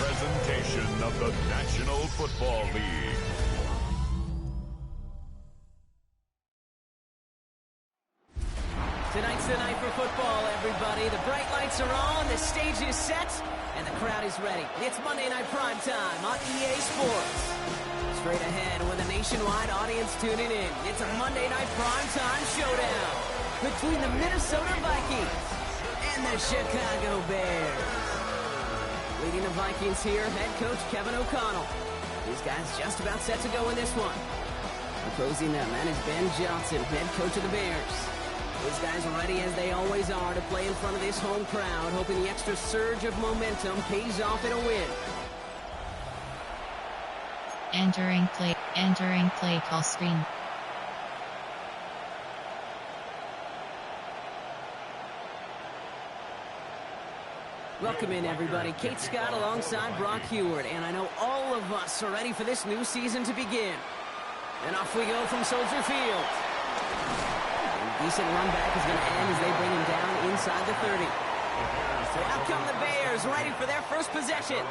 presentation of the National Football League. Tonight's the night for football, everybody. The bright lights are on, the stage is set, and the crowd is ready. It's Monday Night Prime Time on EA Sports. Straight ahead with a nationwide audience tuning in. It's a Monday Night Prime Time showdown between the Minnesota Vikings and the Chicago Bears. Leading the Vikings here, head coach Kevin O'Connell. These guys just about set to go in this one. Opposing them, and is Ben Johnson, head coach of the Bears. These guys are ready as they always are to play in front of this home crowd, hoping the extra surge of momentum pays off in a win. Entering play call screen. Welcome in, everybody. Kate Scott alongside Brock Heward, and I know all of us are ready for this new season to begin. And off we go from Soldier Field. A decent run back is going to end as they bring him down inside the 30. So out come the Bears, ready for their first possession.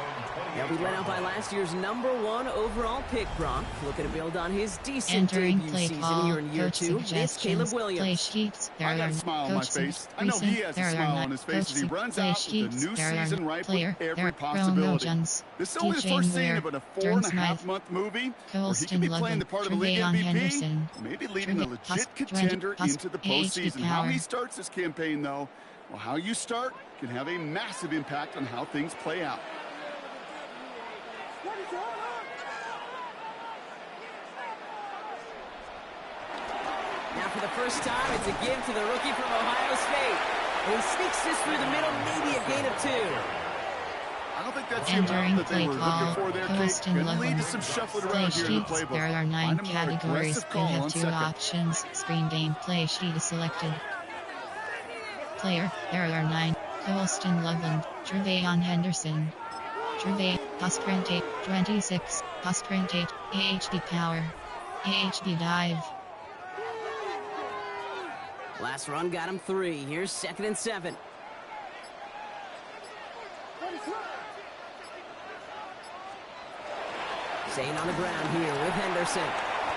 They'll be led out by last year's #1 overall pick, Brock. Looking to build on his decent debut season here in year 2. It's Caleb Williams. I got a smile on my face. I know he has a smile on his face as he runs out with the new season ripe with every possibility. This is only the first scene of a 4.5-month movie where he could be playing the part of a league MVP, maybe leading a legit contender into the postseason. How he starts this campaign, though, well, how you start can have a massive impact on how things play out. Now for the first time, it's a give to the rookie from Ohio State. And he sneaks this through the middle, maybe a gain of 2. I don't think that's the amount that they were looking for there, Kate. Could lead to some shuffling around here in the playbook. There are 9 categories. You have 2 options. Screen game play sheet is selected. Player, there are 9. Colston Loveland, Trevayon Henderson. Posprint 8, 26, Posprint 8, AHD Power, AHD Dive. Last run got him 3. Here's 2nd and 7. Staying on the ground here with Henderson.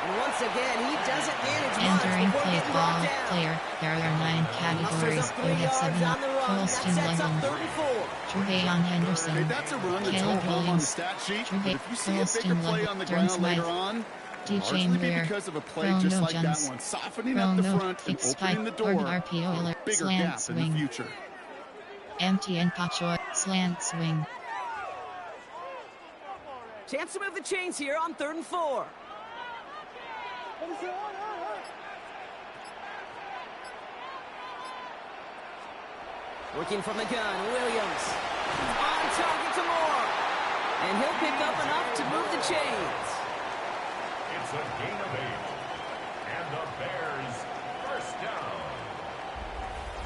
And once again, he doesn't manage Entering much play before ball, getting brought down. player, there are 9 categories. You have 7. Colston Loveland, Trevayon Henderson, Hey, that's a run that's Caleb home on the Williams, stat sheet. But if you see a bigger Colston play on the Loveland, ground later on, DJ largely be Moore, because of a play just like that one, softening up the front and opening the door RPO for a alert, bigger slant gap in swing. the future. Empty and Pachoy, slant swing. Chance to move the chains here on 3rd and 4. Working from the gun, Williams. On target to Moore. And he'll pick up enough to move the chains. It's a gain of 8. And the Bears first down.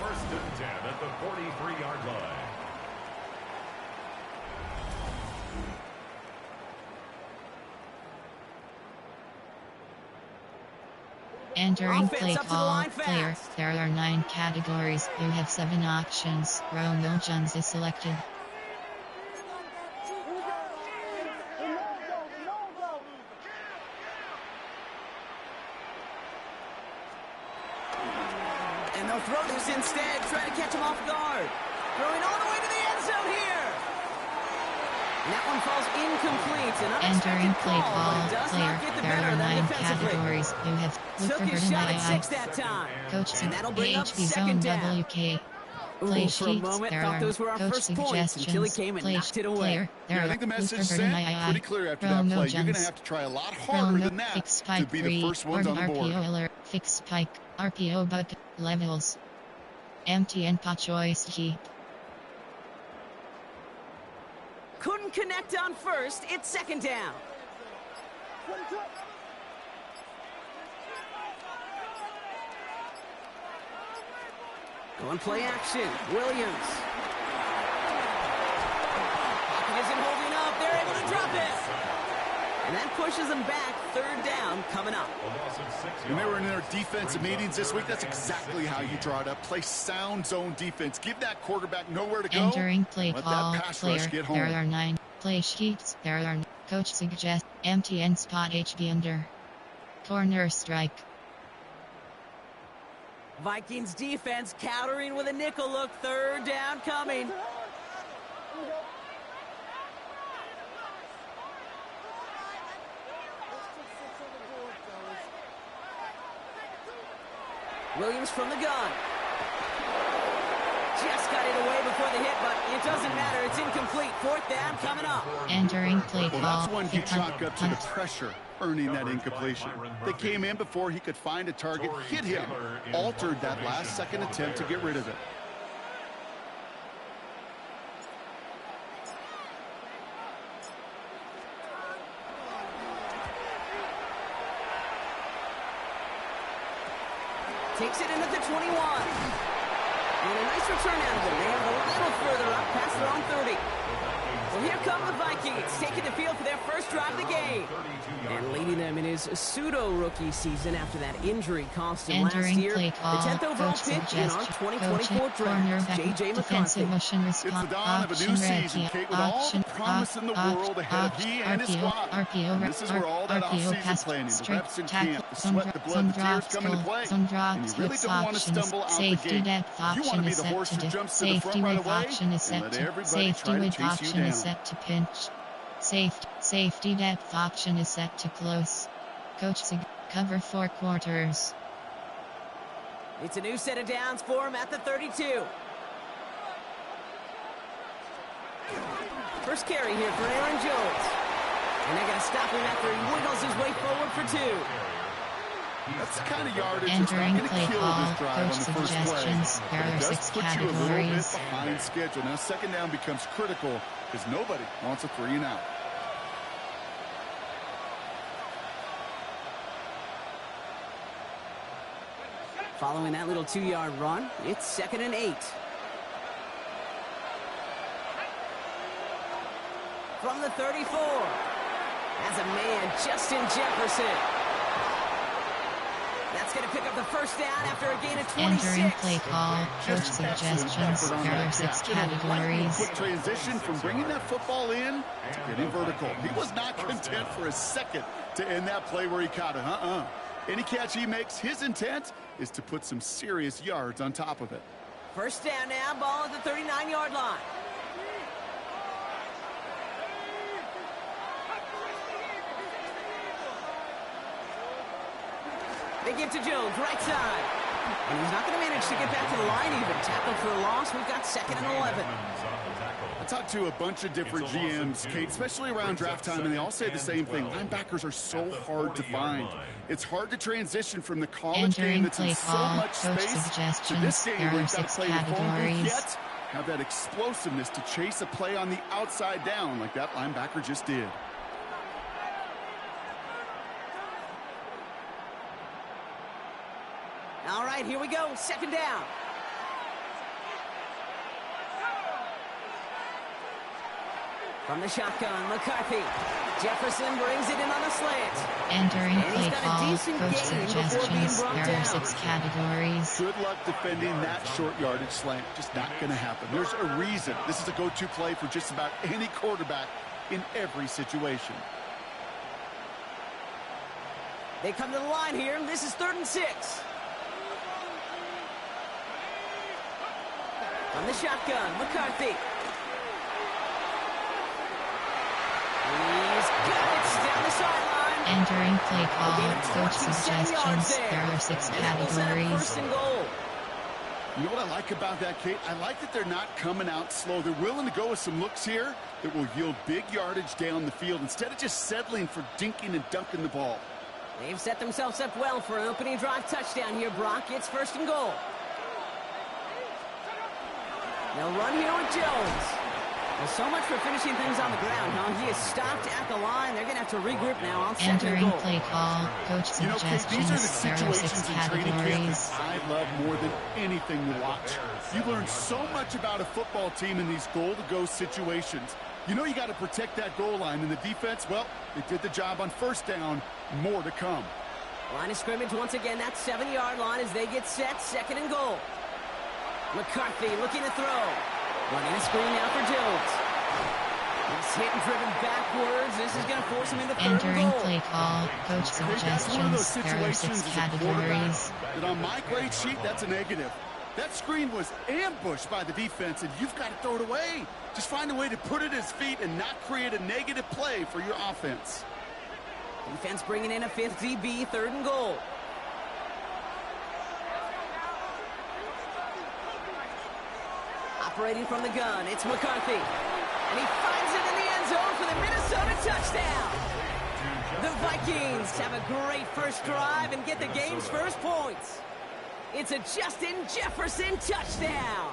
1st and 10 at the 43-yard line. Entering Offense play up to the call, line player, fast. there are 9 categories. You have 7 options. Ronald Jones is selected. And they'll throw this instead, trying to catch him off guard. Throwing all the way to the end zone here. And that one falls incomplete. An Entering unexpected play call, but call, it does player, not get the there better are of them 9 defensively. categories. You have Took Luke his shot at 6 II, that time. Coach And that'll bring up AHB 2nd Zone down. WK. Ooh, Play for a sheets, moment, there thought are those were our coach first points until he suggestions. came and Play knocked it away. player, there Yeah, I are think the message Luke sent pretty clear after that play. You're going to have to try a lot harder than that to be the first ones on the board. RPO alert, fixed spike, RPO bug, levels. Empty and Pachoy heap. Couldn't connect on 1st. It's 2nd down. Going play action. Williams. Pocket isn't holding up. They're able to drop it. And that pushes them back. 3rd down coming up. When they were in their defensive meetings this week, that's exactly how you draw it up. Play sound zone defense. Give that quarterback nowhere to go. Entering play Let call, that pass player, rush get home. there are 9 Play sheets. There are. Coach suggests. MTN spot HB under. Corner strike. Vikings defense countering with a nickel look. Third down coming. Williams from the gun. Just got it away before the hit, but it doesn't matter. It's incomplete. Fourth down coming up. Entering play call. Well, that's one he chalked up to the pressure, earning that incompletion. They came in before he could find a target, hit him, altered that last-second attempt to get rid of it. Takes it in at the 21. And a nice return out of it. They have a little further up past their own 30. Well, here come the Vikings, taking the field for their first drive of the game. And leading them in his pseudo-rookie season after that injury cost him last year. The 10th overall pick in our 2024 draft, J.J. McCarthy. It's the dawn of a new season, Kate, with all the promise in the world ahead of he and his squad. And this is where all that off-season planning, the reps in camp, the sweat, the blood, the tears come into play. And you really don't want to stumble out the gate. You want to be the horse who jumps to the front right away and let everybody try to chase you down. Set to pinch. Safety depth option is set to close. Coach Sig, cover 4 quarters. It's a new set of downs for him at the 32. First carry here for Aaron Jones. And they're going to stop him after he wiggles his way forward for 2. That's the kind of yardage that's not going to kill this drive on the first play. It does put you a little bit behind schedule. Now second down becomes critical because nobody wants a 3 and out. Following that little 2-yard run, it's 2nd and 8. From the 34. As a man, Justin Jefferson. That's going to pick up the first down after a gain of 26. Entering play call, coach suggestions. There are 6 categories. Quick transition from bringing that football in to getting vertical. He was not content for a second to end that play where he caught it. Any catch he makes, his intent is to put some serious yards on top of it. First down now, ball at the 39-yard line. They give to Jones, right side. And he's not going to manage to get back to the line even. Tackled for a loss. We've got 2nd and 11. I talked to a bunch of different GMs, Kate, especially around draft time, and they all say the same thing. Linebackers are so hard to find. It's hard to transition from the college game that's in so much space to this game where you've got to play your phone booth yet have that explosiveness to chase a play on the outside down like that linebacker just did. All right, here we go. 2nd down. From the shotgun, McCarthy. Jefferson brings it in on a slant. Entering play call, coach suggestions. There are 6 categories. Good luck defending that short yardage slant. Just not going to happen. There's a reason. This is a go-to play for just about any quarterback in every situation. They come to the line here. This is 3rd and 6. From the shotgun, McCarthy. He's got it down the sideline. Entering play call, coach suggestions. There are 6 categories. 1st and goal. You know what I like about that, Kate? I like that they're not coming out slow. They're willing to go with some looks here that will yield big yardage down the field instead of just settling for dinking and dunking the ball. They've set themselves up well for an opening drive touchdown here, Brock. It's 1st and goal. They'll run here with Jones. Well, so much for finishing things on the ground, huh? He is stopped at the line. They're going to have to regroup now on 2nd and goal. Entering play call, coach suggestions. Kate, these are the situations in training camp that I love more than anything to watch. You learn so much about a football team in these goal-to-go situations. You know you got to protect that goal line, and the defense, well, they did the job on 1st down. More to come. Line of scrimmage once again, that 7-yard line as they get set, 2nd and goal. McCarthy looking to throw. Running a screen now for Jones. He's hit and driven backwards. This is going to force him into third and Entering goal. play call. Coach suggestions. There are 6 categories. That on my grade sheet, that's a negative. That screen was ambushed by the defense, and you've got to throw it away. Just find a way to put it at his feet and not create a negative play for your offense. Defense bringing in a 5th DB, third and goal. Operating from the gun, it's McCarthy. And he finds it in the end zone for the Minnesota touchdown. The Vikings have a great first drive and get the game's first points. It's a Justin Jefferson touchdown.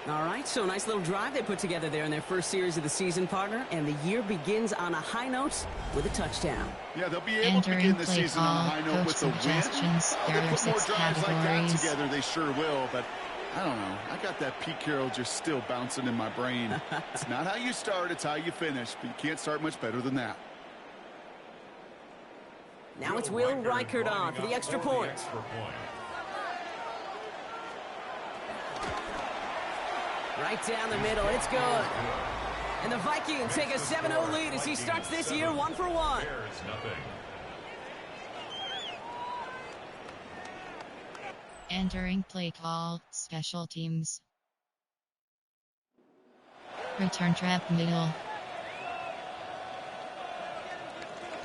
All right, so a nice little drive they put together there in their first series of the season, partner, and the year begins on a high note with a touchdown. Yeah, they'll be able to begin the season on a high note with a win. They'll put more drives like that together, they sure will, but I don't know. I got that Pete Carroll just still bouncing in my brain. It's not how you start, it's how you finish, but you can't start much better than that. Now it's Will Reichert on for the extra point. Right down the middle, it's good. And the Vikings take a 7-0 lead as he starts this year 1-for-1. Entering play call. Special teams. Return trap middle.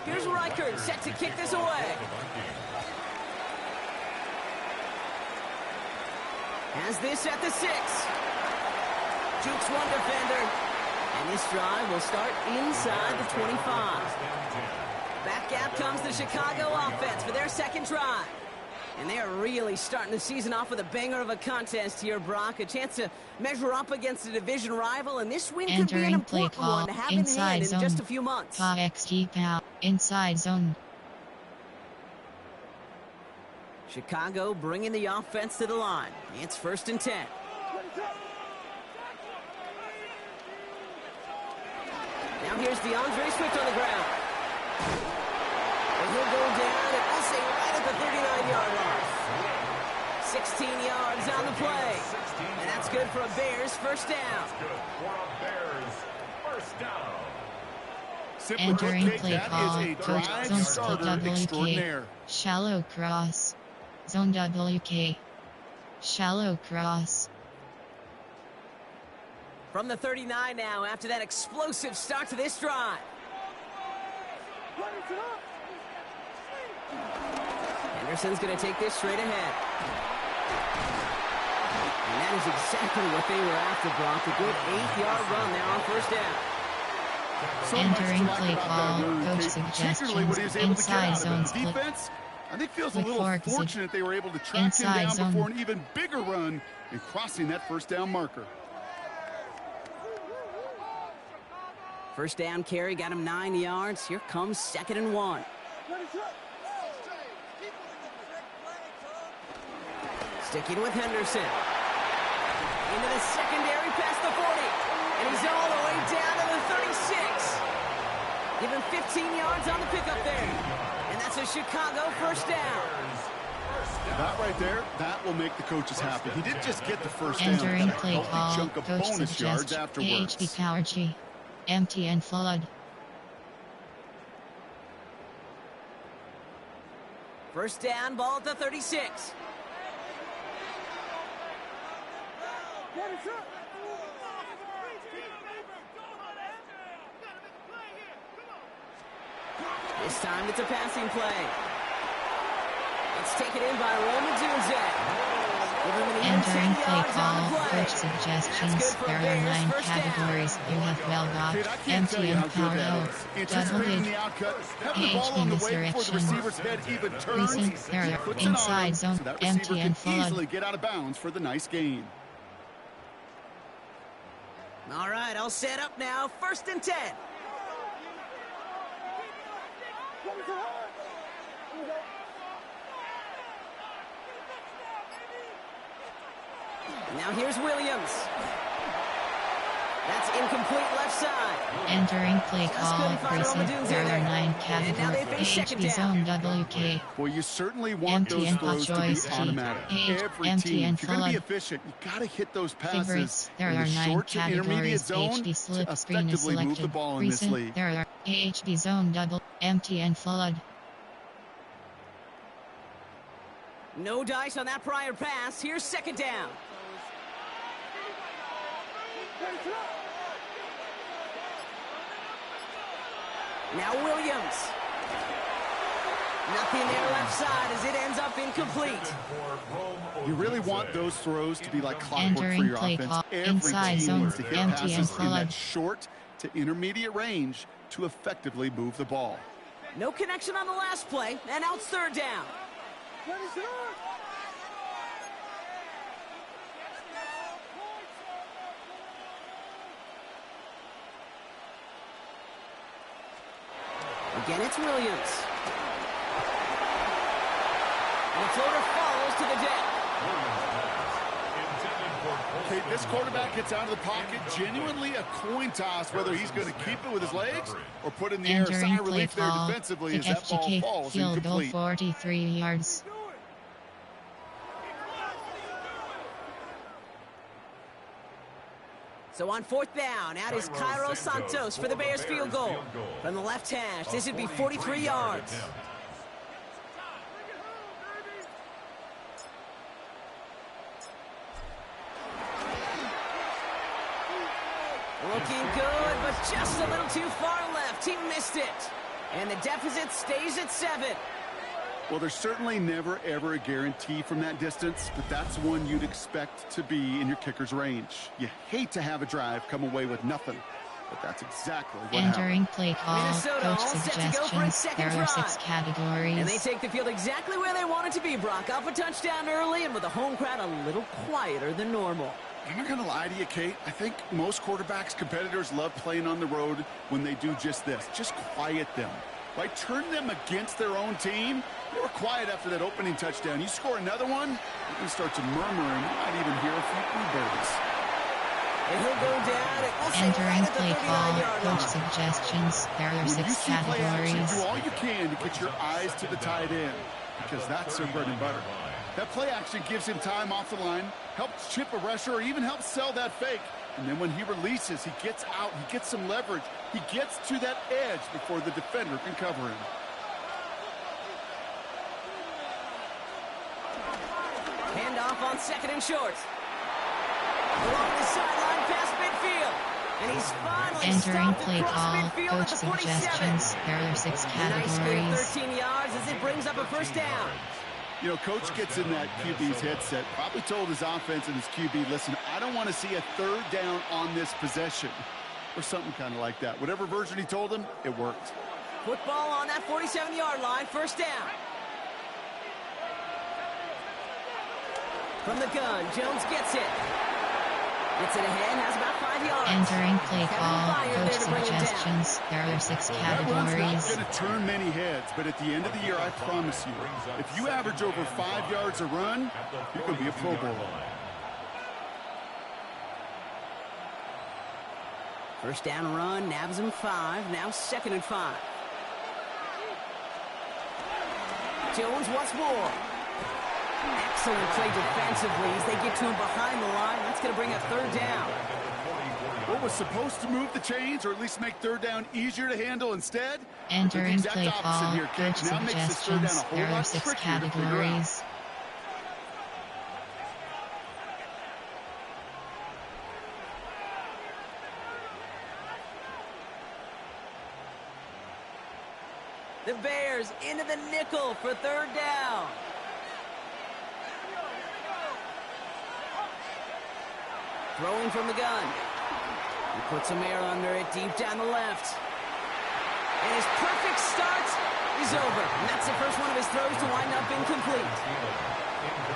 Here's Reichert, set to kick this away. Has this at the 6. Jukes one defender. And this drive will start inside the 25. Back out comes the Chicago offense for their second drive. And they are really starting the season off with a banger of a contest here, Brock. A chance to measure up against a division rival, and this win could be an important one to have in hand in just a few months. Inside zone. Chicago bringing the offense to the line. It's 1st and 10. Now here's DeAndre Swift on the ground. And he'll go down, and we'll say right at the 39-yard line. 16 yards on the play. And that's good for a Bears first down. Entering play call. Coach zone WK. Shallow cross. Zone WK. Shallow cross. From the 39 now after that explosive start to this drive. Henderson's going to take this straight ahead. And that is exactly what they were after, Brock. A good 8-yard run there on first down. Entering play call. Coach suggestions. Inside zone split. Defense, I think feels a little fortunate they were able to track him down before an even bigger run in crossing that first down marker. First down carry got him 9 yards. Here comes 2nd and 1. Sticking with Henderson. Into the secondary past the 40. And he's all the way down to the 36. Give him 15 yards on the pickup there. And that's a Chicago first down. That right there, that will make the coaches happy. He didn't just get the first down. Entering play call. Chunk of Coach bonus yards afterwards. AHB Power G. Empty and flood. First down, ball at the 36. This time it's a passing play. It's taken in by Roman Dunzak. Entering play call. Coach suggestions. There are 9 categories. You have well got. Empty and power out. Double hit. AHB misdirection. Recent error. Inside zone. Empty and flood. Easily get out of bounds for the nice gain. All right, all set up now. 1st and 10. Now here's Williams. That's incomplete left side. Entering play call, Grayson. There are 9 categories. AHB zone WK. Well, you certainly want those throws to be automatic. Every team, if you're going to be efficient, you got to hit those passes There in are the 9 short to intermediate categories. zone HD to slip screen is effectively move the selected. ball in this league. There are AHB zone double, empty and flood. No dice on that prior pass. Here's second down. Now Williams. Nothing there left side as it ends up incomplete. You really want those throws to be like clockwork for Entering your play offense. call, Every inside team zone, needs to hit empty and passes in flood. that short to intermediate range to effectively move the ball. No connection on the last play, and now it's third down. Again, it's Williams. And the floater falls to the deck. Okay, this quarterback gets out of the pocket, genuinely a coin toss, whether he's going to keep it with his legs or put in the air. Entering Sigh play relief there call, defensively the as that ball FGK falls field goal incomplete. 43 yards. So on fourth down, out is Cairo Santos for the Bears field goal. From the left hash, this would be 43 yards. Looking good, but just a little too far left. He missed it. And the deficit stays at 7. Well, there's certainly never, ever a guarantee from that distance, but that's one you'd expect to be in your kicker's range. You hate to have a drive come away with nothing, but that's exactly what Entering happened. play call, Minnesota coach all set to go for its suggestions. second There are drive. 6 categories. And they take the field exactly where they want it to be, Brock. Off a touchdown early and with the home crowd a little quieter than normal. I'm not going to lie to you, Kate. I think most quarterbacks, competitors love playing on the road when they do just this. Just quiet them. By turning them against their own team, they were quiet after that opening touchdown. You score another one, you can start to murmur, and you might even hear a few bluebirds. And he'll go down. It will Entering play call, 39-yard coach line. suggestions. There are When you 6 see play action, categories. do all you can to get your eyes to the tight end, because that's their bread and butter. That play action gives him time off the line, helps chip a rusher, or even helps sell that fake. And then when he releases, he gets out, he gets some leverage. He gets to that edge before the defender can cover him. Handoff on second and short. Along the sideline past midfield. And he's finally Entering stopped play across call, midfield coach at the 47. suggestions. There are 6 Nice gain of categories. 13 yards as it brings up a first down. You know, coach gets in that QB's headset, probably told his offense and his QB, listen, I don't want to see a third down on this possession, or something kind of like that. Whatever version he told him, it worked. Football on that 47-yard line, first down. From the gun, Jones gets it. Gets it ahead, has about 5 yards. Entering play Kevin call, Byard coach there to bring it down. suggestions. There are 6 That run's not categories. going to turn many heads, but at the end of the year, I promise you, if you average over 5 yards a run, you can be a Pro Bowler. First down run, nabs him 5, now second and 5. Jones once more. Excellent play defensively as they get to him behind the line. That's going to bring up third down. What was supposed to move the chains, or at least make third down easier to handle instead? Entering The exact play opposite call, here, Kate. coach Now makes this third down a suggestions. whole There are lot 6 trickier to figure out. categories. The Bears into the nickel for third down. Throwing from the gun. He puts some air under it deep down the left. And his perfect start is over. And that's the first one of his throws to wind up incomplete.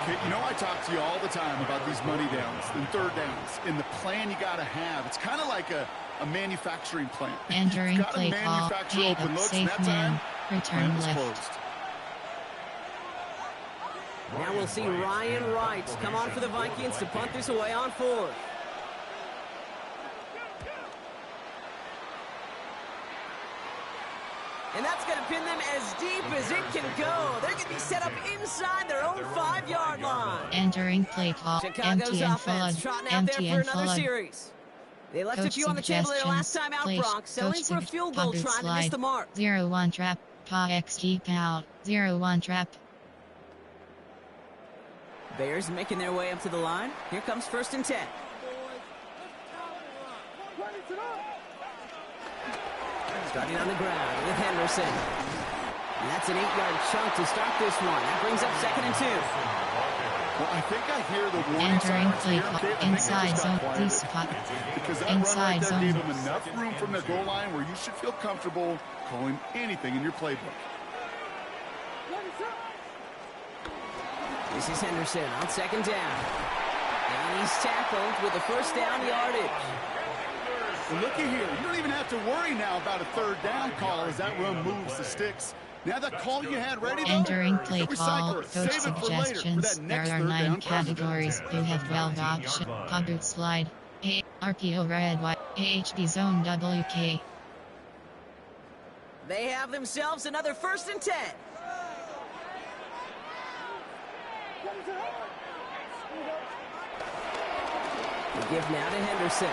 Okay, you know I talk to you all the time about these money downs and third downs and the plan you got to have. It's kind of like a manufacturing plant. Entering You've got to play call, manufacture paid open up looks, and safe that man, time, return plant was left. closed. Now we'll see Ryan Wright come on for the Vikings to punt this away on fourth. And that's going to pin them as deep as it can go. They're going to be set up inside their own 5-yard line. Entering play call. Chicago's offense trotting out there for another series. They left Coach a few on the table their last time out, Place. Bronx. Settling for a field goal, trying to miss the mark. 0-1 trap. Pa XG out. 0-1 trap. Bears making their way up to the line. Here comes 1st and 10. Starting on the ground with Henderson. And that's an 8-yard chunk to start this one. That brings up 2nd and 2. Well, I think I hear the warning Entering signs play here. call. Okay, Inside zone. Please spot. Because that Inside run right there zone. gave them enough room from their goal line where you should feel comfortable calling anything in your playbook. This is Henderson on 2nd down. And he's tackled with a 1st down yardage. Well, looky here. You don't even have to worry now about a 3rd down call as that run moves the sticks. Now that call you had ready, though, Entering play the call. recycler. Coach Save it for later, for suggestions. that There next are 3rd 9 down categories. You have 12 options. Pocket slide. A. RPO red white. AHD zone WK. They have themselves another 1st and 10. The give now to Henderson.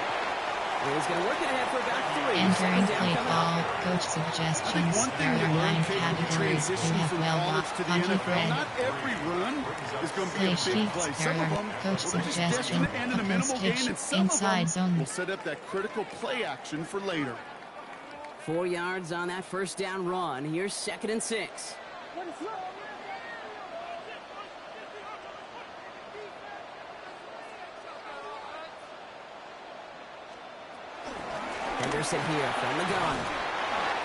And he's going to work it ahead for about 3. Entering 2nd down play coming call. up. Coach suggestions. There are 9 categories. You have 12 to the pocket NFL. red. Not every run is going to be Play a big sheets. play. There Some of are them coach will just suggestion. destined to end in a minimal gain, and some Inside of them zone. will set up that critical play action for later. 4 yards on that 1st down run. Here's 2nd and 6. Henderson here from the gun.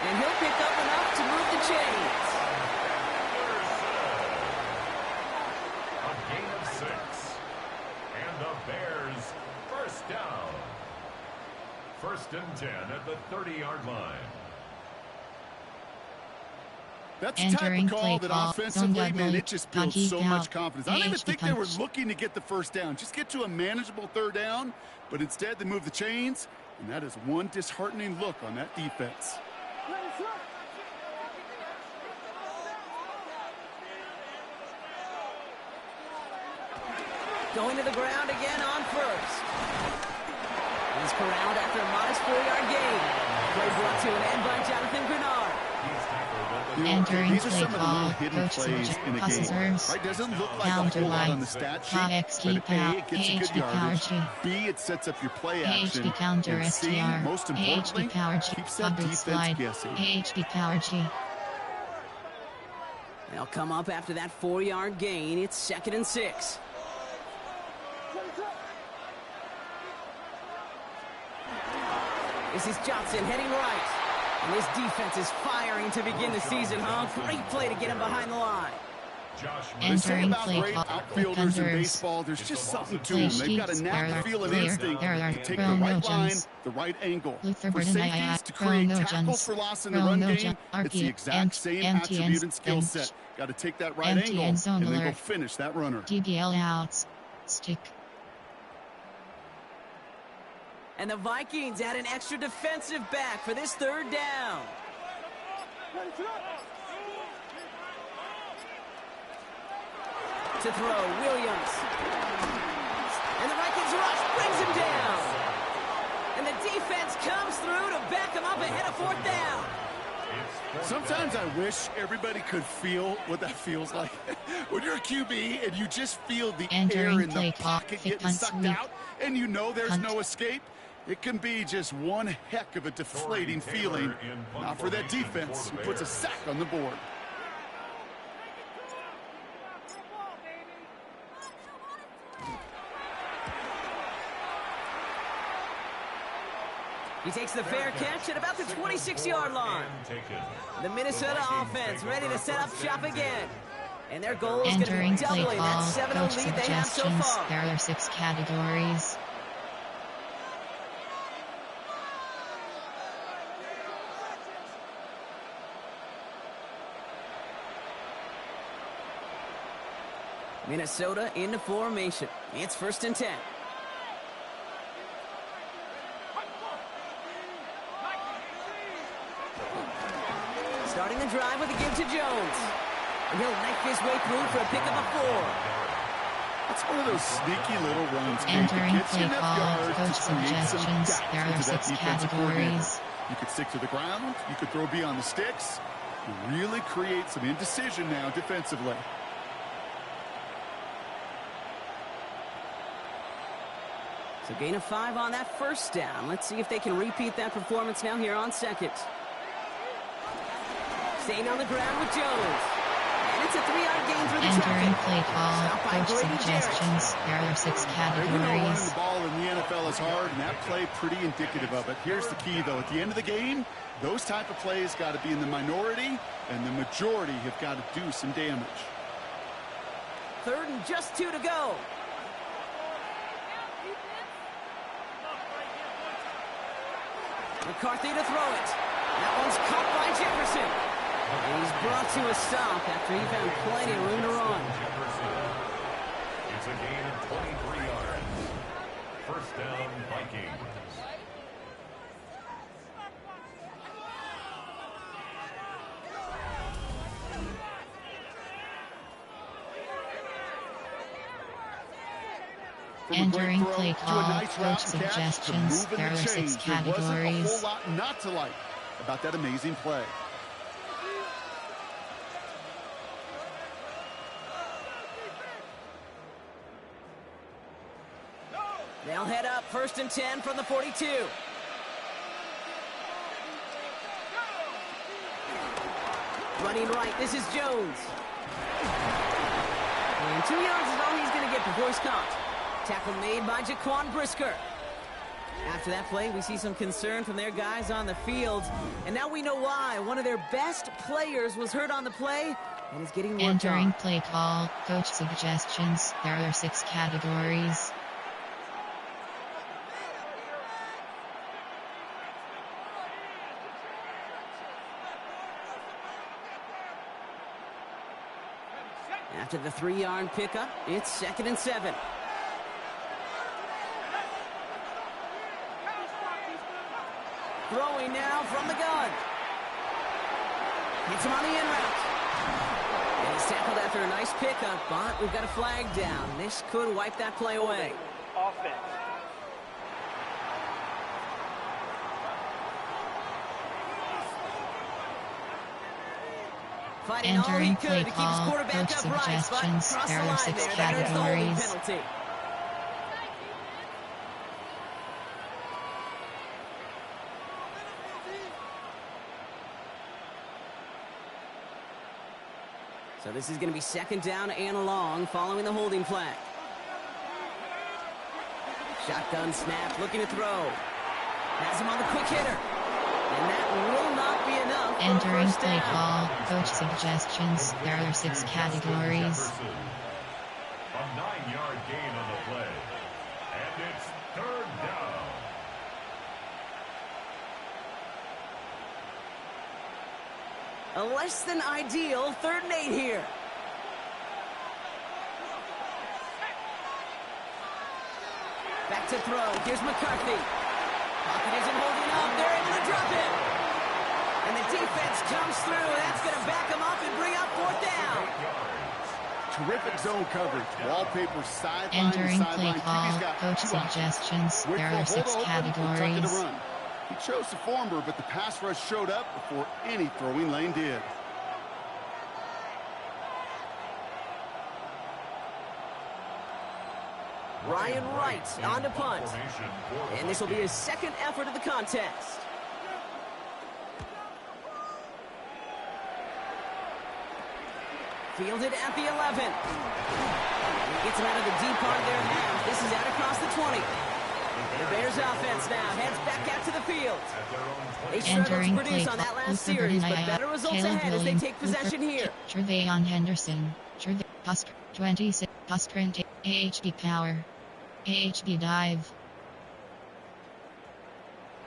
And he'll pick up enough to move the chains. A gain of 6. And the Bears 1st down. 1st and 10 at the 30-yard line. That's the type Entering of call play that call. offensively, Zone man, double. it just builds so Pocket much out. confidence. I don't even AHD think they were punch. looking to get the 1st down. Just get to a manageable 3rd down, but instead they move the chains, and that is one disheartening look on that defense. Going to the ground again on 1st. He's corralled after a modest 4-yard gain. Play brought to an end by Jonathan Bernard. Entering These are play some of the call. little hidden Coach plays in a game. officers. Right? Doesn't look like Counter a whole lot line. on the stat sheet, XG but A, it gets you good AHD yardage. power G. B, it sets up your play action. AHD counter And C, STR. most importantly, AHD power G. keeps that Pocket defense slide. guessing. AHD power G. They'll come up after that 4-yard gain. It's 2nd and 6. This is Johnson heading right. And this defense is firing to begin the season, huh? Great play to get him behind the line. They say Entering about play great call. outfielders in Defenders. baseball, there's just something to Play them. They've got a sheets. knack There for feeling are instinct there are to take the Rono right line, Jones. the right angle. Luther For Burden safeties to create Rono tackles Jones. for loss in the Rono run Jones. game, it's the RP exact same attribute and skill set. Got to take that right Empty angle end zone and then go alert. finish that runner. DBL outs. Stick. And the Vikings add an extra defensive back for this 3rd down. To throw, Williams. And the Vikings rush brings him down. And the defense comes through to back him up ahead of 4th down. Sometimes I wish everybody could feel what that feels like. When you're a QB and you just feel the Entering air in play the clock. pocket Kick getting punt sucked sweep. out, and you know there's Punt. no escape, it can be just one heck of a deflating feeling. Not for that defense who puts a sack on the board. He takes the fair catch at about the 26-yard line. The Minnesota offense ready to set up shop again. And their goal is going to Entering be play doubling call. that 7-0 Coach lead they have so suggestions. far. There are 6 categories. Minnesota into formation. It's 1st and 10. Starting the drive with a give to Jones. And he'll knife his way through for a pickup of 4. That's one of those sneaky little runs. Entering play call, coach suggestions. There are 6 categories. You could stick to the ground. You could throw beyond the sticks. You really create some indecision now defensively. So gain of 5 on that first down. Let's see if they can repeat that performance now here on second. Staying on the ground with Jones. And it's a 3-yard gain through the Entering traffic. play call, coach suggestions. There are 6 categories. Running the ball in the NFL is hard, and that play pretty indicative of it. Here's the key, though. At the end of the game, those type of plays got to be in the minority, and the majority have got to do some damage. 3rd and just 2 to go. McCarthy to throw it. That one's caught by Jefferson. And he's brought to a stop after he found plenty of room to run. It's a gain of 23 yards. First down, Vikings. Entering play call, coach suggestions. There are 6 categories. There wasn't a whole lot not to like about that amazing play. They'll head up 1st and 10 from the 42. Running right, this is Jones. And 2 yards is all he's going to get before he's caught. Tackle made by Jaquan Brisker. After that play, we see some concern from their guys on the field. And now we know why. One of their best players was hurt on the play and is getting worked on. Entering play call, coach suggestions. There are 6 categories. After the 3-yard pickup, it's 2nd and 7. Throwing now from the gun. Hits him on the in route. And he's tackled after a nice pickup, but we've got a flag down. This could wipe that play away. Offense. Fighting all he Entering could play to keep his call, quarterback coach upright, but suggestions. crossed There the are line 6 there. There's the holding categories. penalty. So this is going to be 2nd down and long following the holding flag. Shotgun snap, looking to throw. Has him on the quick hitter. And that will not be enough. Entering play call, coach suggestions. There are 6 categories. A 9-yard gain on the play. And it's 3rd down. A less than ideal 3rd and 8 here. Back to throw. Here's McCarthy. Pocket isn't holding up. They're able to drop him. And the defense comes through. That's going to back him up and bring up 4th down. Terrific zone coverage. Wallpaper sideline to Entering sideline. play call, TV's got coach 2 options. suggestions. There are 6 categories. He chose the former, but the pass rush showed up before any throwing lane did. Ryan Wright on to punt. And this will be his 2nd effort of the contest. Fielded at the 11. He gets him out of the deep part of their half. This is out across the 20. The Bears offense now heads back out to the field. They struggled to produce on that last series, but better results ahead as they take possession here. Trevayon Henderson. 26. Sprint. AHB power. AHB dive.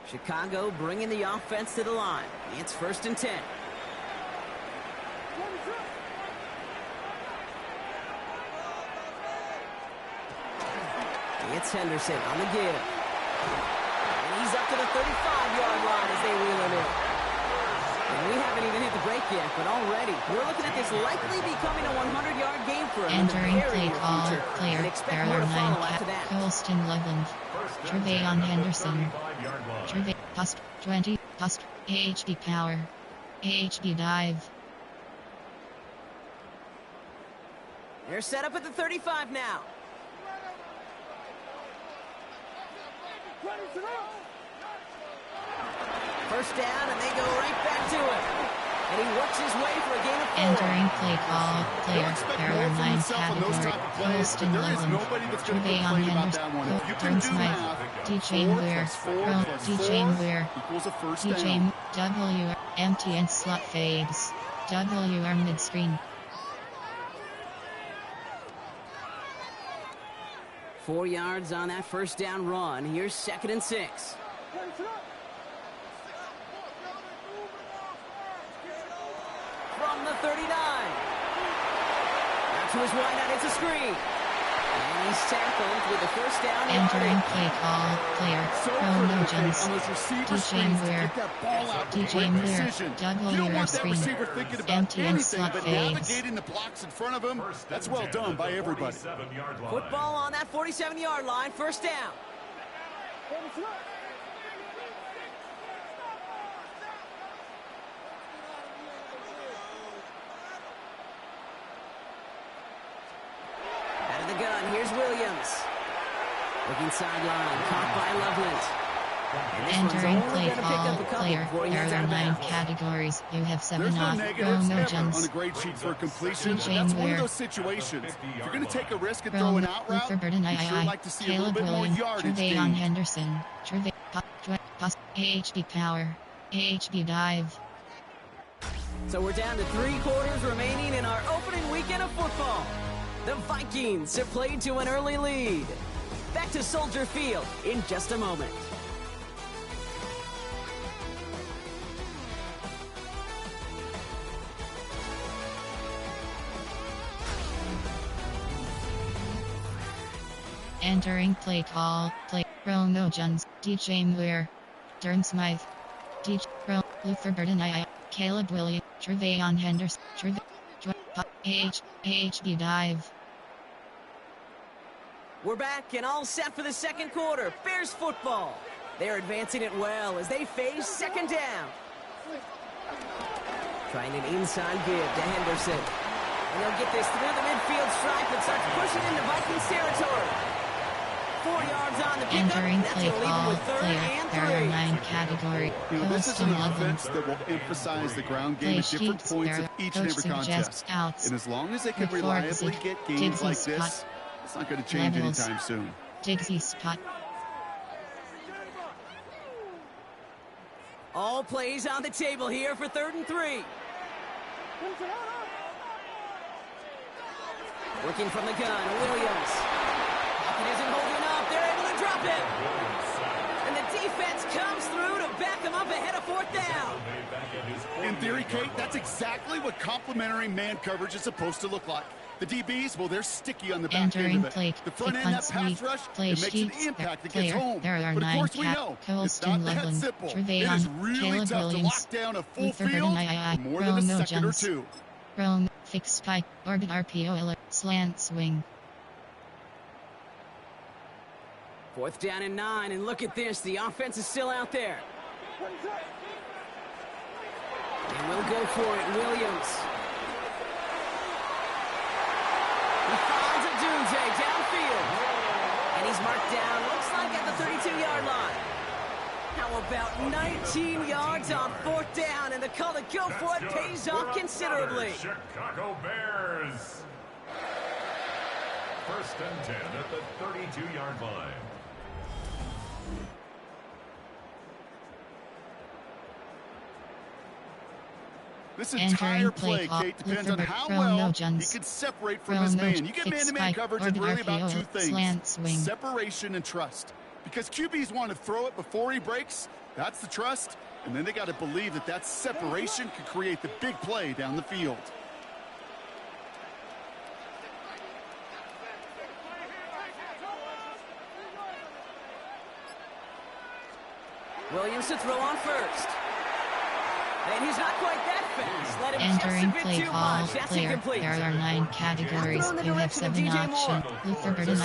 Chicago bringing the offense to the line. It's 1st and 10. It's Henderson on the give. And he's up to the 35-yard line as they wheel him in. And we haven't even hit the break yet, but already we're looking at this likely becoming a 100-yard game for him. Entering play call, player, error 9, Colston Loveland, Trevayon Henderson, Treve, Post, 20, Post, AHD Power, AHD Dive. They're set up at the 35 now. First down, and they go right back to it. And he works his way for a gain of 4. Entering play call, player, error 9 category, Colston Loveland, Trevayon Henderson, Turn Smith, DJ Weir, DJ Weir, DJ W, empty and slot fades, WR mid-screen. 4 yards on that first down run. Here's 2nd and 6. From the 39. Out to his wideout, it's a screen. And he's tackled with the first down. Entering play call, player, Rono Jones, DJ Weir, DJ Weir, WR screen, empty and slot fades. The blocks in front of him. That's well done by everybody. Football on that 47-yard line, first down. Out of the gun, here's Williams. Looking sideline, caught by Loveland. Entering play call, player, error 9 categories. You have 7 off, Rono Jones, on a grade sheet for completion. That's one of those situations. If you're going to take a risk and throw an out route, you sure like to see a little bit more yardage. Trevayon Henderson, AHD Power, AHD Dive. So we're down to 3 quarters remaining in our opening weekend of football. The Vikings have played to an early lead. Back to Soldier Field in just a moment. Entering play call, play, Rono Jones, DJ Weir, Dern Smythe, DJ, Luther Burden Caleb Williams, Trevayon Henderson, AHD Dive. We're back and all set for the second quarter. Bears football. They're advancing it well as they face second down. Trying an inside give to Henderson. And they'll get this through the midfield stripe and starts pushing into Vikings territory. 4 yards on the pickup. Entering play call, player, error 9 category. This is an offense that will emphasize the ground game at different points of each and every contest. And as long as they can reliably get games like this, it's not going to change anytime soon. Digsy spot. All plays on the table here for 3rd and 3. Working from the gun, Williams. Pocket isn't holding up. They're able to drop it. And the defense comes through to back them up ahead of 4th down. In theory, Kate, that's exactly what complementary man coverage is supposed to look like. The DBs, well, they're sticky on the back end of it. The front end, that pass rush, it makes an impact that gets home. But of course we know, it's not that simple. It is really tough to lock down a full field for more than a second or two. Rome, fixed spike, orbit RPO, slant swing. 4th down and 9, and look at this. The offense is still out there. And we'll go for it, Williams. He finds a doomsday downfield. And he's marked down, looks like at the 32-yard line. How about 19 yards on 4th down, and the call to go for it pays off considerably. Chicago Bears. 1st and 10 at the 32-yard line. This entire play, Kate, depends on how well he can separate from his man. You get man-to-man coverage, it's really about 2 things. Separation and trust. Because QBs want to throw it before he breaks. That's the trust. And then they got to believe that that separation can create the big play down the field. Williams to throw on first. And he's not quite that fast. Let him Entering just a play bit too call, much. That's player. incomplete. There are 9 categories. You have 7 options. Luther Burden,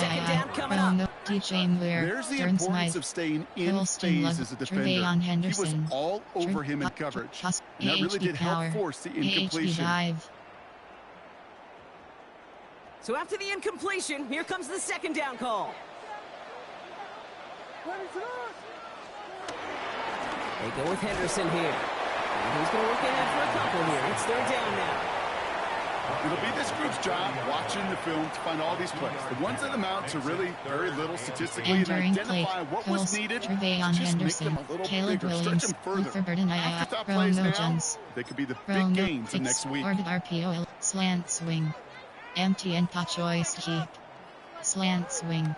Rono, DJ Muir, There's the Burns importance Smythe, of staying in Colston phase Love, as a defender. Trevayon He was Henderson, all over him in coverage. And that really did help force the incompletion. dive. So after the incompletion, here comes the second down call. They go with Henderson here. And he's going to look ahead for a couple here. It's third down now. It'll be this group's job watching the film to find all these plays. The ones that amount to really very little statistically and identify what was needed to just make them a little bigger, stretch them further. After thought plays now, they could be the big gains of next week. RPO, slant swing. Empty and choice heap. Slant swing.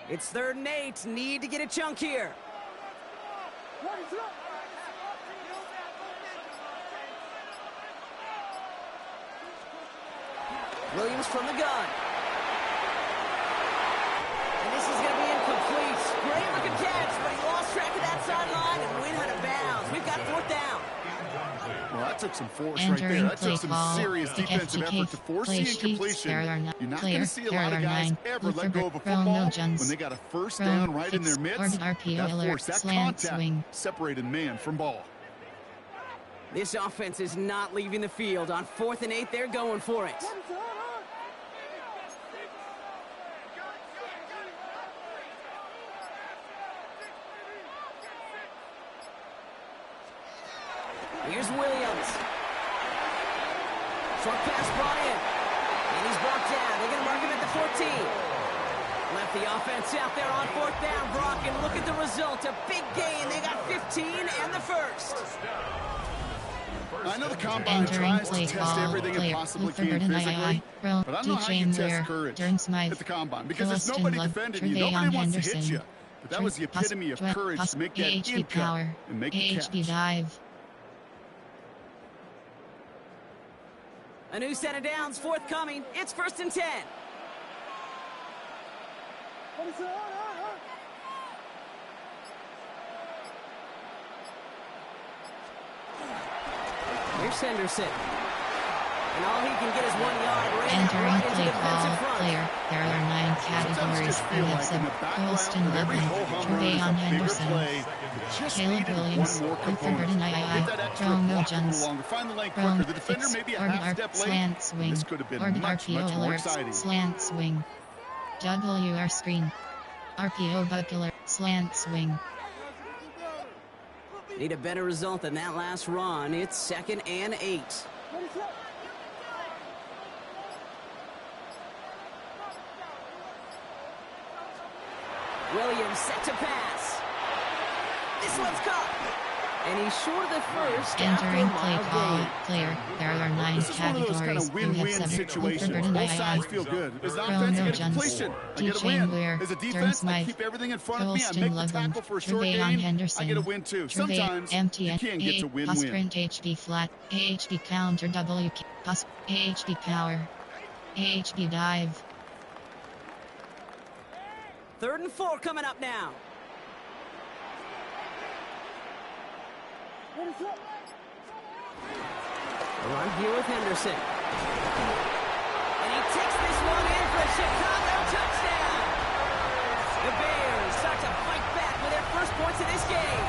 It's 3rd and 8. Need to get a chunk here. Williams from the gun. And this is going to be incomplete. Great looking catch, but he lost track of that sideline and went out of bounds. We've got 4th down. Well, that took some force right there. That took some serious defensive effort to force the incompletion. You're not going to see a lot of guys ever let go of a football when they got a first down right in their midst. That force, that contact separated man from ball. This offense is not leaving the field. On 4th and 8, they're going for it. Here's Williams. Short pass brought in. And he's brought down. They're going to mark him at the 14. Left the offense out there on 4th down, Brock, and look at the result. A big gain. They got 15 and the first. I know the combine tries to test everything it possibly can physically, but I don't know how you test courage at the combine because there's nobody defending you. Nobody wants to hit you. But that was the epitome of courage to make that in cut and make the catch. Dive. A new set of downs forthcoming. It's 1st and 10. Here's Henderson. And all he can get is 1 yard. Entering right into play the call, defensive front. player. There are 9 categories. You have 7. Colston Levin, Trevayon Henderson, Caleb Williams, Luther Burden, Romo Jones, slant swing, RPO alert, slant swing, WR screen, RPO buckler, slant swing. Need a better result than that last run. It's 2nd and 8. Williams set to pass. This one's caught. And he's short of the first. Entering play call, player. There are 9 categories. You have 7. Luther Burden, Both sides feel good. As an offense, I get a completion. I get a win. As a defense, I keep everything in front of me. I make the tackle for a short gain. I get a win too. Sometimes you can get to win-win. Sprint HB flat, HB counter W, HB power, HB dive. 3rd and 4 coming up now. Run here with Henderson. And he takes this one in for a Chicago touchdown. The Bears start to fight back with their first points of this game.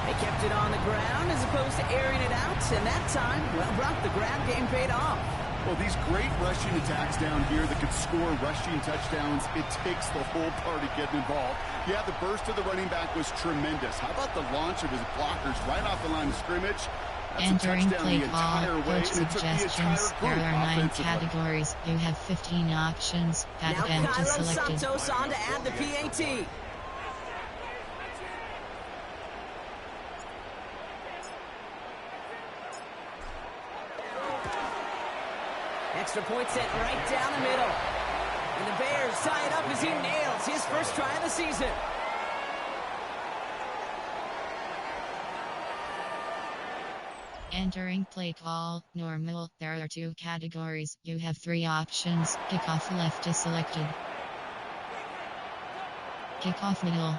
They kept it on the ground as opposed to airing it out. And that time, well, Brock, the ground game paid off. Well, these great rushing attacks down here that could score rushing touchdowns, it takes the whole party getting involved. Yeah, the burst of the running back was tremendous. How about the launch of his blockers right off the line of scrimmage? That's Entering a touchdown play the entire call, way, coach and it took the suggestions. entire There group are 9 offensively. categories. You have 15 options. Now Patent Cairo is selected. Santos on to add the PAT. Extra point set right down the middle. And the Bears tie it up as he nails his first try of the season. Entering play call, normal. There are 2 categories. You have 3 options. Kickoff left is selected. Kickoff middle.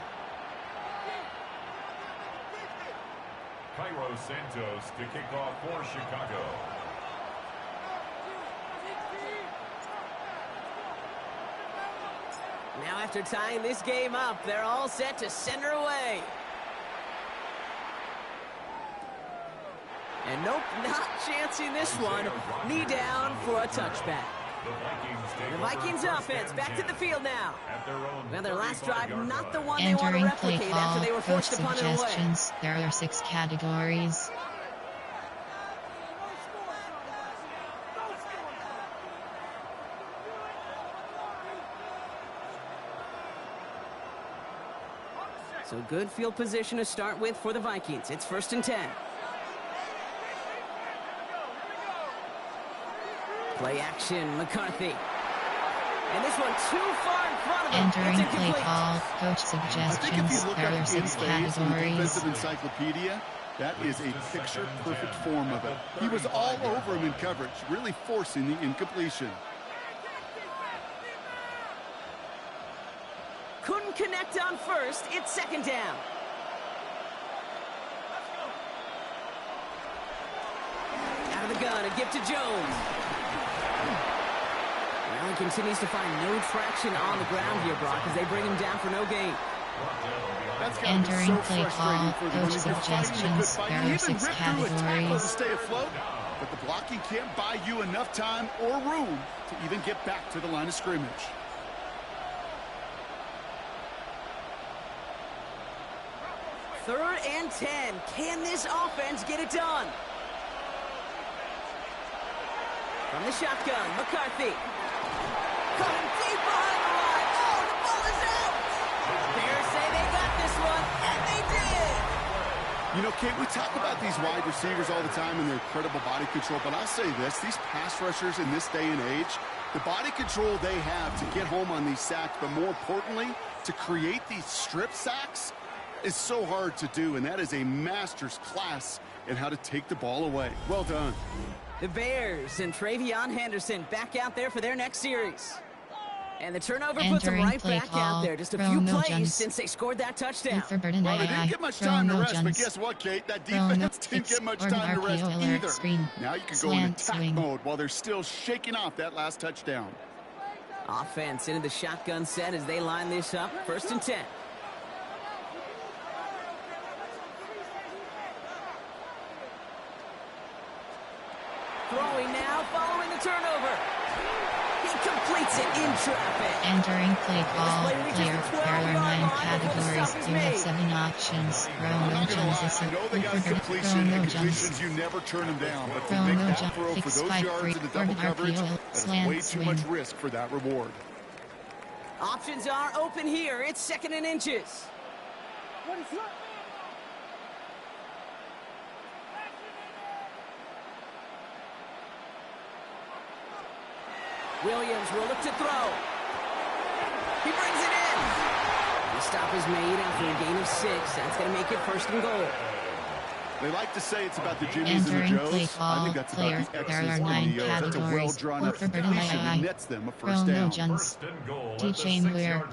Cairo Santos to kick off for Chicago. Now after tying this game up, they're all set to send her away. And nope, not chancing this one. Knee down for a touchback. The Vikings offense back to the field now. Well, their last drive, not the one they want to replicate after they were forced to punt it away. There are 6 categories. So good field position to start with for the Vikings. It's 1st and 10. Play action, McCarthy. And this one too far in front of him. Entering play call, coach suggestions. There are 6 categories. Defensive encyclopedia, that is a picture-perfect form of it. He was all over him in coverage, really forcing the incompletion. Couldn't connect on first. It's 2nd down. Out of the gun, a gift to Jones. Well, he continues to find no traction on the ground here, Brock, as they bring him down for no gain. Entering play call, coach suggestions. There are 6 categories. To stay afloat, but the blocking can't buy you enough time or room to even get back to the line of scrimmage. Third and 10. Can this offense get it done? From the shotgun, McCarthy. Coming deep behind the line. Oh, the ball is out. Bears say they got this one, and they did. You know, Kate, we talk about these wide receivers all the time and their incredible body control, but I'll say this, these pass rushers in this day and age, the body control they have to get home on these sacks, but more importantly, to create these strip sacks, is so hard to do, and that is a master's class in how to take the ball away. Well done. The Bears and Travion Henderson back out there for their next series. And the turnover puts them right back out there. Just a few plays since they scored that touchdown. Well, they didn't get much time to rest, but guess what, Kate? That defense didn't get much time to rest either. Now you can go in attack mode while they're still shaking off that last touchdown. Offense into the shotgun set as they line this up. 1st and 10. Throwing now, following the turnover. He completes it in traffic. Entering play call, player. There are 9 categories. You have 7 options. I know they got completion, and completions you never turn them down, but to make that throw for those yards in the double coverage, that's way too much risk for that reward. Options are open here. It's 2nd and inches. What is that? Williams will look to throw. He brings it in. The stop is made after a gain of 6. That's going to make it 1st and goal. They like to say it's about the Jimmies and the Joes. I think that's about the X's and the O's. That's a well-drawn-up completion that nets them a 1st down. DJ Muir.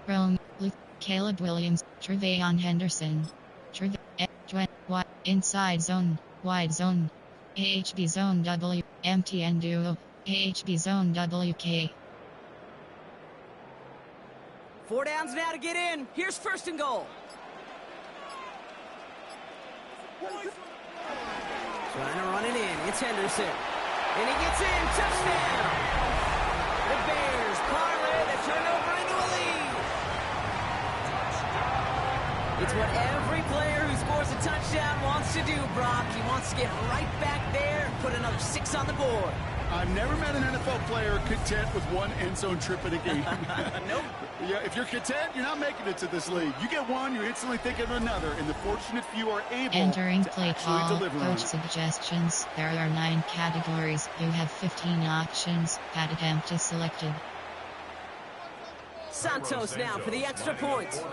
Rome, Luke, Caleb Williams, Trevayon Henderson. Inside zone, wide zone. AHB zone W, MTN duo. AHB zone WK. 4 downs now to get in. Here's 1st and goal. Trying to run it in. It's Henderson. And he gets in. Touchdown. The Bears parlay the turnover into a lead. It's what every player who scores a touchdown wants to do, Brock. He wants to get right back there and put another 6 on the board. I've never met an NFL player content with 1 end zone trip in a game. Nope. Yeah, if you're content, you're not making it to this league. You get one, you're instantly thinking of another, and the fortunate few are able Entering to play actually call, deliver coach on it. suggestions. There are 9 categories. You have 15 options. Pad attempt is selected. Santos now for the extra point.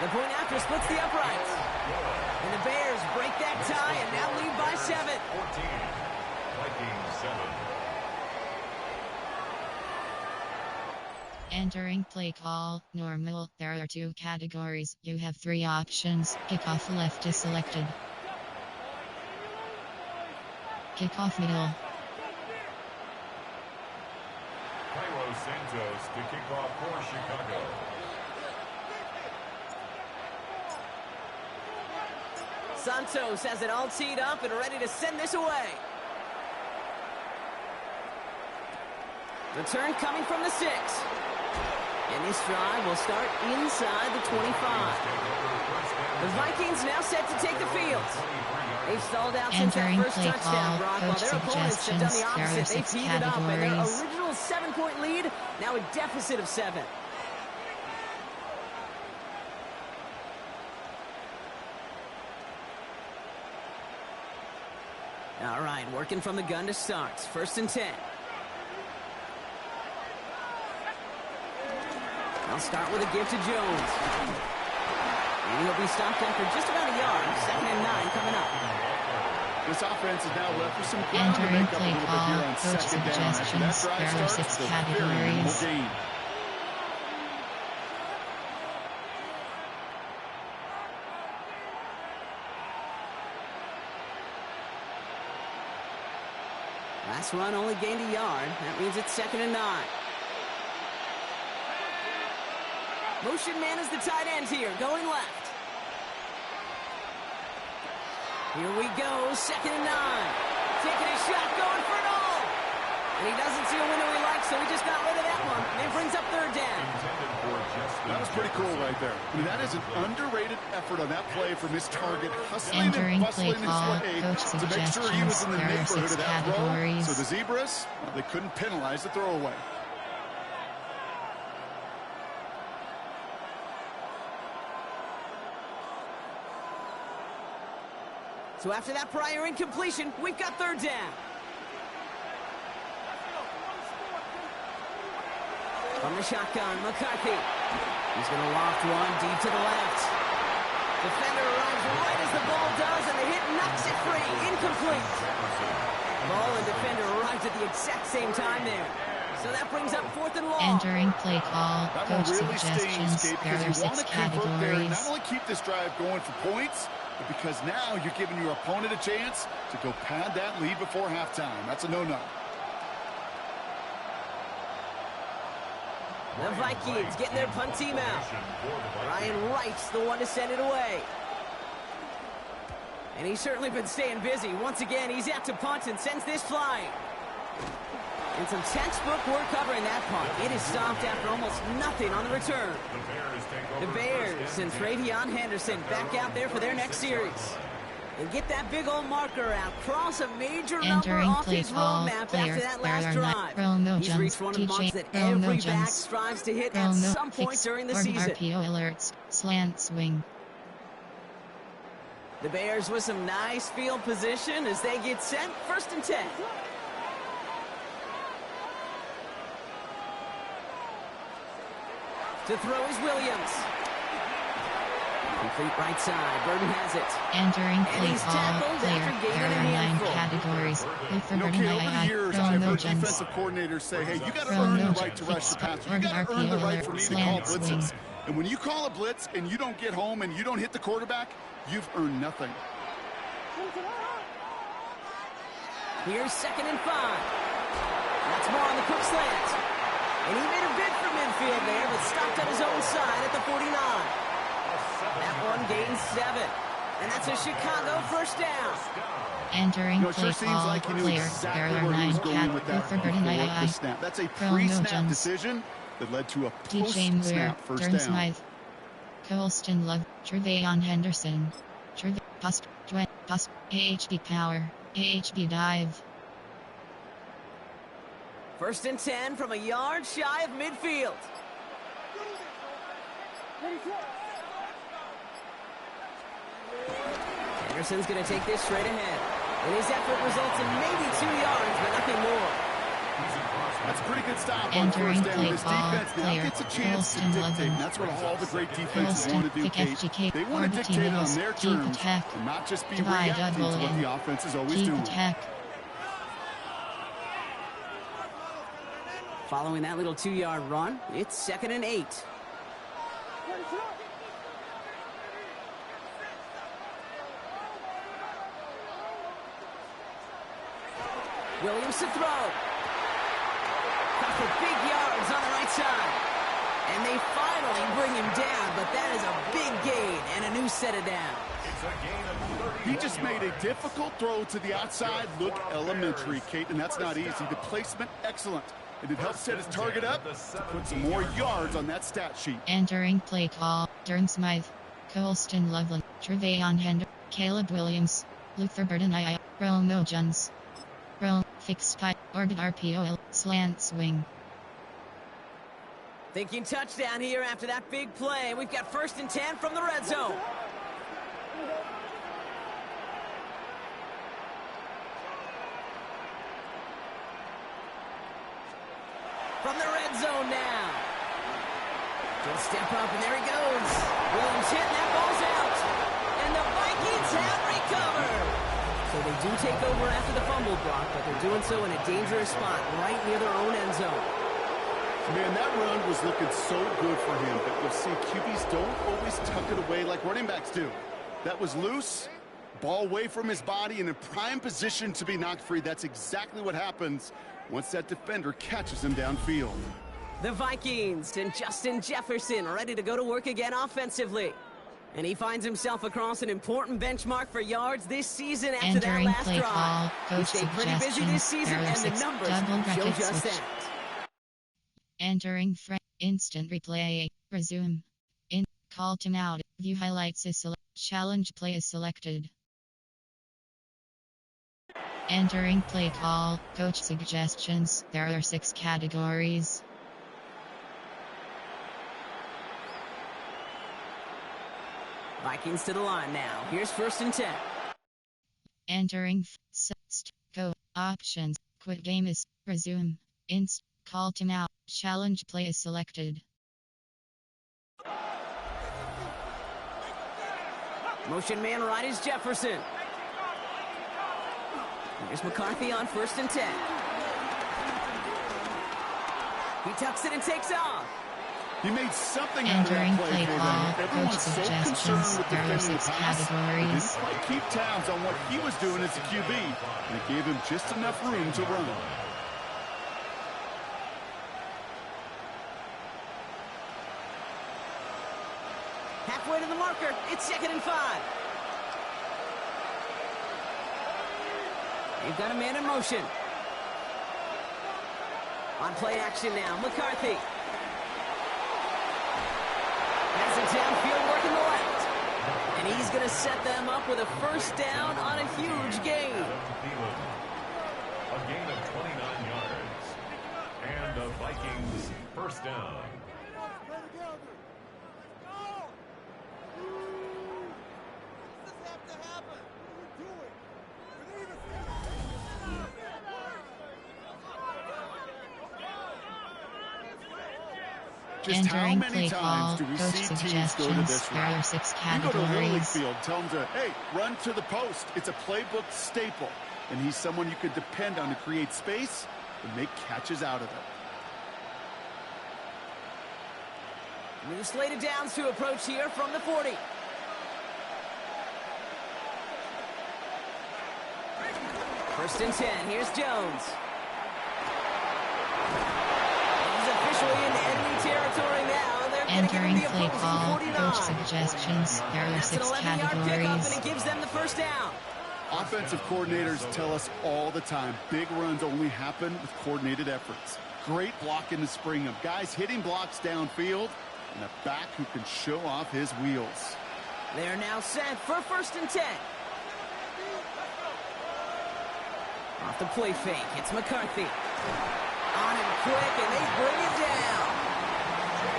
The point after splits the uprights. And the Bears break that tie and now lead by 7. 14. Vikings 7. Entering play call, normal. There are 2 categories. You have 3 options. Kickoff left is selected. Kickoff middle. Cairo Santos to kick off for Chicago. Santos has it all teed up and ready to send this away. Return coming from the 6. And this drive will start inside the 25. The Vikings now set to take the field. They've stalled out since that first touchdown, Brock, while their opponents have done the opposite. They've heated up, and their original 7-point lead, now a deficit of 7. All right, working from the gun to start. 1st and 10. I'll start with a give to Jones. And he'll be stopped after just about a yard. 2nd and 9 coming up. This offense is now left with some ground to make up a little bit here on 2nd down. After that drive starts, it's a very minimal gain. Last run only gained a yard. That means it's 2nd and 9. Motion man is the tight end here, going left. Here we go, 2nd and 9. Taking a shot, going for it all. And he doesn't see a window he likes, so he just got rid of that one. And it brings up 3rd down. That was pretty cool right there. I mean, that is an underrated effort on that play from his target, hustling and bustling his way to make sure he was in the neighborhood of that throw. So the Zebras, well, they couldn't penalize the throwaway. So after that prior incompletion, we've got 3rd down. From the shotgun, McCarthy. He's going to loft one deep to the left. Defender arrives right as the ball does, and the hit knocks it free. Incomplete. Ball and defender arrives at the exact same time there. So that brings up 4th and long. Entering play call, coach really suggestions. There are 6 categories. Not only keep this drive going for points, but because now you're giving your opponent a chance to go pad that lead before halftime. That's a no-no. The Vikings getting their punt team out. Ryan Wright's the one to send it away. And he's certainly been staying busy. Once again, he's out to punt and sends this flying. And some textbook work covering that punt. It is stopped after almost nothing on the return. The Bears and Travion Henderson back out there for their next series. And get that big old marker out. Cross a major number off his roadmap after that last drive. He's reached one of the marks that every back strives to hit at some point during the season. RPO alerts, slant swing. The Bears with some nice field position as they get set. 1st and 10. To throw is Williams. Complete right side. Burton has it. Entering play call, player. There are 9 categories. Okay, over the years, I've heard defensive coordinators say, hey, you got to earn the right to rush the passer. You got to earn the right for me to call blitzes. And when you call a blitz and you don't get home and you don't hit the quarterback, you've earned nothing. Here's 2nd and 5. That's more on the quick slant. And he made a bid for midfield there, but stopped on his own side at the 49. That one gains 7. And that's a Chicago 1st down. Entering play call, player. There are 9 categories. That's a pre-snap decision that led to a post-snap first down. Smythe. Colston Love. Trevayon Henderson. Pass. AHB power. AHB dive. 1st and 10 from a yard shy of midfield. Henderson's going to take this straight ahead. And his effort results in maybe 2 yards, but nothing more. That's a pretty good stop Entering on 1st down. play This call, defense now player. gets a chance to dictate. That's what all the great defenses want to do, Kate. They want to dictate it on their terms and not just be reacting to what the offense is always doing. Following that little 2-yard run, it's 2nd and 8. Williams to throw. Got for big yards on the right side. And they finally bring him down, but that is a big gain and a new set of downs. It's a gain of 30. He just made a difficult throw to the outside. Look elementary, Kate, and that's not easy. The placement, excellent. And it helps set his target up to put some more yards on that stat sheet. Entering play call, Durham Smythe, Colston Loveland, Trevayon Hender, Caleb Williams, Luther Burden Romo Jones. Roll, fixed pipe, ordered RPO, slant swing. Thinking touchdown here after that big play. We've got 1st and 10 from the red zone. From the red zone now. Good step up, and there he goes. Williams hit, and that ball's out. And the Vikings have recovered. So they do take over after the fumble block, but they're doing so in a dangerous spot right near their own end zone. Man, that run was looking so good for him, but you'll see QBs don't always tuck it away like running backs do. That was loose, ball away from his body, and in prime position to be knocked free. That's exactly what happens once that defender catches him downfield. The Vikings and Justin Jefferson ready to go to work again offensively. And he finds himself across an important benchmark for yards this season after Entering that last play drive. call, He coach stayed pretty busy this season, and the numbers show just that. Entering instant replay, resume. Call timeout, view highlights is challenge play is selected. Entering play call, coach suggestions, there are 6 categories. Vikings to the line now. Here's 1st and 10. Entering go options, quit game is resume, call timeout, challenge play is selected. Motion man right is Jefferson. Here's McCarthy on 1st and 10. He tucks it and takes off. He made something out of that play for them. Everyone's so concerned with defending the pass. He didn't quite keep tabs on what he was doing as a QB, and it gave him just enough room to run. Halfway to the marker. It's 2nd and 5. They've got a man in motion. On play action now, McCarthy. Has it downfield working the left. And he's going to set them up with a 1st down on a huge gain. A gain of 29 yards. And the Vikings 1st down. Just how many times do we see teams go to this route? There are 6 You go to a Little League categories. field, tell them to, hey, run to the post. It's a playbook staple, and he's someone you can depend on to create space and make catches out of it. New slated downs to approach here from the 40. First and 10. Here's Jones. He's officially in enemy territory now. They're Entering the play opposing call, 49. coach suggestions, there are That's an 6 11-yard pickup, and categories. it gives them the 1st down. Offensive coordinators tell us all the time, big runs only happen with coordinated efforts. Great block in the spring of guys hitting blocks downfield and a back who can show off his wheels. They're now set for 1st and 10. Off the play fake, it's McCarthy. On him quick, and they bring it down.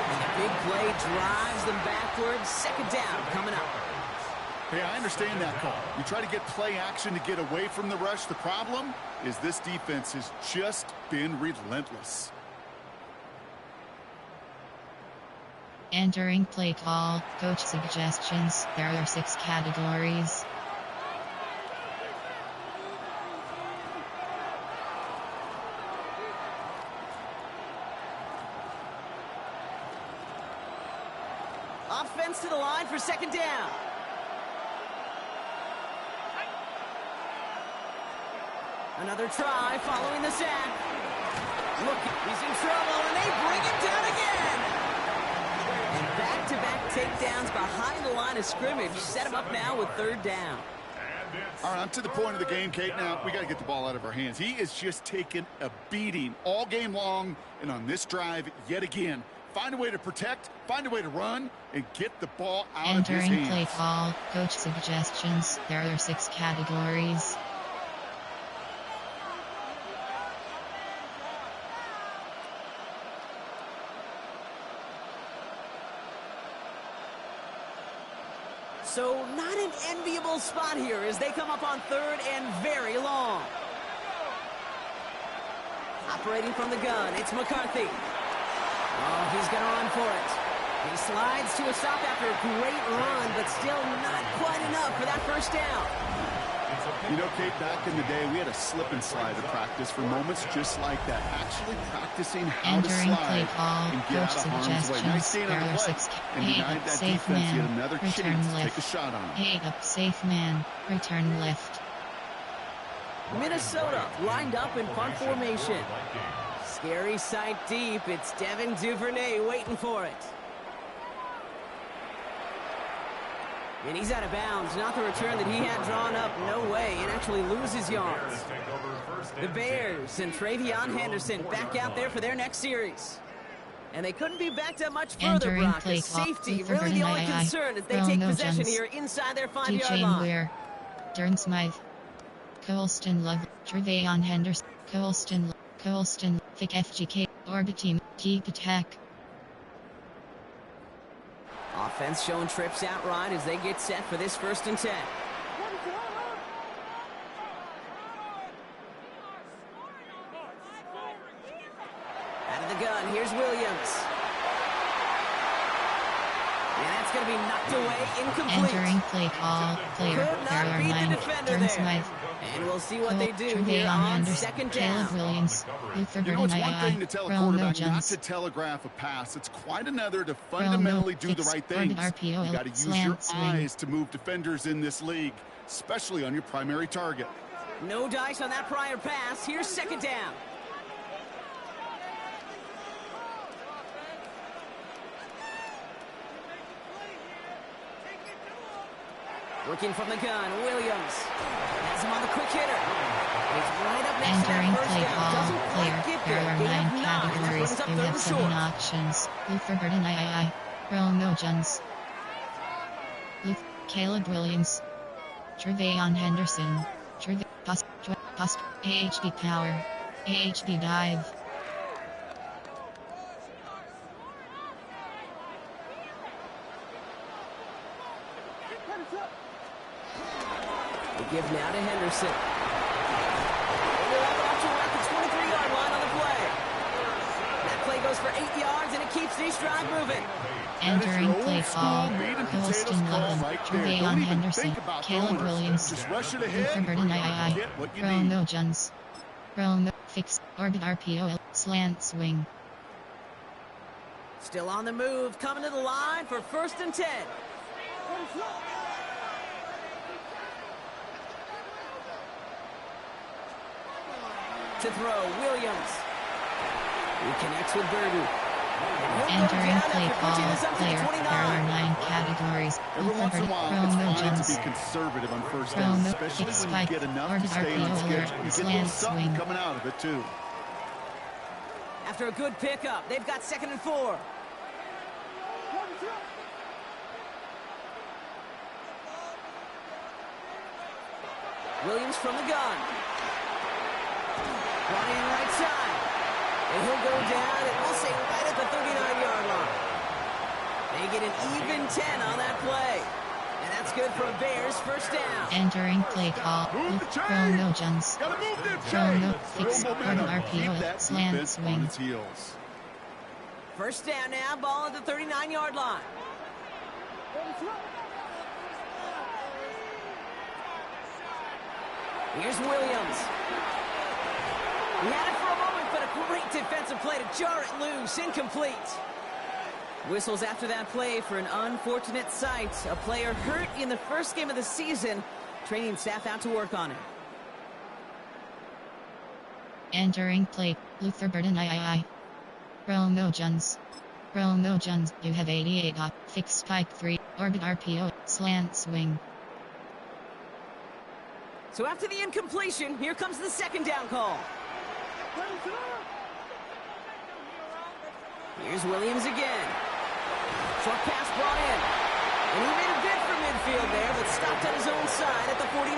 And the big play drives them backwards. 2nd down coming up. Hey, I understand that call. You try to get play action to get away from the rush. The problem is this defense has just been relentless. Entering play call, coach suggestions, there are 6 categories. Offense to the line for second down. Another try following the sack. Look, he's in trouble, and they bring him down again. And back-to-back takedowns behind the line of scrimmage set him up now with third down. All right, I'm to the point of the game, Kate. Now, we got to get the ball out of our hands. He is just taking a beating all game long, and on this drive, yet again, find a way to protect, find a way to run, and get the ball out of his hands. Entering play call, coach suggestions. There are 6 categories. So not an enviable spot here as they come up on third and very long. Operating from the gun, it's McCarthy. Oh, he's going to run for it. He slides to a stop after a great run, but still not quite enough for that first down. You know, Kate, back in the day, we had a slip and slide to practice for moments just like that. Actually practicing how to slide and get out of harm's way. Nice stand on the play and denied that defense yet another chance to take a shot on him. Hey up, safe man. Return left. Minnesota lined up in punt formation. Scary sight deep. It's Devin Duvernay waiting for it. And he's out of bounds. Not the return that he had drawn up. No way. And actually loses yards. The Bears and Travion Henderson back out there for their next series. And they couldn't be backed up much further, Brock. Safety, really the only concern as they take possession here inside their 5-yard line. Weir, Durham Smythe, Colston Love, Travion Henderson, Colston, Vic FGK, Orbit Team, Keep Attack. Offense showing trips out right as they get set for this 1st and 10. Out of the gun, here's Williams. And that's going to be knocked away, incomplete. Entering play call, player, there are 9, Durham Smythe. And we'll see what they do here on second down. Caleb Williams, Luther You know, it's one thing to tell a quarterback not to Jones. telegraph a pass. It's quite another to fundamentally do the right things. You got to use your eyes to move defenders in this league, especially on your primary target. No dice on that prior pass. Here's second down. Working from the gun, Williams. Has him on the quick hitter. He's right up next Entering to that play first call, down. player, there are 9 categories. You have 7 options. Luther Burden II, Romo Jones, Caleb Williams, Travion Henderson, Post, AHB Power, AHB Dive. Give now to Henderson. And they're up to around the 23-yard line on the play. That play goes for 8 yards, and it keeps this drive moving. Entering play call, Colston Love, Travion Henderson, Caleb Williams, Luther Burden II, Romo Jones, Romo Fix, Orbit RPO, Slant Swing. Still on the move, coming to the line for 1st and 10. To throw, Williams. He connects with Burden. Entering play call, player, there are 9 categories. Every once in a while, it's fine to be conservative on first down, especially when you get enough to stay on schedule. You get a little something coming out of it, too. After a good pickup, they've got 2nd and 4. Williams from the gun. Running right side. And he'll go down, and we'll say right at the 39-yard line. They get an even 10 on that play. And that's good for a Bears 1st down. Entering play call, Romo Jones, Romo Fix, RPO, Slant Swing. 1st down now, ball at the 39-yard line. Here's Williams. He had it for a moment, but a great defensive play to jar it loose. Incomplete. Whistles after that play for an unfortunate sight. A player hurt in the first game of the season. Training staff out to work on it. Entering play, Luther Burden III. Romo Jones. Romo Jones, you have 88 up, fixed spike 3, orbit RPO, slant swing. So after the incompletion, here comes the second down call. Here's Williams again. Short pass brought in. And he made a bid for midfield there, but stopped on his own side at the 49.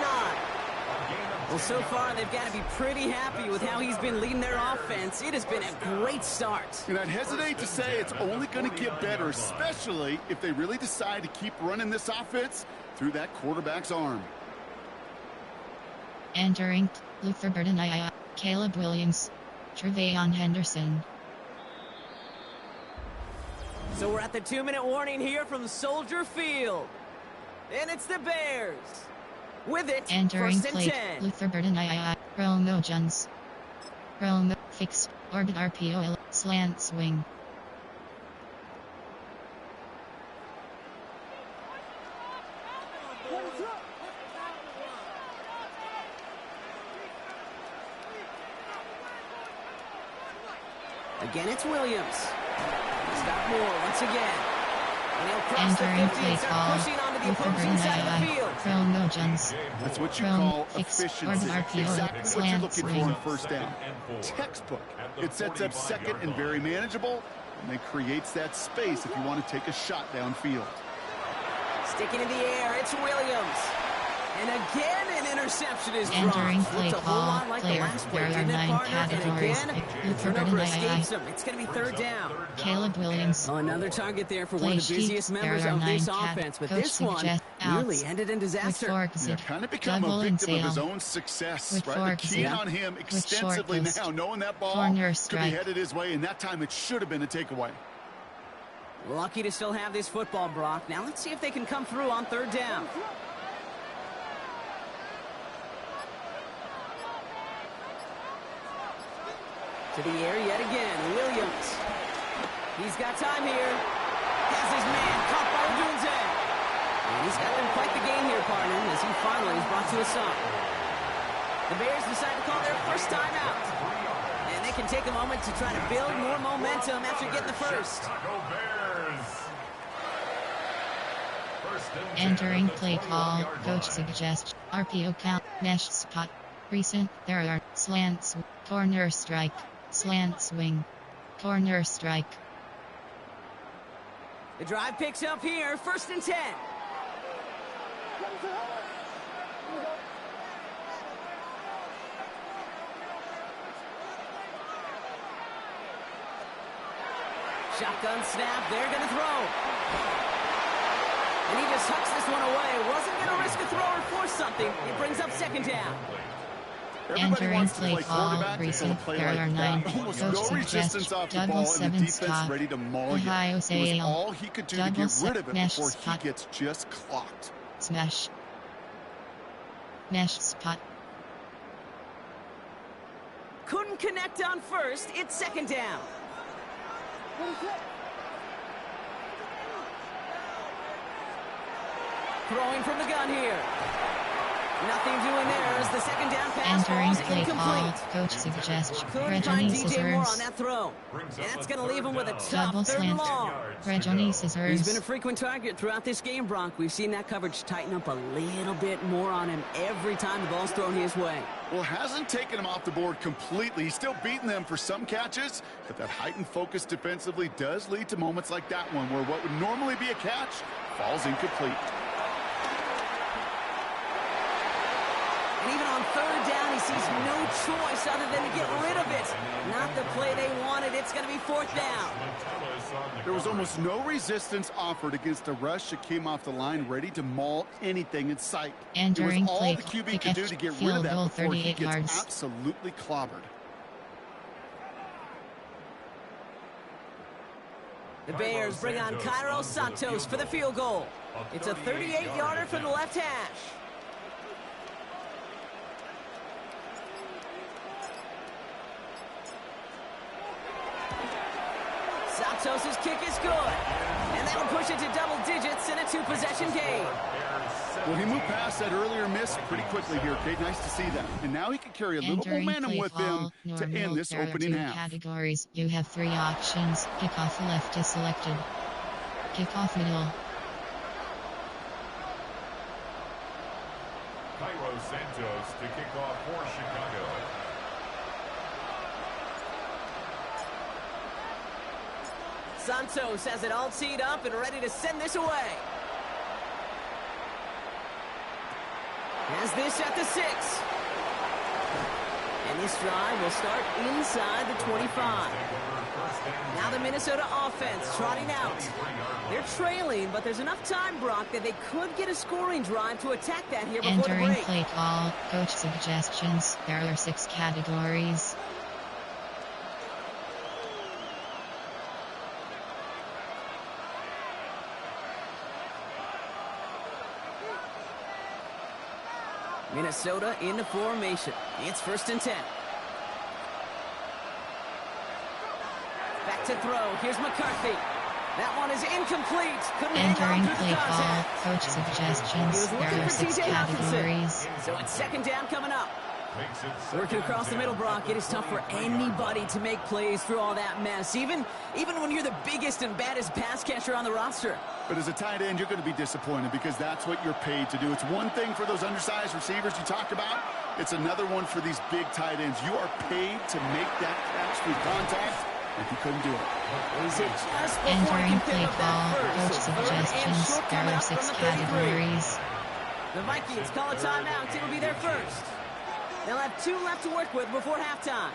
Well, so far, they've got to be pretty happy with how he's been leading their offense. It has been a great start. And I'd hesitate to say it's only going to get better, especially if they really decide to keep running this offense through that quarterback's arm. Entering, Luther Burden II, Caleb Williams, Tre'Veon Henderson. So we're at the 2-minute warning here from Soldier Field. And it's the Bears. With it, entering first and play, 10. Luther Burden II, Romo Jones. Romo, fixed, orbit RPO, slant swing. Again, it's Williams. He's got more once again. And he'll cross the entering 50 play and start call, pushing onto the Luther opposing Burden side of the II, field. Romo Jones. That's what you Romo, call fixed, efficiency. orbit RPO, Exactly what you're slant looking for swing. in first down. Textbook. It sets up second and very manageable, and then creates that space if you want to take a shot downfield. Sticking in the air, it's Williams. And again, an interception is dropped. Entering play Looks a whole call, lot like the player, last play, there are didn't it, 9 partner? categories. And again, Luther turnover Burden escapes II, him. It's going to be third down. Caleb Williams. Oh, another target there for Play one of the busiest sheet, members there are of this 9 offense. But coach this one suggests really outs. ended in disaster. Yeah, kind of become a victim of his own success, right? They're keying on him extensively now, knowing that ball could be headed his way, and that time it should have been a takeaway. Lucky to still have this football, Brock. Now let's see if they can come through on third down. To the air yet again, Williams. He's got time here. Has his man caught by Odunze. And he's got them quite the game here, partner, as he finally is brought to a stop. The Bears decide to call their first timeout. And they can take a moment to try to build more momentum after getting the first. Entering play call, coach suggests, RPO count, mesh spot. Recent, there are, slants, corner strike, slant swing, corner strike. The drive picks up here, first and 10. Shotgun snap, they're going to throw. And he just hucks this one away. Wasn't going to risk a throw or force something. It brings up second down. Entering play call, recent, there are 9, coach suggests, double 7 stop, Ohio Sale, all he could do to get rid of it before he gets just clocked. Smash. Mesh spot. Couldn't connect on first. It's second down. Throwing from the gun here. Nothing doing there as the second down pass falls incomplete. Coach suggests Couldn't find DJ Moore on that throw. And that's going to leave him with a tough third and long. He's been a frequent target throughout this game, Bronk. We've seen that coverage tighten up a little bit more on him every time the ball's thrown his way. Well, hasn't taken him off the board completely. He's still beating them for some catches, but that heightened focus defensively does lead to moments like that one where what would normally be a catch falls incomplete. And even on third down, he sees no choice other than to get rid of it. Not the play they wanted. It's going to be fourth down. There was almost no resistance offered against a rush that came off the line ready to maul anything in sight. It was all the QB could do to get rid of that before he gets absolutely clobbered. The Bears bring on Cairo Santos for the field goal. It's a 38-yarder from the left hash. Santos his kick is good. And that'll push it to double digits in a 2-possession game. Well, he moved past that earlier miss pretty quickly here, Kate. Nice to see that. And now he can carry a little momentum with him to end this opening half. Categories. You have 3 options. Kickoff left is selected. Kickoff middle. Cairo Santos to kick off for Chicago. Santos has it all teed up and ready to send this away. Has this at the 6. And this drive will start inside the 25. Now the Minnesota offense trotting out. They're trailing, but there's enough time, Brock, that they could get a scoring drive to attack that here before the break. Entering play call. Coach suggestions. There are 6 categories. Minnesota into formation. It's 1st and 10. Back to throw. Here's McCarthy. That one is incomplete. Couldn't Entering hang on through play the call. contact. Coach suggestions. There are 6 categories. So it's 2nd down coming up. Working across the middle, Brock. It is tough for anybody to make plays through all that mess, even when you're the biggest and baddest pass catcher on the roster. But as a tight end, you're going to be disappointed because that's what you're paid to do. It's one thing for those undersized receivers you talk about. It's another one for these big tight ends. You are paid to make that catch through contact. If you couldn't do it. Entering play call. Coach suggestions. There are 6 categories. The Vikings call a timeout. It'll be their first. They'll have 2 left to work with before halftime.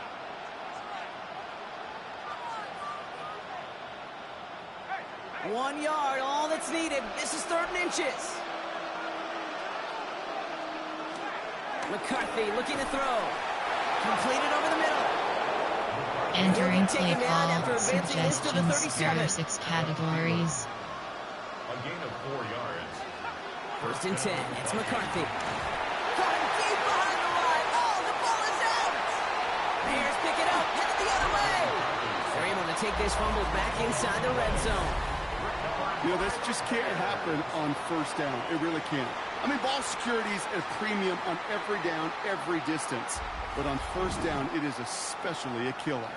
One yard, all that's needed. This is 3rd and inches. McCarthy looking to throw. Completed over the middle. Entering play call. Suggestions. There are 6 categories. A gain of 4 yards. 1st and 10. It's McCarthy. Coming deep behind the line. Oh, the ball is out. Bears pick it up. Headed the other way. They're able to take this fumble back inside the red zone. You know, this just can't happen on 1st down. It really can't. I mean, ball security is a premium on every down, every distance. But on 1st down, it is especially a killer.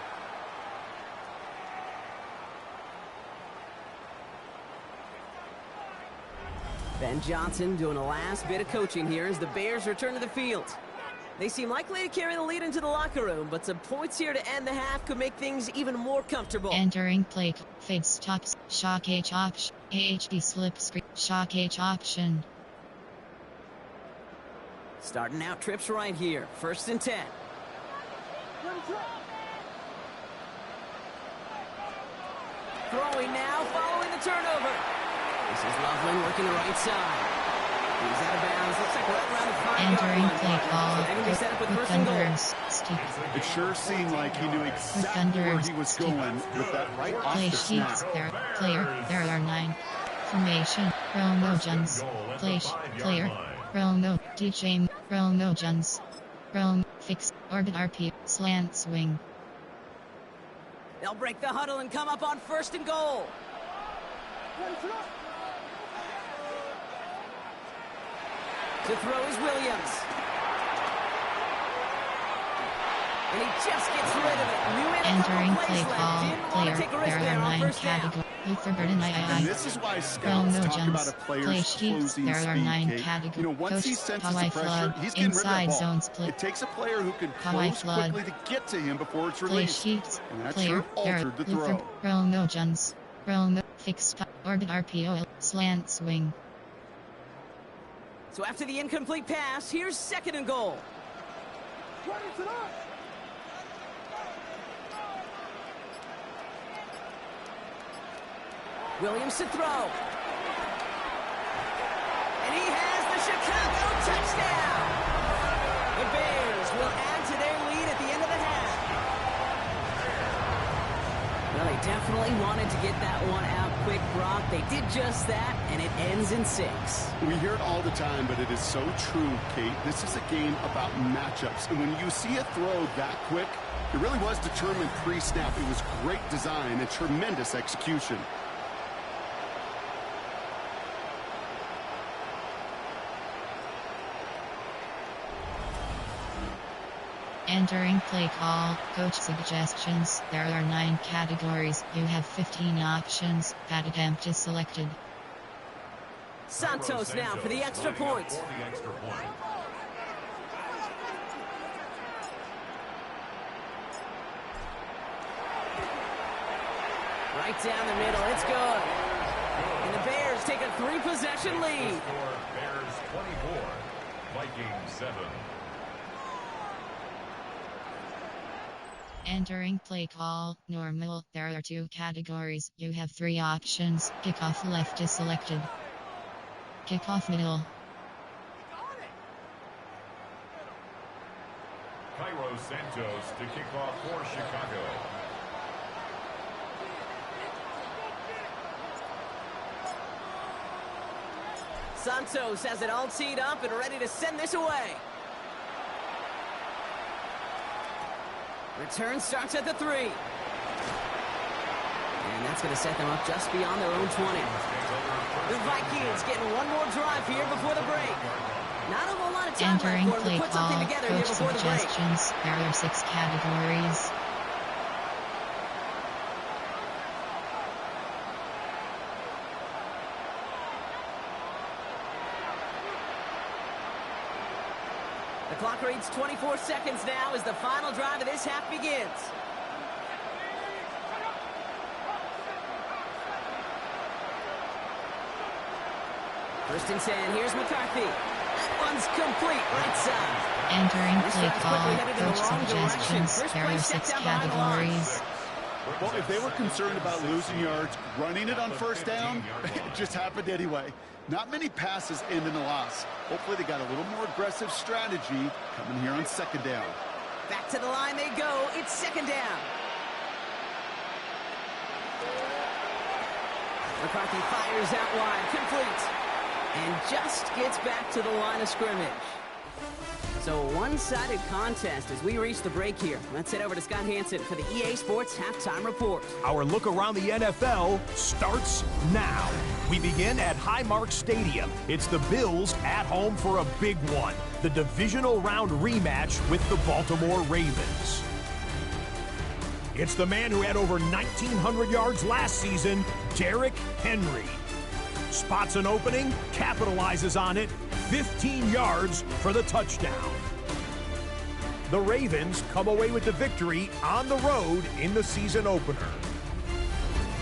Ben Johnson doing a last bit of coaching here as the Bears return to the field. They seem likely to carry the lead into the locker room, but some points here to end the half could make things even more comfortable. Entering play, fade stops, shock H option, AHD slip screen, shock H option. Starting out trips right here, 1st and 10. Throwing now, following the turnover. This is Loveland working the right side. He's out of bounds. Looks like right around the 5-yard line. Entering play call. So they're going to be set up with 1st and goal. It sure seemed like he knew exactly where he was going with that right off Play the snap. sheets. There are 9. Formation. Promo Jones. Player. Promo. DJ. Promo Jones. Promo. Fix. Orbit RP. Slant swing. They'll break the huddle and come up on 1st and goal. To throw is Williams. And he just gets rid of it. Entering play call. Player. There are 9 categories. Luther Burden And this is why scouts talk about a player's closing there are 9 speed, categories. You know, once he senses the pressure, he's getting rid of that ball. It takes a player who can close quickly to get to him before it's released. And that sure altered the throw. Promo Jones. Promo. Fix. Orbit RPO. Slant swing. So after the incomplete pass, here's 2nd and goal. Williams to throw. And he has the Chicago touchdown. The Bears will add to their lead at the end of the half. Well, they definitely wanted to get that one out quick, Brock. They did just that, and it ends in 6. We hear it all the time, but it is so true, Kate. This is a game about matchups. And when you see a throw that quick, it really was determined pre-snap. It was great design and tremendous execution. Entering play call, coach suggestions. There are 9 categories. You have 15 options. Pad attempt is selected. Santos now for the extra point. Right down the middle, it's good. And the Bears take a 3-possession lead. Bears 24, Vikings 7. Entering play call, normal. There are 2 categories. You have 3 options. Kickoff left is selected. Kickoff middle. Cairo Santos to kick off for Chicago. Santos has it all teed up and ready to send this away. Return starts at the 3. And that's going to set them up just beyond their own 20. The Vikings getting one more drive here before the break. Not a whole lot of time Entering left for them play to put call, something together here coach before the break. suggestions. There are 6 categories. The clock reads 24 seconds now as the final drive of this half begins. First and 10, here's McCarthy. One's complete, right side. Entering play call, coach suggestions. There are 6 categories. Well, if they were concerned about losing yards, running it on first down, it just happened anyway. Not many passes end in a loss. Hopefully they got a little more aggressive strategy coming here on second down. Back to the line they go. It's second down. McCarthy fires out wide, complete, and just gets back to the line of scrimmage. So a one-sided contest as we reach the break here. Let's head over to Scott Hansen for the EA Sports Halftime Report. Our look around the NFL starts now. We begin at Highmark Stadium. It's the Bills at home for a big one. The divisional round rematch with the Baltimore Ravens. It's the man who had over 1,900 yards last season, Derrick Henry. Spots an opening, capitalizes on it, 15 yards for the touchdown. The Ravens come away with the victory on the road in the season opener.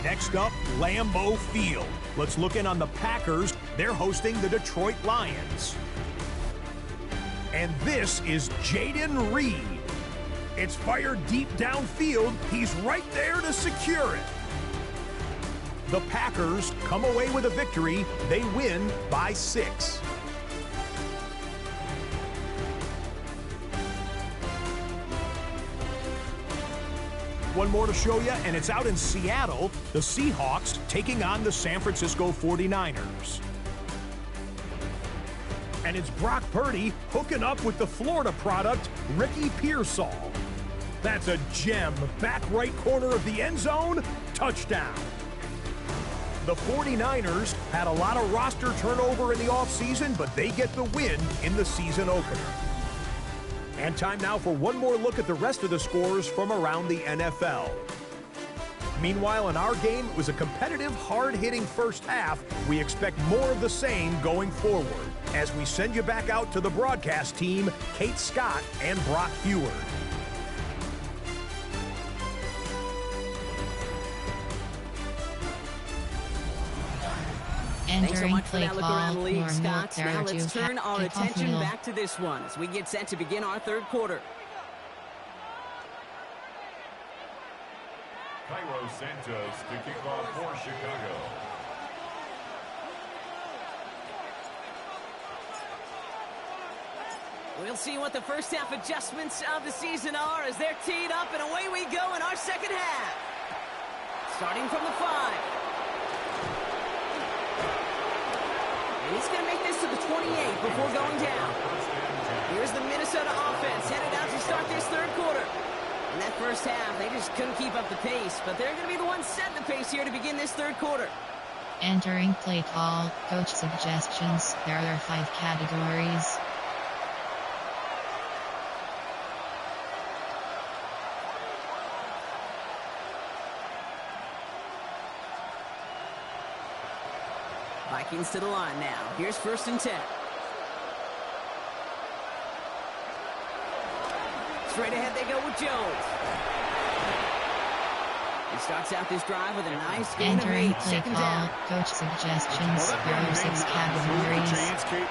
Next up, Lambeau Field. Let's look in on the Packers. They're hosting the Detroit Lions. And this is Jaden Reed. It's fired deep downfield. He's right there to secure it. The Packers come away with a victory. They win by 6. One more to show you, and it's out in Seattle. The Seahawks taking on the San Francisco 49ers. And it's Brock Purdy hooking up with the Florida product, Ricky Pearsall. That's a gem. Back right corner of the end zone. Touchdown. The 49ers had a lot of roster turnover in the offseason, but they get the win in the season opener. And time now for one more look at the rest of the scores from around the NFL. Meanwhile, in our game, it was a competitive, hard-hitting first half. We expect more of the same going forward as we send you back out to the broadcast team, Kate Scott and Brock Heward. Thanks so Entering much for play that look around the call, league, Scott. there Now are 2 let's turn our kickoff attention middle. back to this one as we get set to begin our third quarter. Cairo Santos to kick off for Chicago. We'll see what the first half adjustments of the season are as they're teed up, and away we go in our second half. Starting from the 5. And he's going to make this to the 28 before going down. Here's the Minnesota offense headed out to start this third quarter. In that first half, they just couldn't keep up the pace, but they're going to be the ones setting the pace here to begin this third quarter. Entering play call, coach suggestions. There are 5 categories. Vikings to the line now. Here's 1st and 10. Straight ahead they go with Jones. He starts out this drive with a nice gain of 8. Second down. Coach suggestions. There are 6 categories.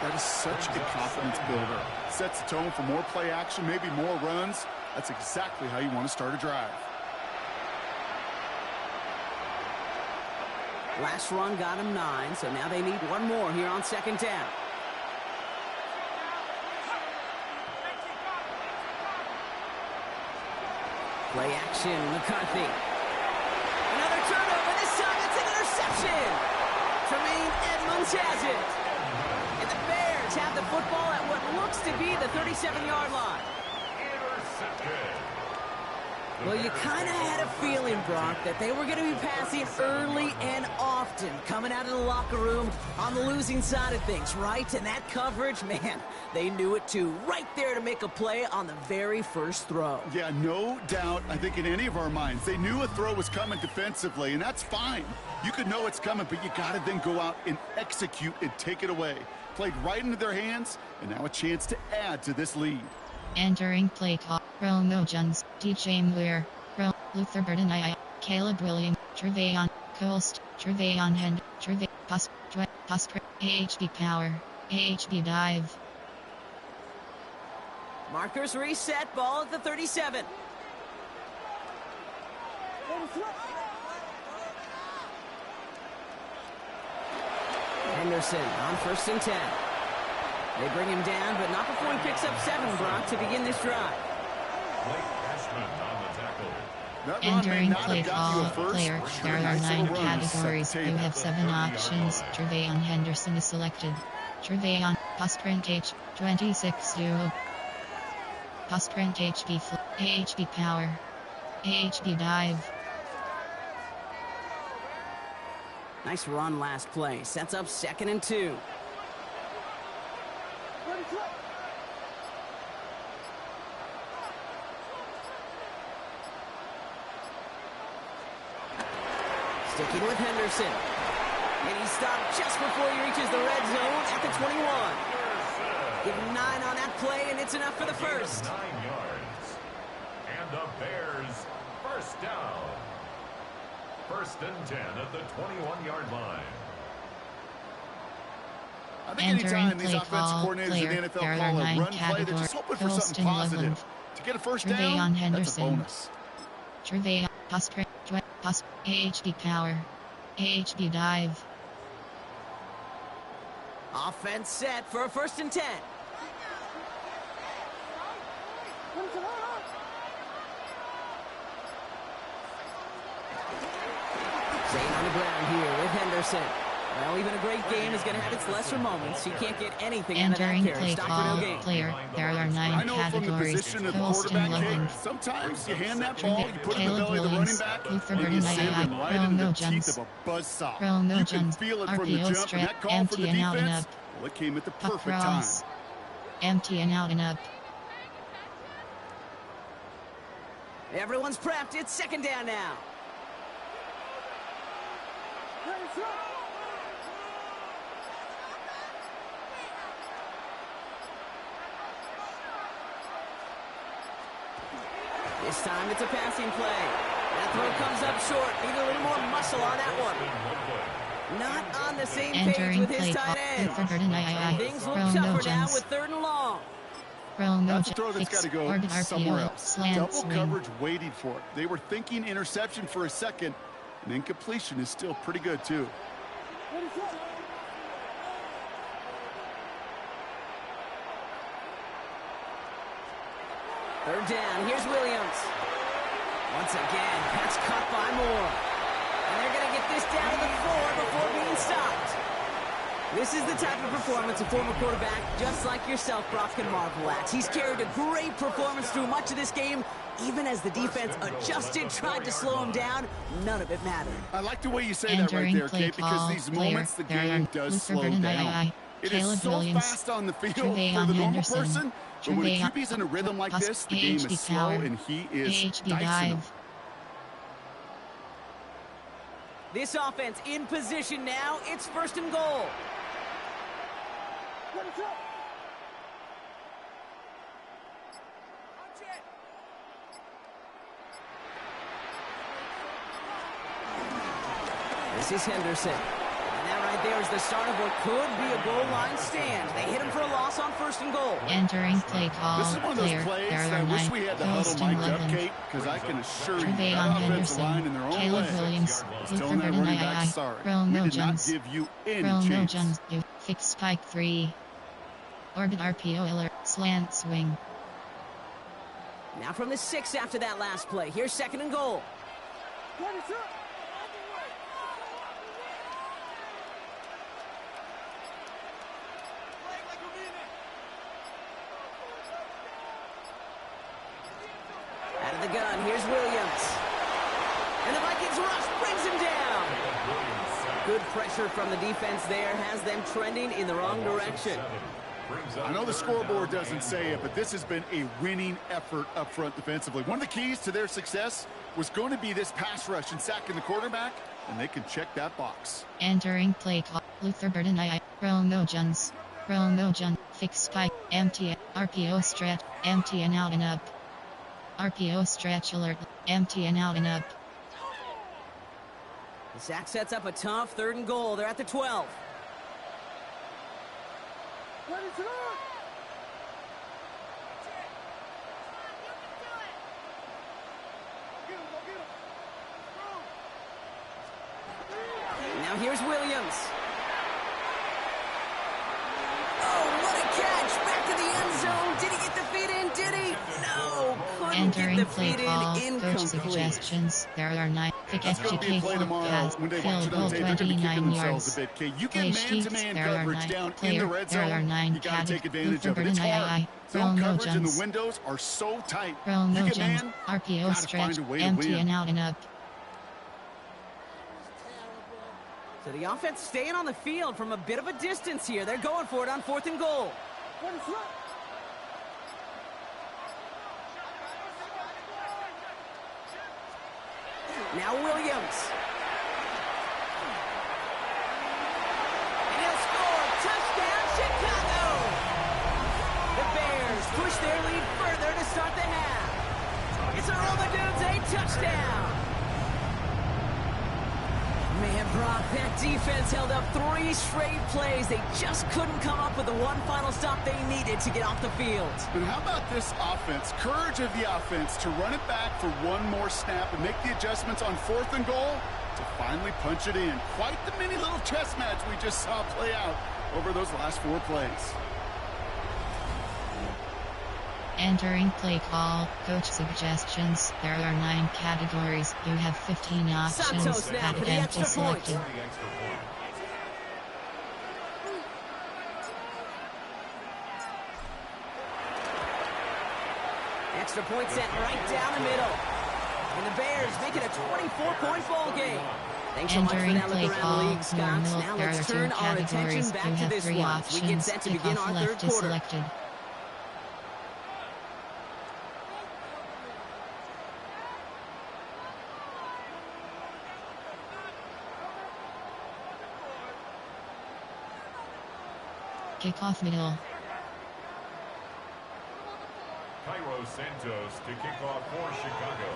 That is such a confidence builder. Sets the tone for more play action, maybe more runs. That's exactly how you want to start a drive. Last run got him 9, so now they need one more here on 2nd down. Play action, McCarthy. Another turnover, this time it's an interception. Tremaine Edmonds has it. And the Bears have the football at what looks to be the 37-yard line. Intercepted. Well, you kind of had a feeling, Brock, that they were going to be passing early and often, coming out of the locker room on the losing side of things, right? And that coverage, man, they knew it too. Right there to make a play on the very first throw. Yeah, no doubt, I think in any of our minds, they knew a throw was coming defensively, and that's fine. You could know it's coming, but you got to then go out and execute and take it away. Played right into their hands, and now a chance to add to this lead. Entering play call, Romo Jones, DJ Muir, Luther Burden, Caleb Williams, Trevayon, Coast, Trevayon Hand, Pusper, AHB Power, AHB Dive. Markers reset, ball at the 37. Henderson on 1st and 10. They bring him down, but not before he picks up 7, Brock, to begin this drive. Entering play call, player. There are 9 categories. You have 7 options. Trevayon Henderson is selected. Trevayon, Pusprint H, 26 duo. Pusprint HB AHB Power. AHB Dive. Nice run last play. Sets up 2nd and 2. Sticking with Henderson. And he stopped just before he reaches the red zone at the 21. Give him 9 on that play, and it's enough for the first. 9 yards. And the Bears first down. 1st and 10 at the 21-yard line. I think anytime these offensive coordinators in the NFL call a run play, they're just hoping for something positive. To get a first down, that's a bonus. Trevayon, Pusper, AHB Power, AHB Dive. Offense set for a 1st and 10. Staying on the ground here with Henderson. Well, even a great game is going to have its lesser moments. You can't get anything out of that carry. Play call, player. There are 9 categories. Colston Loveland. Sometimes you hand that ball, you put it in the belly of the running back, and you send him right into the teeth of a buzzsaw. You can feel it from the jump, and that call for the defense, well, it came at the perfect time. Empty and out and up. Everyone's prepped. It's 2nd down now. This time it's a passing play. That throw comes up short. Need a little more muscle on that one. Not on the same page with his tight end. Things look tougher now with 3rd and long. That's a throw that's got to go somewhere else. Double coverage waiting for it. They were thinking interception for a second, and then completion is still pretty good too. Third down. Here's Williams. Once again, pass caught by Moore. And they're going to get this down to the 4 before being stopped. This is the type of performance a former quarterback just like yourself, Brock, can marvel at. He's carried a great performance through much of this game. Even as the defense adjusted, tried to slow him down, none of it mattered. I like the way you say that right there, Kate, because these moments the game does slow down. It is so fast on the field for the normal person, but when a QB's in a rhythm like this, the game is slow and he is dicing them. This offense in position now. It's 1st and goal. This is Henderson. And that right there is the start of what could be a goal line stand. They hit him for a loss on 1st and goal. Entering play call. This is one of those plays I wish we had the huddle mic'd up, Kate, because I can assure you that offensive line in their own Caleb way Williams, is telling that running back, sorry, we did not give you any chance. Fix spike 3. Orbit RPO alert. Slant swing. Now from the 6 after that last play. Here's 2nd and goal. Out of the gun, here's Williams. And the Vikings rush brings him down. Good pressure from the defense there has them trending in the wrong direction. I know the scoreboard doesn't say it, but this has been a winning effort up front defensively. One of the keys to their success was going to be this pass rush and sacking the quarterback, and they can check that box. Entering play call. Luther Burden Romo Jones. Fix spike. Empty. RPO stretch. Empty and out and up. RPO stretch alert. Empty and out and up. The sack sets up a tough 3rd and goal. They're at the 12. Now here's Williams. Oh, what a catch! Back to the end zone. Did he get the feet in? Did he? No. Couldn't Entering get the play feet call. in. Coach Incomplete. suggestions. There are 9. Pick That's going to be a play tomorrow when they watch it on tape. They're going to be kicking themselves a bit, Kate. You get man-to-man coverage down in the red zone, you got to take advantage of it. It's hard. Zone coverage and the windows are so tight. You get man, RPO stretch, empty and out and up. So the offense staying on the field from a bit of a distance here. They're going for it on 4th and goal. Now Williams. And he'll score. Touchdown, Chicago! The Bears push their lead further to start the half. It's a roll the dudes, a touchdown. Man, Brock, that defense held up 3 straight plays. They just couldn't come up with the one final stop they needed to get off the field. But how about this offense? Courage of the offense to run it back for one more snap and make the adjustments on 4th and goal to finally punch it in. Quite the mini little chess match we just saw play out over those last 4 plays. Entering play call. Coach suggestions. There are 9 categories. You have 15 options. Santos now for the extra point. Extra point set right down the middle. And the Bears make it a 24-point ball game. Thanks so much for that look around the league, Scott. Now let's turn our attention back to this one. We get set to begin our 3rd quarter. Selected. Kickoff middle. Cairo Santos to kick off for Chicago.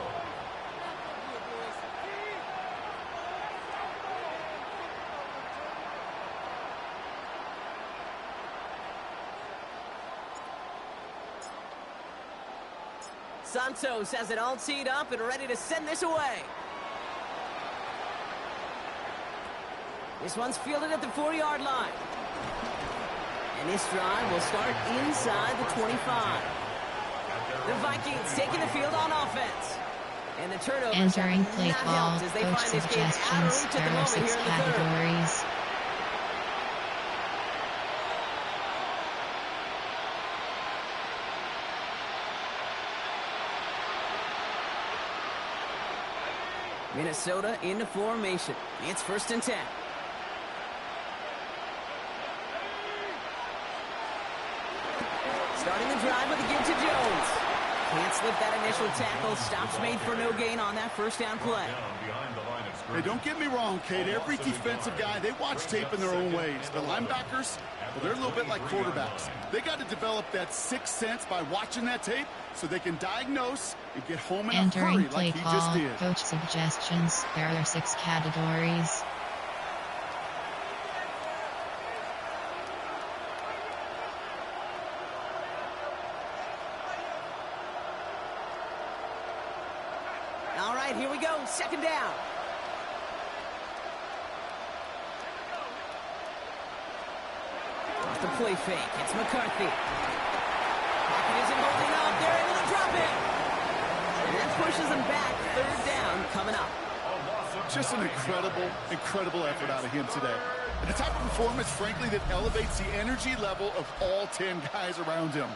Santos has it all teed up and ready to send this away. This one's fielded at the 4-yard line. And this drive will start inside the 25. The Vikings taking the field on offense. And the turnover entering play call. As they find this game out of reach at the moment here in the 3rd. Minnesota into formation. It's 1st and 10. Starting the drive with a give to Jones. Can't slip that initial tackle. Stops made for no gain on that 1st down play. Hey, don't get me wrong, Kate. Every defensive guy, they watch tape in their own ways. The linebackers, well, they're a little bit like quarterbacks. They got to develop that sixth sense by watching that tape so they can diagnose and get home in a hurry like he just did. Coach suggestions. There are 6 categories. All right, here we go. 2nd down. Off the play fake. It's McCarthy. Pocket isn't holding up. They're able to drop it. And that pushes them back. 3rd down coming up. Just an incredible effort out of him today. And the type of performance, frankly, that elevates the energy level of all 10 guys around him.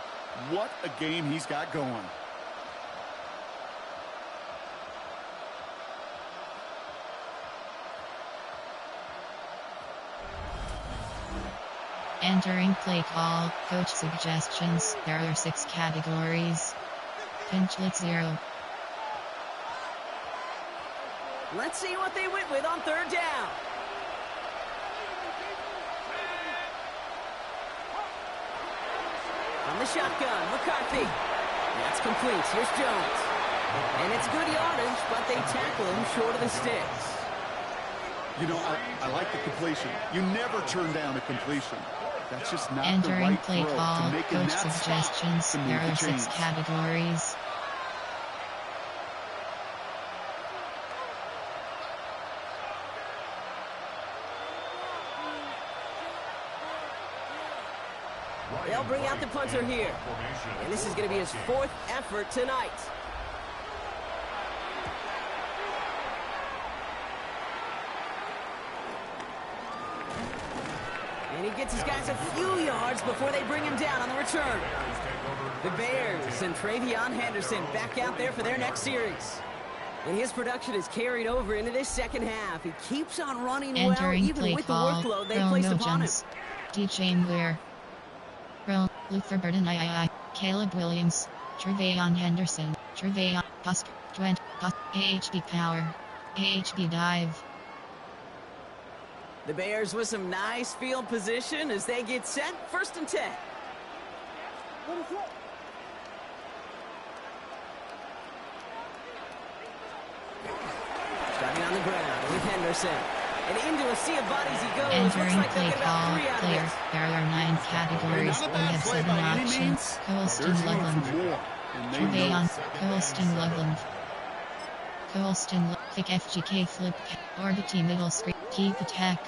What a game he's got going. Entering play call. Coach suggestions. There are 6 categories. Pinchlet 0. Let's see what they went with on 3rd down. On the shotgun, McCarthy. That's complete. Here's Jones. And it's good yardage, but they tackle him short of the sticks. You know, I like the completion. You never turn down a completion. That's just not Entering the right play throw call. to make Coach that suggestions. stop to There move are the 6 chains. categories. They'll bring out the punter here. And this is going to be his 4th effort tonight. And he gets his guys a few yards before they bring him down on the return. The Bears and Travion Henderson back out there for their next series. And his production is carried over into this 2nd half. He keeps on running well, Entering even play with call. the workload they placed upon him. DJ Muir. Luther Burden Caleb Williams. Travion Henderson. Travion Busk. Dwent Busk. AHB Power. AHB Dive. The Bears with some nice field position as they get set. 1st and 10. Starting on the ground with Henderson. And into a sea of bodies he goes. Entering Looks like play they'll get about call. 3 out of Clear. it. There are 9 categories. Not a We bad have play 7 by any options. means. Colston There's room Loveland. for more. And they Travion. know. Colston Loveland. Colston Thick FGK Flip. Orgati Middle Screen. Keep attack.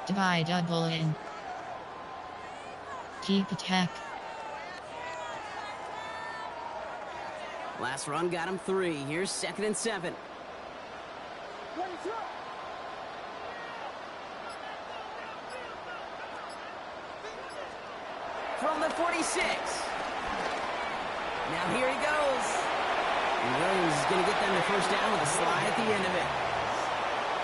Divide double in. Keep attack. Last run got him 3. Here's 2nd and 7. From the 46. Now here he goes. And Williams is going to get them the 1st down with a slide at the end of it.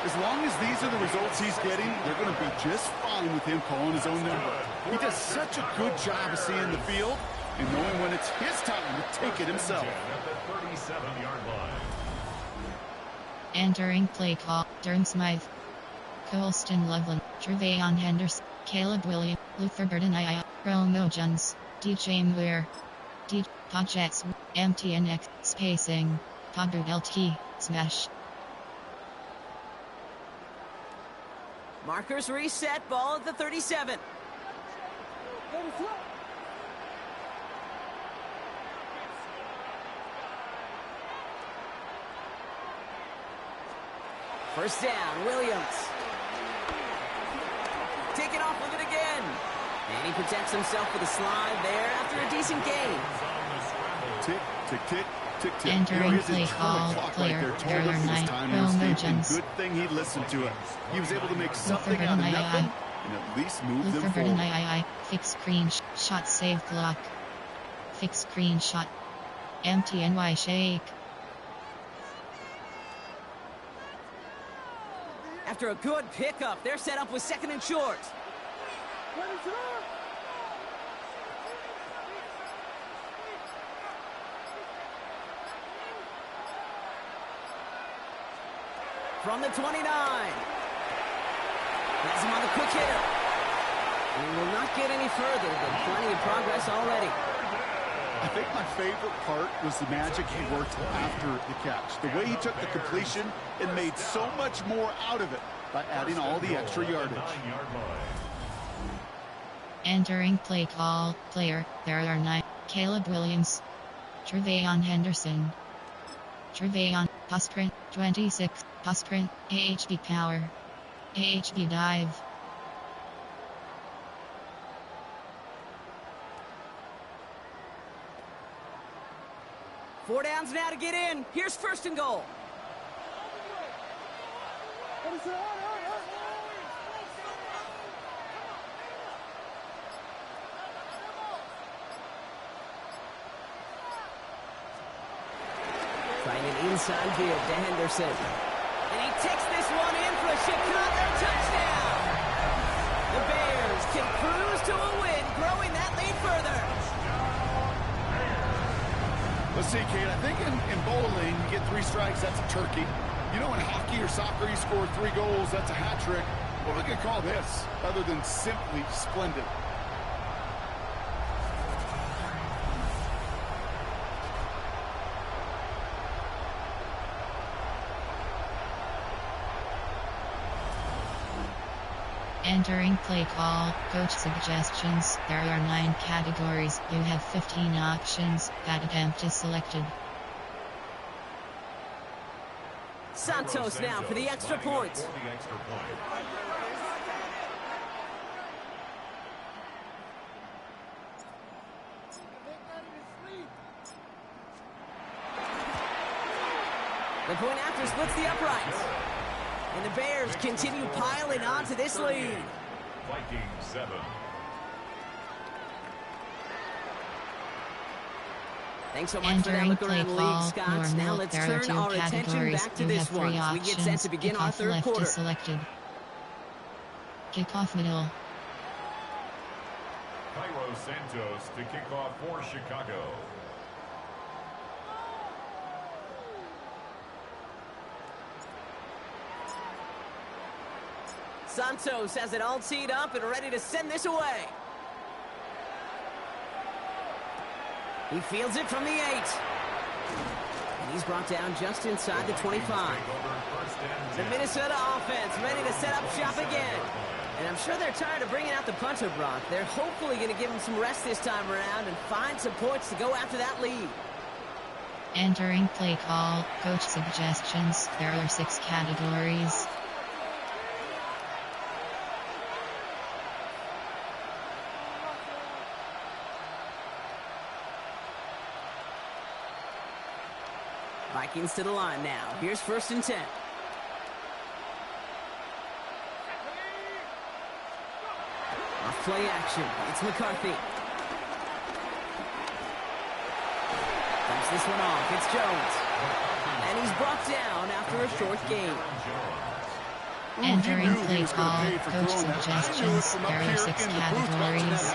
As long as these are the results he's getting, they're going to be just fine with him calling his own number. He does such a good job of seeing the field and knowing when it's his time to take it himself. At the 37-yard line. Entering play call. Durham Smythe. Colston Loveland. Travion Henderson. Caleb Williams. Luther Burden Romo Jones. DJ Muir. D. Podjets. MTNX. Spacing. Podbert LT. Smash. Markers reset. Ball at the 37. First down, Williams. Taking off with it again. And he protects himself with a slide there after a decent gain. Tick, tick, tick, tick, tick. Entering his play internal call. clock Player. right there There told are him his 9. time was Romo few. Jones. Good thing he listened to it. He was able to make something Luther out of Burden nothing and at least move Luther them Burden forward. Fix screen shot save block. Fix screen shot. MTNY shake. After a good pickup, they're set up with 2nd and short. From the 29. Has him on the quick hitter. And will not get any further, but plenty of progress already. I think my favorite part was the magic he worked after the catch. The way he took the completion and made so much more out of it by adding all the extra yardage. Entering play call, player, there are 9. Caleb Williams. Trevayon Henderson. Trevayon, pass print, 26, pass print, AHB power. AHB dive. Four downs now to get in. Here's 1st and goal. Trying an inside give to Henderson. And he takes this one in for a Chicago touchdown. The Bears can cruise to a win, growing that lead further. Let's see, Kate, I think in bowling, you get 3 strikes, that's a turkey. You know, in hockey or soccer, you score 3 goals, that's a hat trick. What we could call this, other than simply splendid? Entering play call, coach suggestions. There are 9 categories. You have 15 options. That attempt is selected. Santos now for the extra point. The point after splits the uprights. And the Bears continue piling on to this lead. Vikings 7. Thanks so much for that look around the league, Scott. Now let's turn our attention back to this one as we get set to begin our third quarter. Selected. Kickoff middle. Cairo Santos to kick off for Chicago. Santos has it all teed up and ready to send this away. He fields it from the 8. And he's brought down just inside the 25. The Minnesota offense ready to set up shop again. And I'm sure they're tired of bringing out the punter, Brock. They're hopefully going to give him some rest this time around and find some points to go after that lead. Entering play call, coach suggestions. There are 6 categories. Vikings to the line now. Here's 1st and 10. Off play action. It's McCarthy. Dumps this one off. It's Jones. And he's brought down after a short gain. Entering play call, coach suggestions. There are 6 categories.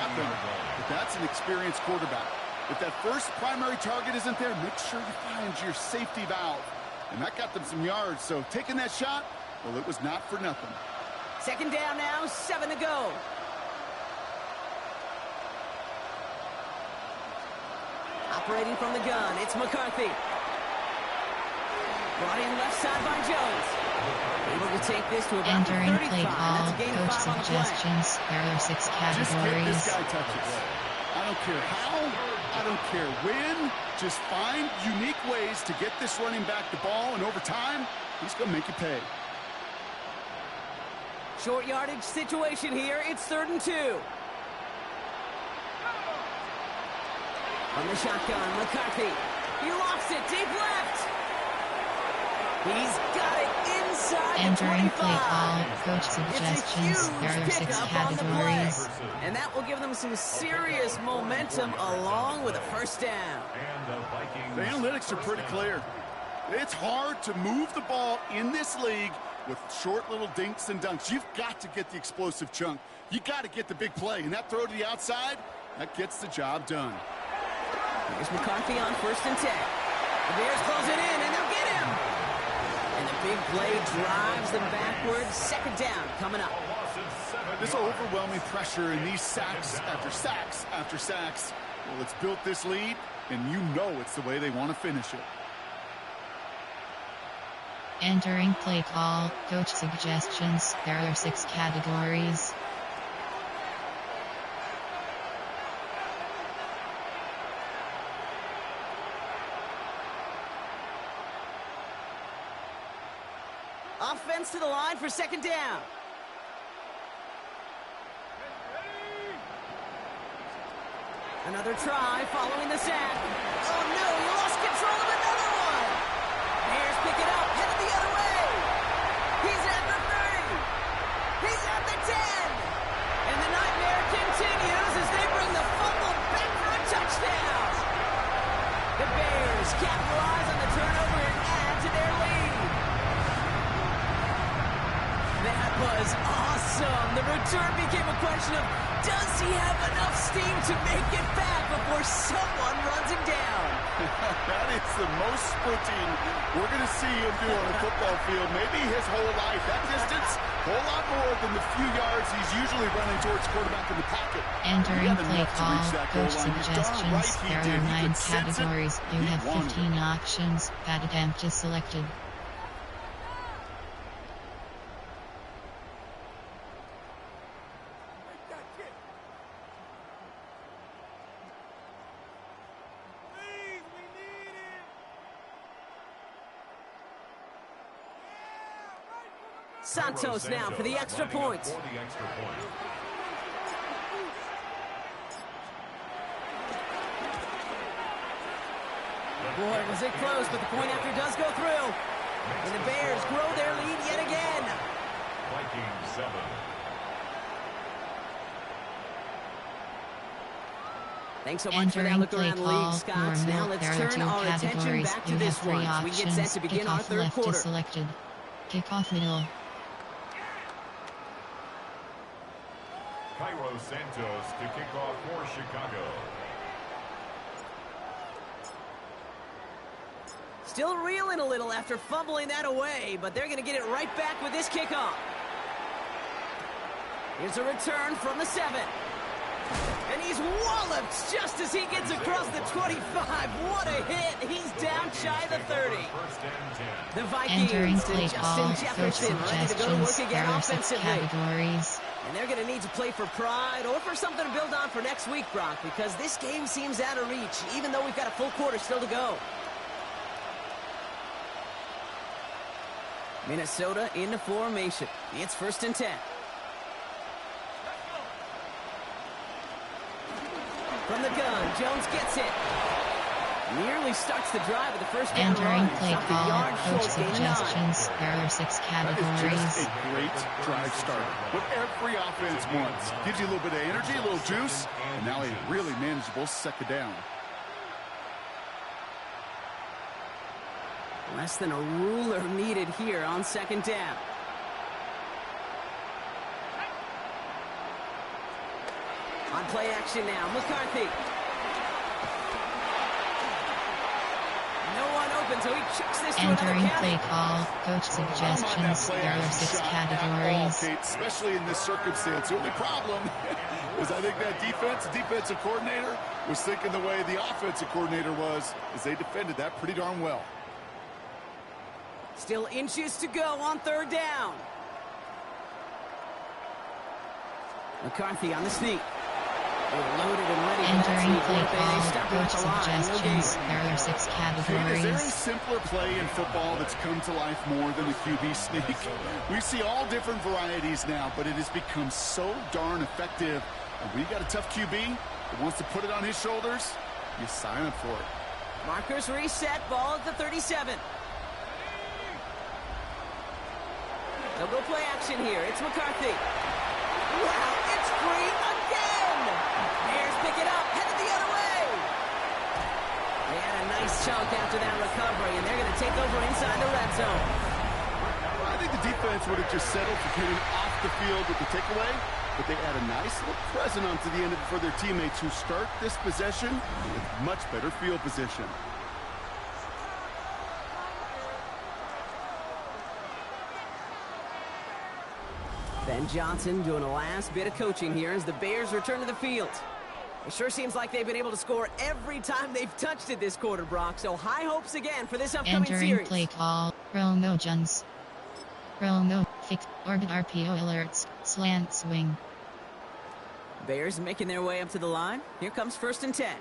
But that's an experienced quarterback. If that first primary target isn't there, make sure you find your safety valve. And that got them some yards, so taking that shot, well, it was not for nothing. 2nd down now, 7 to go. Operating from the gun, it's McCarthy. Brought in left side by Jones. Able to take this to about Entering 35. play call, That's a gain of coach 5 on the play. suggestions. There are 6 categories. Just get this guy touches. I don't care how. I don't care when. Just find unique ways to get this running back the ball, and over time, he's going to make you pay. Short yardage situation here. It's 3rd and 2. On the shotgun, McCarthy. He lofts it deep left. He's got it inside Entering the 25. play call, coach suggestions. There are 6 categories. And that will give them some serious momentum along with a 1st down. The analytics are pretty clear. It's hard to move the ball in this league with short little dinks and dunks. You've got to get the explosive chunk. You got to get the big play, and that throw to the outside, that gets the job done. Here's McCarthy on 1st and 10. The Bears close it in, and they'll get him. And the big play drives them backwards. 2nd down coming up. This overwhelming pressure in these sacks after sacks after sacks. Well, it's built this lead, and you know it's the way they want to finish it. Entering play call, coach suggestions. There are 6 categories. Offense to the line for 2nd down. Another try following the sack. Oh no, he lost control of another one. Bears pick it up, headed the other way. He's at the 30. He's at the 10. And the nightmare continues as they bring the fumble back for a touchdown. The Bears capitalize on the turnover and add to their lead. That was awesome. The return became a question of, does he have enough steam to make it back before someone runs him down? That is the most sprinting we're going to see him do on a football field. Maybe his whole life. That distance, a whole lot more than the few yards he's usually running towards quarterback in the pocket. Entering play call, coach suggestions. There are 9 categories. You have 15 options. That attempt is selected. Santos now for the extra point. Boy, was it close, but the point after does go through. And the Bears grow their lead yet again. Vikings 7. Thanks so much for that look around the league, Scott. Now let's turn our attention back to this one as we get set to begin our third quarter. Selected. Kickoff middle. Cairo Santos to kick off for Chicago. Still reeling a little after fumbling that away, but they're going to get it right back with this kickoff. Here's a return from the 7. And he's walloped just as he gets across the 25. What a hit. He's down shy of the 30. The Vikings and Justin Jefferson ready to go to work again offensively. And they're going to need to play for pride or for something to build on for next week, Brock, because this game seems out of reach, even though we've got a full quarter still to go. Minnesota into formation. It's 1st and 10. From the gun, Jones gets it. Nearly starts the drive with the first down run. Entering play call, coach suggestions. There are 6 categories. That is just a great drive starter. What every offense wants. Gives you a little bit of energy, a little juice, and now a really manageable 2nd down. Less than a ruler needed here on 2nd down. On play action now, McCarthy. No one open, so he chucks this to another Entering county. play call, coach suggestions. There are 6 categories. Especially in this circumstance. The only problem is I think that defensive coordinator was thinking the way the offensive coordinator was as they defended that pretty darn well. Still inches to go on 3rd down. McCarthy on the sneak. Loaded and ready. Entering play call, coach suggestions. There are 6 Is categories. there a simpler play in football that's come to life more than the QB sneak? We see all different varieties now, but it has become so darn effective. And when you got a tough QB that wants to put it on his shoulders, you sign up for it. Markers reset, ball at the 37. They'll go play action here. It's McCarthy. Wow, it's free again. Bears pick it up, headed the other way. They had a nice chunk after that recovery, and they're going to take over inside the red zone. That Normally, the defense would have just settled for getting off the field with the takeaway, but they add a nice little present onto the end of it for their teammates who start this possession with much better field position. Ben Johnson doing a last bit of coaching here as the Bears return to the field. It sure seems like they've been able to score every time they've touched it this quarter, Brock. So high hopes again for this upcoming series. Entering play call, promotions. Promo, fix, orbit RPO alerts, slant swing. Bears making their way up to the line. Here comes 1st and 10.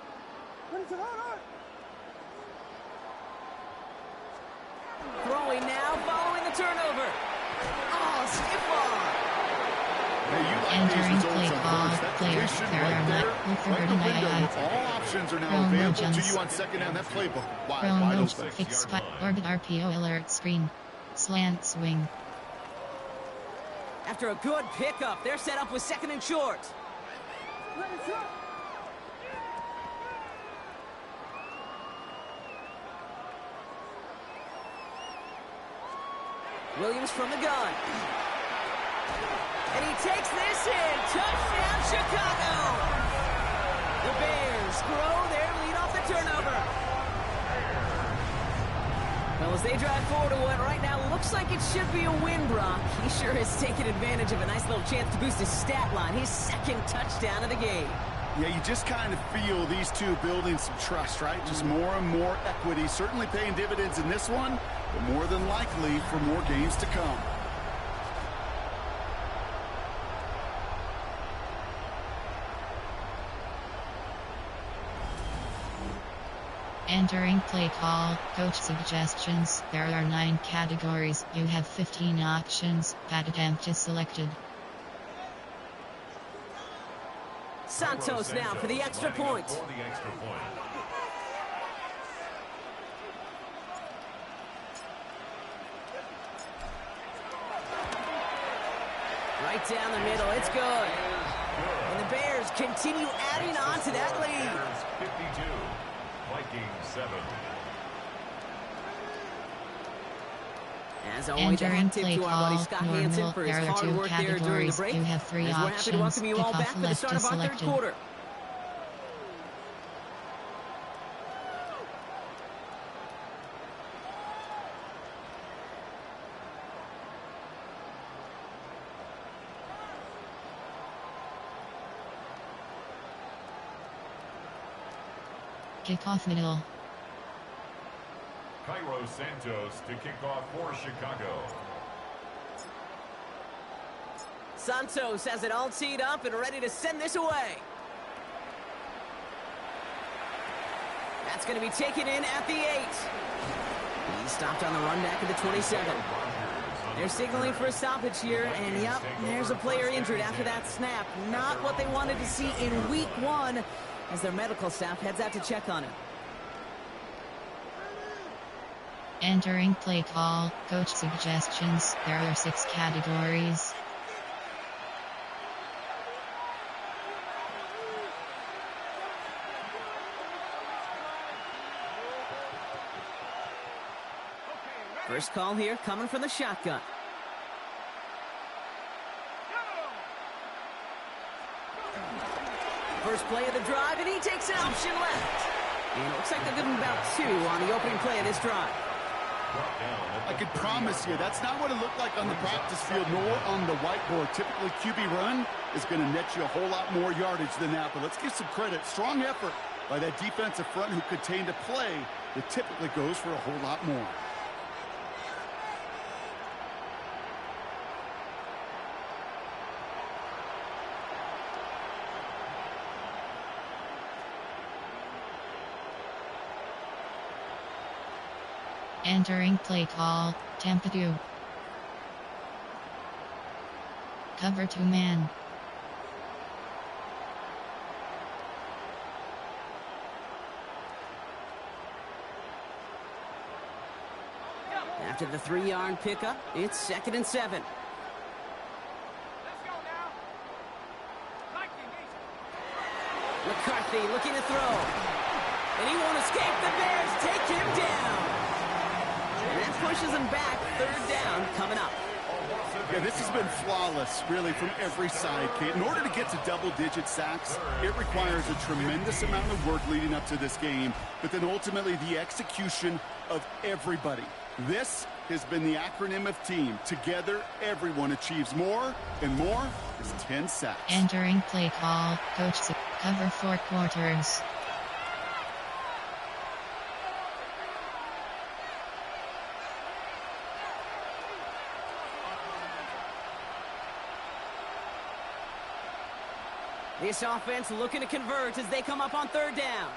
Throwing now, following the turnover. Oh, stiff arm. Entering play call, player, All options are now available to you on second down. That playbook, wide open. Fix, orbit RPO alert screen, slant swing. After a good pickup, they're set up with 2nd and short. Williams from the gun. And he takes this in. Touchdown, Chicago! The Bears grow their lead off the turnover. Well, as they drive forward to what right now looks like it should be a win, Brock. He sure has taken advantage of a nice little chance to boost his stat line. His 2nd touchdown of the game. Yeah, you just kind of feel these two building some trust, right? Just more and more equity. Certainly paying dividends in this one, but more than likely for more games to come. Entering play call, coach suggestions. There are 9 categories. You have 15 options. Pat attempt is selected. Santos now for the extra point. Right down the middle, it's good. And the Bears continue adding on to that lead. 52, Vikings 7. As always, a hand tip to our buddy Scott Hansen for his There are hard 2 work there during the break. You have 3 As we're happy to welcome you all back for the start of our 3rd quarter. Kickoff middle. Cairo Santos to kick off for Chicago. Santos has it all teed up and ready to send this away. That's going to be taken in at the 8. He stopped on the run back at the 27. They're signaling for a stoppage here, and yep, there's a player injured after that snap. Not what they wanted to see in week 1 as their medical staff heads out to check on him. Entering play call, coach suggestions. There are 6 categories. First call here coming from the shotgun. First play of the drive, and he takes an option left. And it looks like they're giving about 2 on the opening play of this drive. I can promise you, that's not what it looked like on the practice field, nor on the whiteboard. Typically, QB run is going to net you a whole lot more yardage than that. But let's give some credit. Strong effort by that defensive front who contained a play that typically goes for a whole lot more. Entering play call, Tampa 2. Cover 2 man. After the 3-yard pickup, it's 2nd and 7. McCarthy looking to throw. And he won't escape. The Bears take him down. And that pushes him back. 3rd down coming up. Yeah, this has been flawless, really, from every side, Kate. In order to get to double-digit sacks, it requires a tremendous amount of work leading up to this game, but then ultimately the execution of everybody. This has been the acronym of team. Together, everyone achieves more, and more is 10 sacks. Entering play call, coach cover 4 quarters. This offense looking to convert as they come up on 3rd down.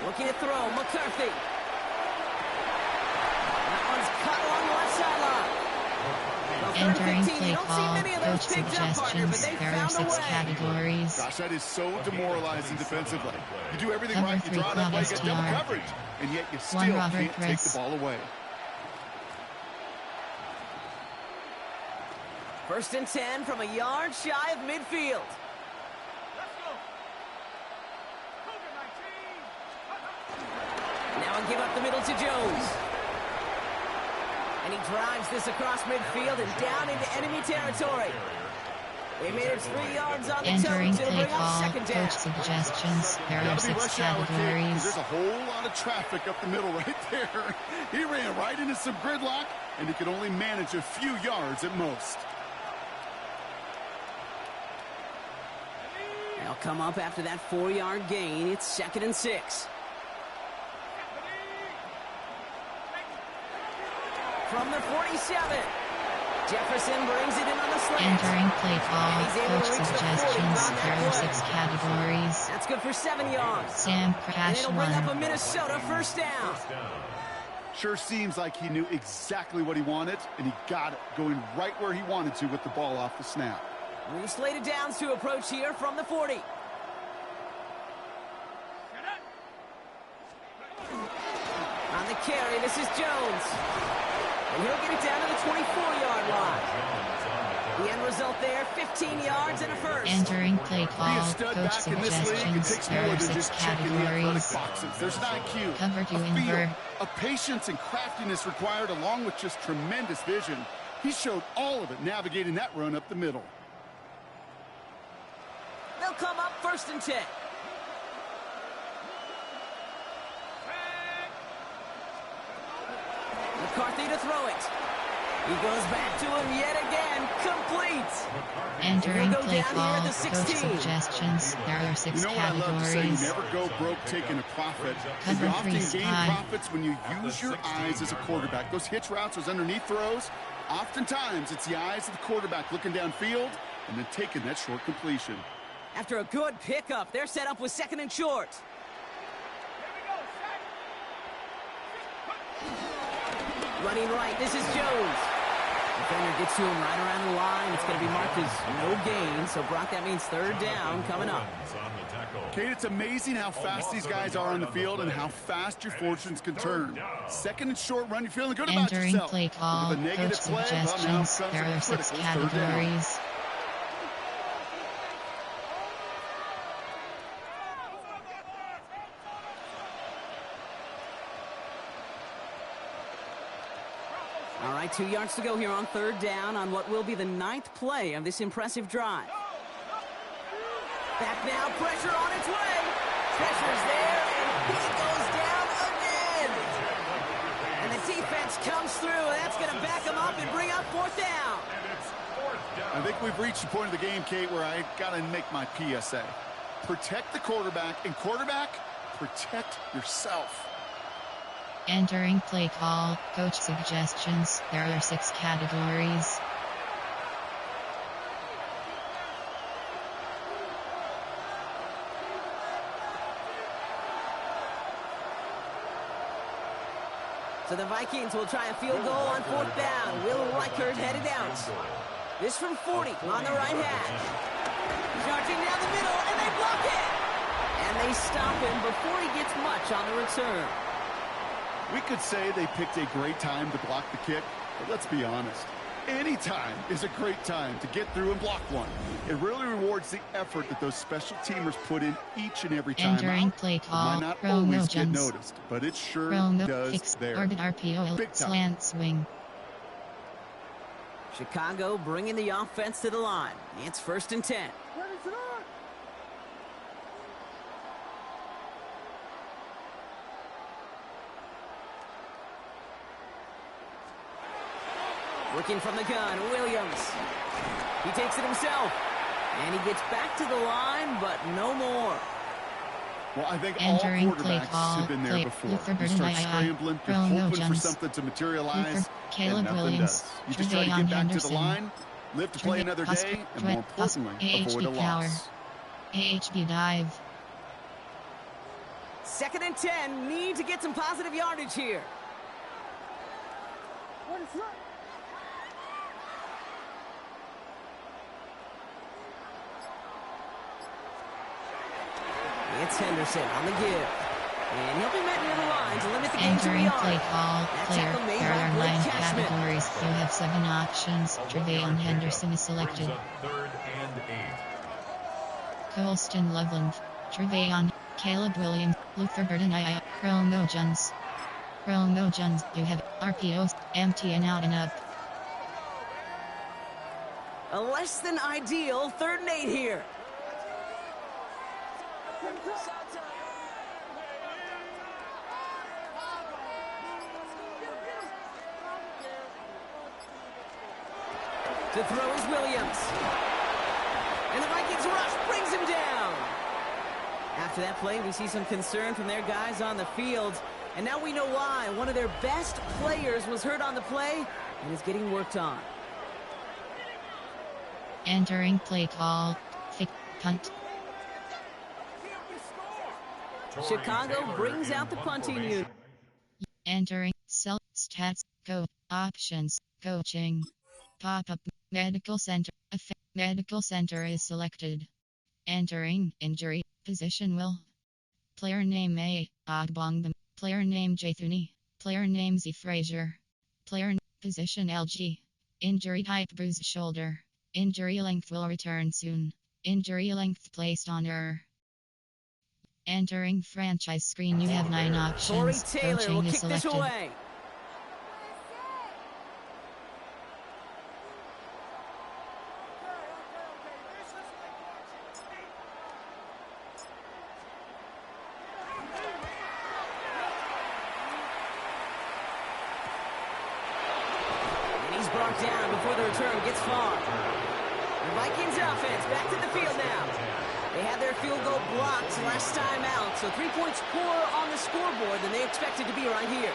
Looking to throw, McCarthy. That one's cut along the left sideline. Entering play call, coach suggestions, there are 6 categories. Gosh, that is so demoralizing defensively. You do everything right, you draw that play, you get double coverage, and yet you still can't take the ball away. 1st and 10 from a yard shy of midfield. Now give up the middle to Jones. And he drives this across midfield and down into enemy territory. They made it 3 yards on the Entering toes. It'll play bring up call, 2nd down. coach suggestions, there are 6 categories. There's a whole lot of traffic up the middle right there. He ran right into some gridlock, and he could only manage a few yards at most. They'll come up after that 4-yard gain. It's 2nd and 6. From the 47. Jefferson brings it in on the slant. Entering play call, coach suggestions, there are 6 categories. That's good for 7 yards. Sam And Crash it'll bring up a 1. Minnesota 1st down. Sure seems like he knew exactly what he wanted, and he got it, going right where he wanted to with the ball off the snap. Re-slated downs to approach here from the 40. On the carry, this is Jones. And he'll get it down to the 24-yard line. The end result there, 15 yards and a 1st. Entering play call, coach suggestions, there are 6 categories. There's an IQ, Cover to a feel, invert. a patience and craftiness required along with just tremendous vision. He showed all of it navigating that run up the middle. They'll come up 1st and 10. McCarthy to throw it. He goes back to him yet again. Complete. Entering play call, coach suggestions, there are 6 You know what I love to say? You categories. never go broke taking a profit. Cover You often 3 gain spy. profits when you use your eyes as a quarterback. Those hitch routes, those underneath throws, oftentimes it's the eyes of the quarterback looking downfield and then taking that short completion. After a good pickup, they're set up with 2nd and short. Running right, this is Jones. Defender gets to him right around the line. It's going to be marked as no gain, so Brock, that means 3rd down coming up. Kate, it's amazing how fast these guys are on the field and how fast your fortunes can turn. 2nd and short run, you're feeling good about Entering yourself. play call, With a coach negative play, well, now suggestions, comes there a are 6 critical 3rd down. categories. All right, 2 yards to go here on 3rd down on what will be the 9th play of this impressive drive. Back now, pressure on its way. Pressure's there, and he goes down again. And the defense comes through. That's going to back him up and bring up 4th down. I think we've reached the point of the game, Kate, where I got to make my PSA. Protect the quarterback, and quarterback, protect yourself. Entering play call, coach suggestions, there are 6 categories. So the Vikings will try a field goal on 4th down. Will Reichert headed out. This from 40 on the right hash. Charging down the middle, and they block it. And they stop him before he gets much on the return. We could say they picked a great time to block the kick, but let's be honest. Any time is a great time to get through and block one. It really rewards the effort that those special teamers put in each and every time. Entering play call. Might not always get noticed, but it sure does there. Target RPO slant swing. Chicago bringing the offense to the line. It's 1st and 10. Working from the gun, Williams. He takes it himself. And he gets back to the line, but no more. Well, I think all quarterbacks have been there before. You start scrambling, you're hoping for something to materialize, and nothing does. You just try to get back to the line, live to play another day, and more importantly, avoid a loss. AHB dive. 2nd and 10. Need to get some positive yardage here. It's Henderson on the give. And he'll be met near the line to limit the game to a yard. Play call. Player. There are 9 categories. You have 7 options. Trevayon Henderson is selected. 3rd and 8. Colston Loveland. Trevayon. Caleb Williams. Luther Burden Romo Jones. Romo Jones. You have RPOs. Empty and out and up. A less than ideal 3rd and 8 here. To throw is Williams. And the Vikings rush brings him down. After that play, we see some concern from their guys on the field. And now we know why. One of their best players was hurt on the play and is getting worked on. Entering play call. Fake punt. Chicago brings out the punting unit. Entering cell stats. Go options. Coaching. Pop-up. Medical center. Medical center is selected. Entering injury position will. Player name A. Ogbongbam. Player name J. Thuni. Player name Z. Frazier. Player position LG. Injury type bruised shoulder. Injury length will return soon. Injury length placed on error. Entering franchise screen, you have 9 options. Corey Taylor Coaching will is kick selected. this away. And he's brought down before the return gets far. The Vikings offense back to the field now. They had their field goal blocked last time out, so 3 points poorer on the scoreboard than they expected to be right here.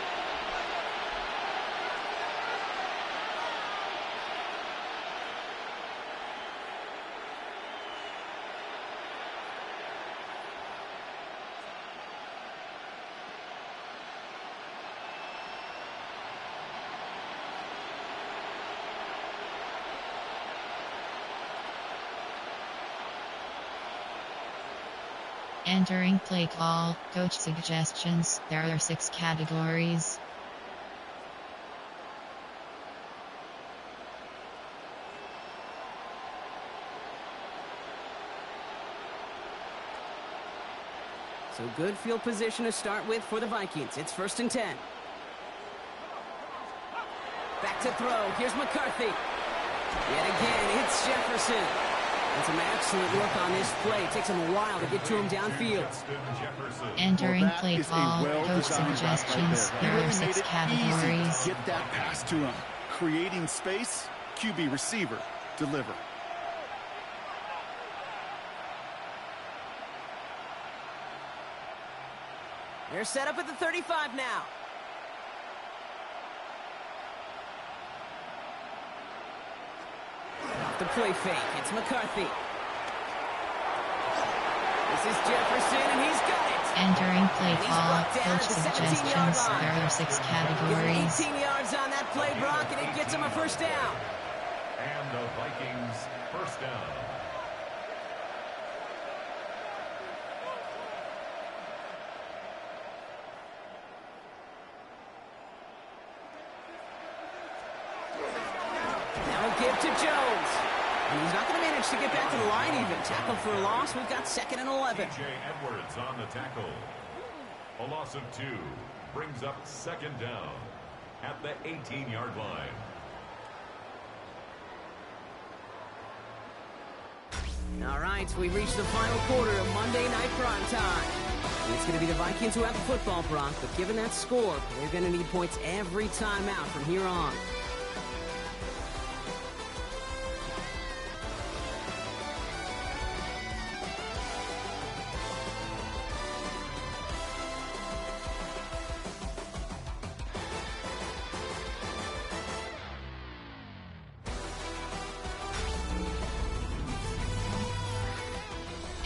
Entering play call. Coach suggestions. There are 6 categories. So good field position to start with for the Vikings. It's 1st and 10. Back to throw. Here's McCarthy. Yet again, it's Jefferson. And some excellent work on this play. It takes him a while to get to him downfield. Entering play call. Coach suggestions. There are 6 categories. Get that pass to him. Creating space. QB receiver. Deliver. They're set up at the 35 now. The play fake. It's McCarthy. This is Jefferson, and he's got it. Entering play call. Coach suggestions. There are 6 categories. 18 yards on that play, Brock, and it gets him a 1st down. And the Vikings 1st down. give to Jones. And he's not going to manage to get back to the line even. Tackle for a loss. We've got 2nd and 11. J. Edwards on the tackle. A loss of 2 brings up 2nd down at the 18-yard line. All right, we've reached the final quarter of Monday Night Primetime. It's going to be the Vikings who have the football, Brock, but given that score, they're going to need points every time out from here on.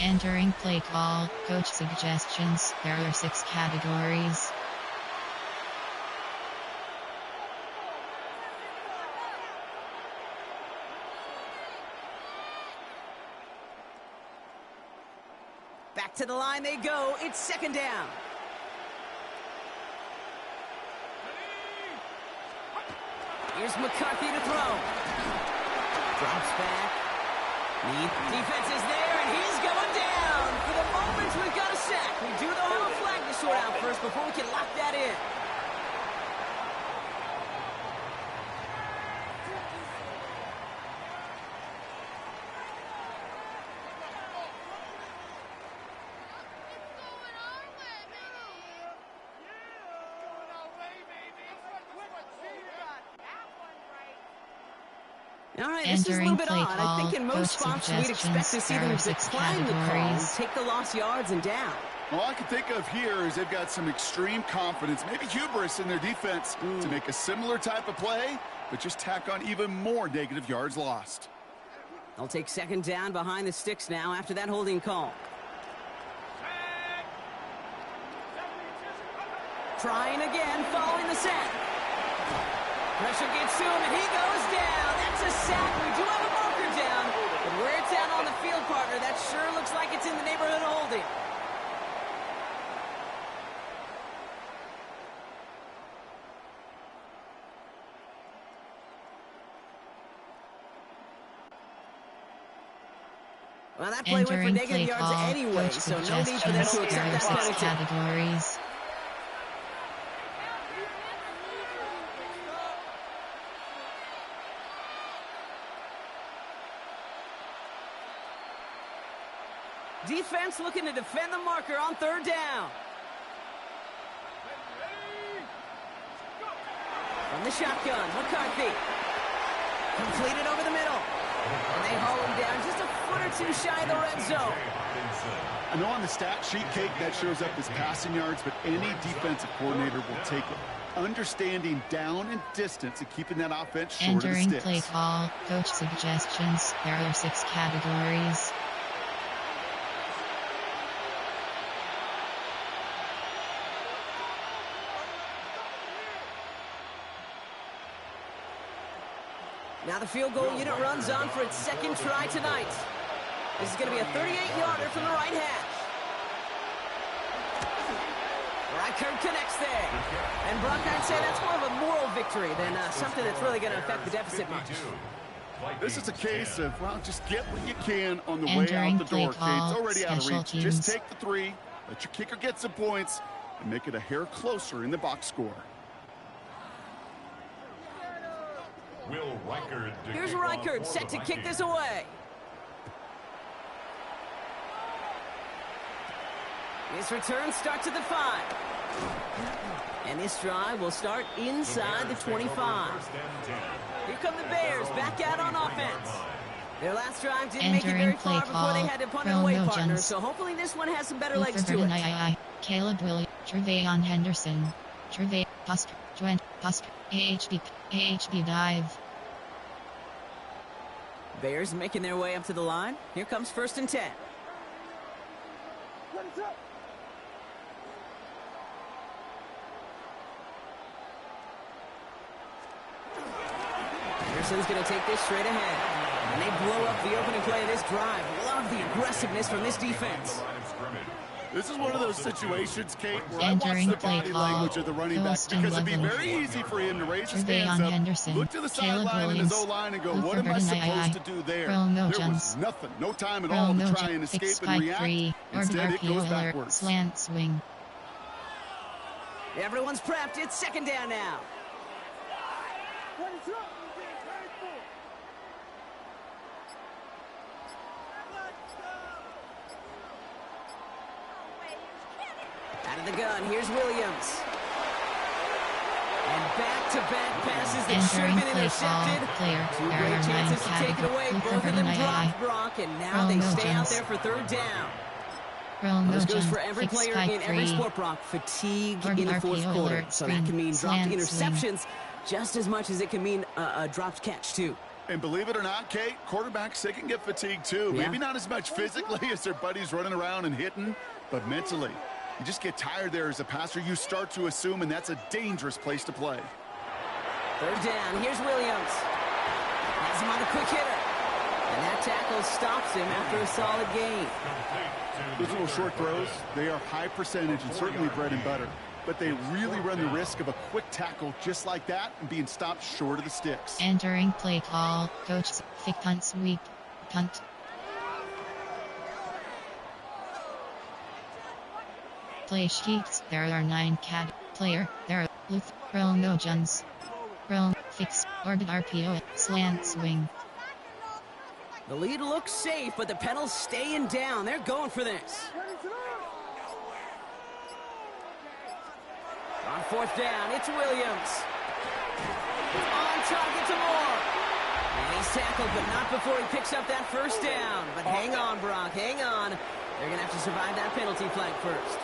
Entering play call, coach suggestions. There are 6 categories. Back to the line they go. It's 2nd down. Here's McCarthy to throw. Drops back. The defense is there, and he's going down. For the moment, we've got a sack. We do, though, have a flag to sort out first before we can lock that in. All right, this is a little bit odd. I think in most spots we'd expect to see them decline the call, take the lost yards and down. All I can think of here is they've got some extreme confidence, maybe hubris in their defense to make a similar type of play, but just tack on even more negative yards lost. They'll take 2nd down behind the sticks now after that holding call. Trying again, following the sack. Pressure gets to him, and he goes down. That's a sack. We do have a marker down, but where it's at on the field, partner, that sure looks like it's in the neighborhood of holding. Well, that play went for negative yards anyway, so no need for them to accept that penalty. Categories. Defense looking to defend the marker on 3rd down. From the shotgun, McCarthy. Completed over the middle. And they haul him down just a foot or 2 shy of the red zone. I know on the stat sheet, Kate, that shows up as passing yards, but any defensive coordinator will take it. Understanding down and distance and keeping that offense short of the sticks. Entering play call, coach suggestions. There are 6 categories. Now the field goal unit runs on for its 2nd try tonight. This is going to be a 38-yarder from the right hash. Reichert connects there. And Brock, I'd say that's more of a moral victory than something that's really going to affect the deficit much. This is a case of, well, just get what you can on the way out the door, Kate. It's already out of reach. Just take the 3, let your kicker get some points, and make it a hair closer in the box score. Here's Reichert set to kick this away. This return starts at the 5. And this drive will start inside the 25. Here come the Bears back out on offense. Their last drive didn't make it very far before they had to punt it away, partner. So hopefully this one has some better legs to it. Caleb Willie, Trevayon Henderson, Trevay, Pusk, Dwent, Pusk, AHB dive. Bears making their way up to the line. Here comes 1st and 10. Anderson's going to take this straight ahead. And they blow up the opening play of this drive. Love the aggressiveness from this defense. This is one of those situations, Kate, where I watch the body language of the running back because it'd be very easy for him to raise his hands up, look to the sideline and his O-line and go, what am I supposed to do there? There was nothing, no time at all to try and escape and react. Instead, it goes backwards. Slant swing. Everyone's prepped. It's second down now. Out of the gun, here's Williams. And back-to-back passes that should have been intercepted. Two great chances to take it away. Both of them dropped, Brock, and now they stay out there for third down. This goes for every player in every sport, Brock. Fatigue in the fourth quarter. So that can mean dropped interceptions just as much as it can mean a dropped catch, too. And believe it or not, Kate, quarterbacks, they can get fatigued, too. Yeah. Maybe not as much physically as their buddies running around and hitting, but mentally. You just get tired there as a passer. You start to assume, and that's a dangerous place to play. Third down. Here's Williams. Has him on a quick hitter. And that tackle stops him after a solid gain. Those little short throws, they are high percentage and certainly bread and butter. But they really run the risk of a quick tackle just like that and being stopped short of the sticks. Entering play call. Coach, fake punt sweep. Punt. Play sheets. There are 9 cat player. There are Luke, Roll no Jones. Roll, fix, orbit RPO, slant swing. The lead looks safe, but the pedal's staying down. They're going for this. On fourth down, it's Williams. On target to Moore. And he's tackled, but not before he picks up that first down. But hang on, Brock, hang on. They're going to have to survive that penalty flag first.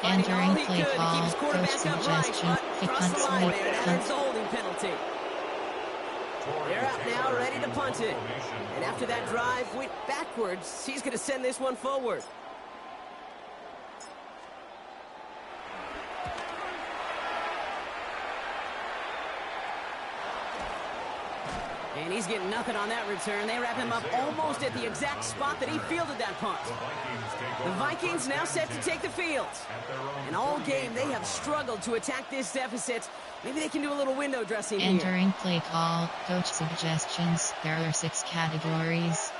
Entering play call, coach suggestion, fake punt sweep, That's the holding penalty. They're out now, ready to punt it. And after that drive went backwards, he's going to send this one forward. And he's getting nothing on that return. They wrap him up almost at the exact spot that he fielded that punt. The Vikings now set to take the field. And all game, they have struggled to attack this deficit. Maybe they can do a little window dressing here. Entering play call, coach suggestions. There are 6 categories.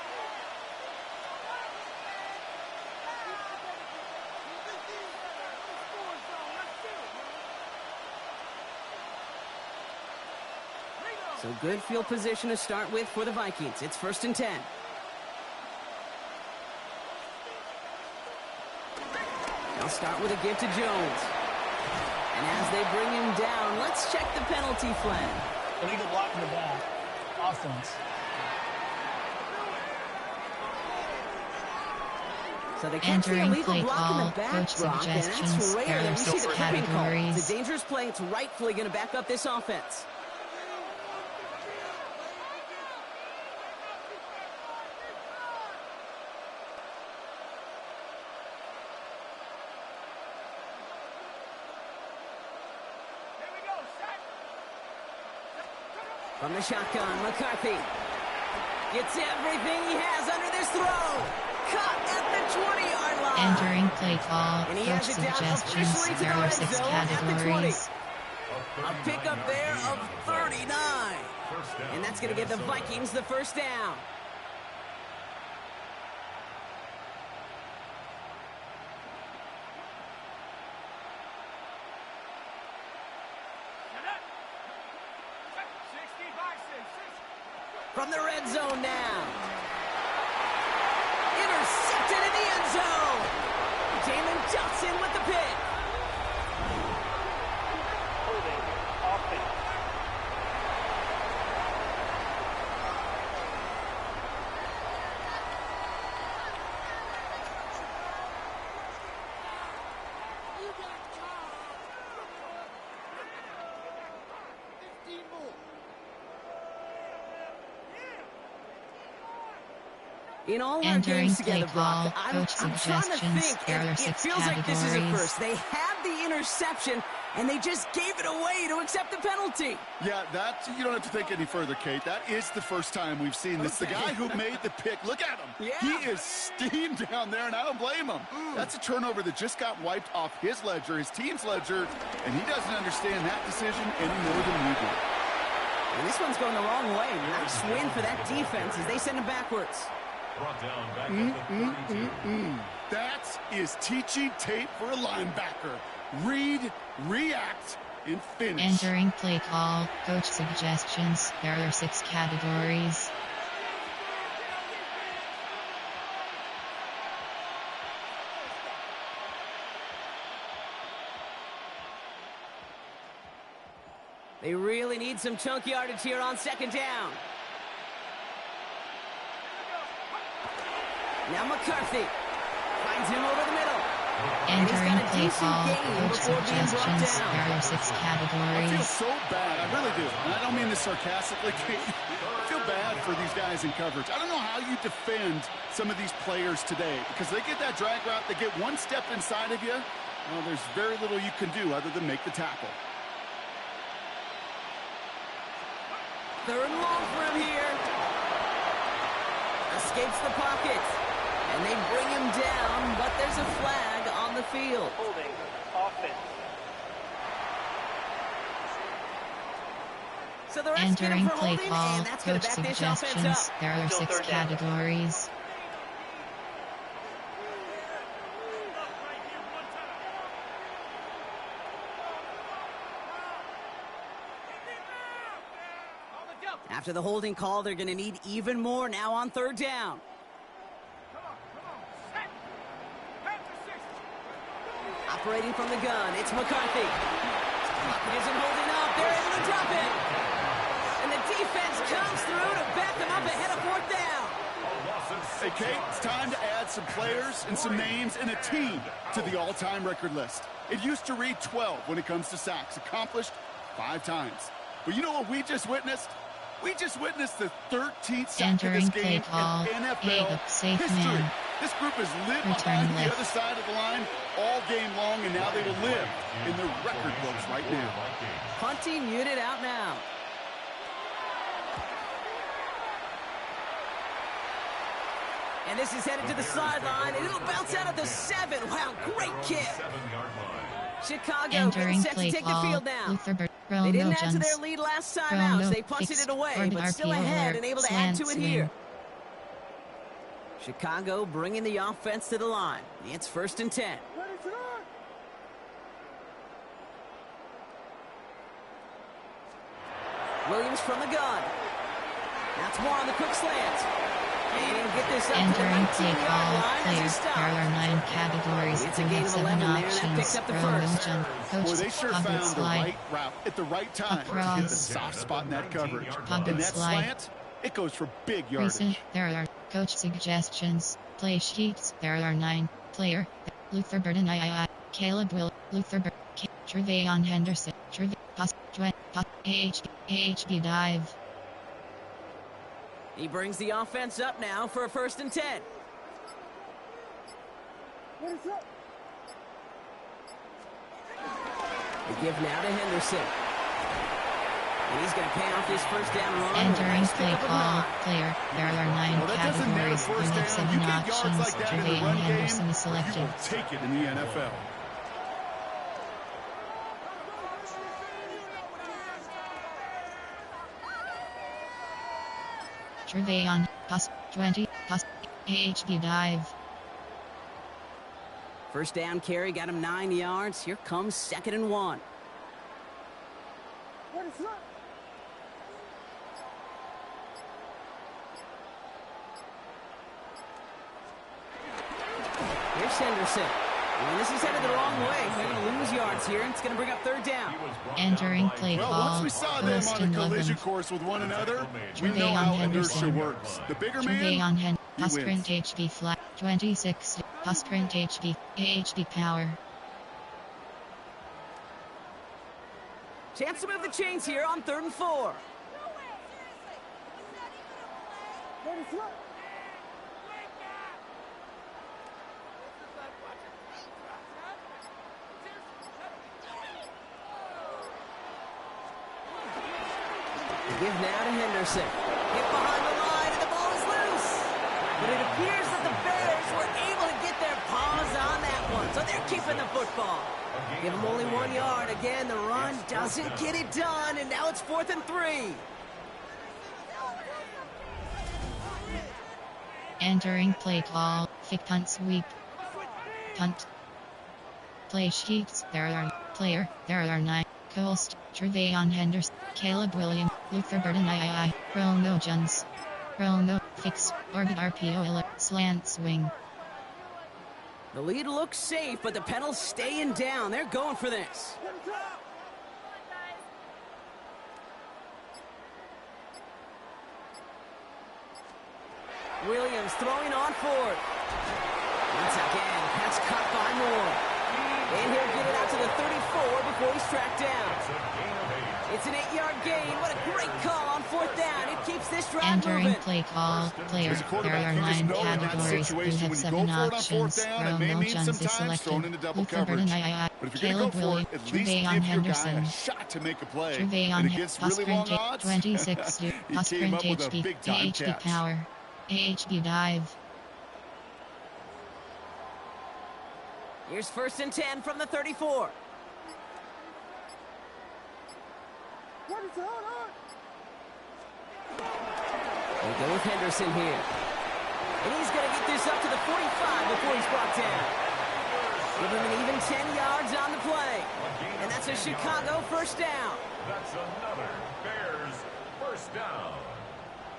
So good field position to start with for the Vikings. It's 1st and 10. They'll start with a give to Jones. And as they bring him down, let's check the penalty flag. Illegal block in the back. Offense. So they catch the illegal block in the back, Brock, and that's rare that we see the tripping call. It's a dangerous play. It's rightfully going to back up this offense. From the shotgun, McCarthy gets everything he has under this throw. Cut at the 20-yard line. Entering play call, and he coach has it down suggestions. officially to There the are red 6 zone at the 20. categories. A pickup there of 39. And that's going to give the Vikings the first down. From the red zone now. Intercepted in the end zone. Damon Johnson with the pick. In all our games together, Brock, I'm trying to think. It feels like this is a first. They have the interception, And they just gave it away to accept the penalty. Yeah, you don't have to think any further, Kate. That is the first time we've seen this. Okay. The guy who made the pick, look at him. Yeah. He is steamed down there, and I don't blame him. That's a turnover that just got wiped off his ledger, his team's ledger, and he doesn't understand that decision any more than we do. And this one's going the wrong way. Nice win for that defense as they send him backwards. Brought down back at the 32. That is teaching tape for a linebacker. Read, react, and finish. Entering play call, coach suggestions. There are 6 categories. They really need some chunk yardage here on second down. Now McCarthy finds him over the middle. Entering play call, coach suggestions. There are 6 categories. I feel so bad. I really do. And I don't mean this sarcastically, Kate. I feel bad for these guys in coverage. I don't know how you defend some of these players today because they get that drag route, they get one step inside of you. Well, there's very little you can do other than make the tackle. Third and long for him here. Escapes the pocket. And they bring him down, but there's a flag on the field. Holding offense. So the ref's Entering for play holding, call, and that's going coach to back this offense suggestions. up. There are Still 6 third down. categories. After the holding call, they're going to need even more now on third down. Operating from the gun, it's McCarthy. He isn't holding up. They're able to drop it. And the defense comes through to back them up ahead of fourth down. Hey, Kate, it's time to add some players and some names and a team to the all-time record list. It used to read 12 when it comes to sacks, accomplished 5 times. But you know what we just witnessed? We just witnessed the 13th sack of this game in NFL history. Man. This group has lived Return behind the left. other side of the line all game long, and now they will live in the record books right now. Punting unit out now. And this is headed to the sideline, and it'll bounce out at the 7. Wow, great kick. Chicago Entering set to play take the call, field now. They didn't add to their lead last time out, so they punted it away, but still ahead and able to add to it here. Chicago bringing the offense to the line. It's first and 10. Williams from the gun. That's more on the quick slant. And he'll get this up to the Entering play 19-yard call, line as player. he stops. There are 9 categories. It's a We gain have of 7 11 there, and that picks options. up the Throw, first. jump, Boy, coach, they sure pocket found the slide. right route at the right time to hit the soft spot in that coverage. Pocket And that slide. slant, it goes for big Recent, yardage. there are coach suggestions. Play sheets. There are 9. Player. Luther Burden III. Caleb Will. Luther Burden. Trevayon Henderson. AHB dive. He brings the offense up now for a first and 10. They give now to Henderson. And he's going to pay off this first down run. Entering play call, player. There are 9 Well, that doesn't matter categories. first We have down. 7 You get yards options. like that in the Trevayon run game, Henderson is you selected. will take it in the NFL. Trevayon, pass, 20, pass, AHB dive. First down carry got him 9 yards. Here comes second and 1. Here's Henderson. And this is headed the wrong way. They're going to lose yards here, and it's going to bring up third down. Entering play Well, call, once we saw them on a Wilson collision Loveland. course with one another, we know Trevayon how inertia Henderson. works. The bigger man, Trevayon Hen, he pass wins. print HB flat, 26, pass print HB, AHB power. Chance to move the chains here on third and 4. give now to Henderson. Hit behind the line, and the ball is loose. But it appears that the Bears were able to get their paws on that one, so they're keeping the football. Give them only 1 yard. Again, the run doesn't get it done, and now it's 4th and 3. Entering play call, fake punt sweep. Punt. Play sheets, there are 9. Coast, Trevayon Henderson, Caleb Williams, Luther Burden III, Romo Jones. Romo, fix, orbit RPO, slant swing. The lead looks safe, but the pedal's staying down. They're going for this. Williams throwing on forward. Once again, that's caught by Moore. And he'll get it out to the 34 before he's tracked down. It's an 8-yard gain. What a great call on 4th down. It keeps this drive Entering moving. play call, player. There are 9 categories. You have 7 options. Romo Jones is selected. Luther Burden II, Caleb Williams, Trevayon Henderson. Trevayon Pass Sprint 26 Pass Sprint HP, AHP Power, AHP Dive. Here's 1st and 10 from the 34. We go with Henderson here. And he's going to get this up to the 45 before he's brought down. Give him an even 10 yards on the play. And that's a Chicago 1st down. That's another Bears 1st down.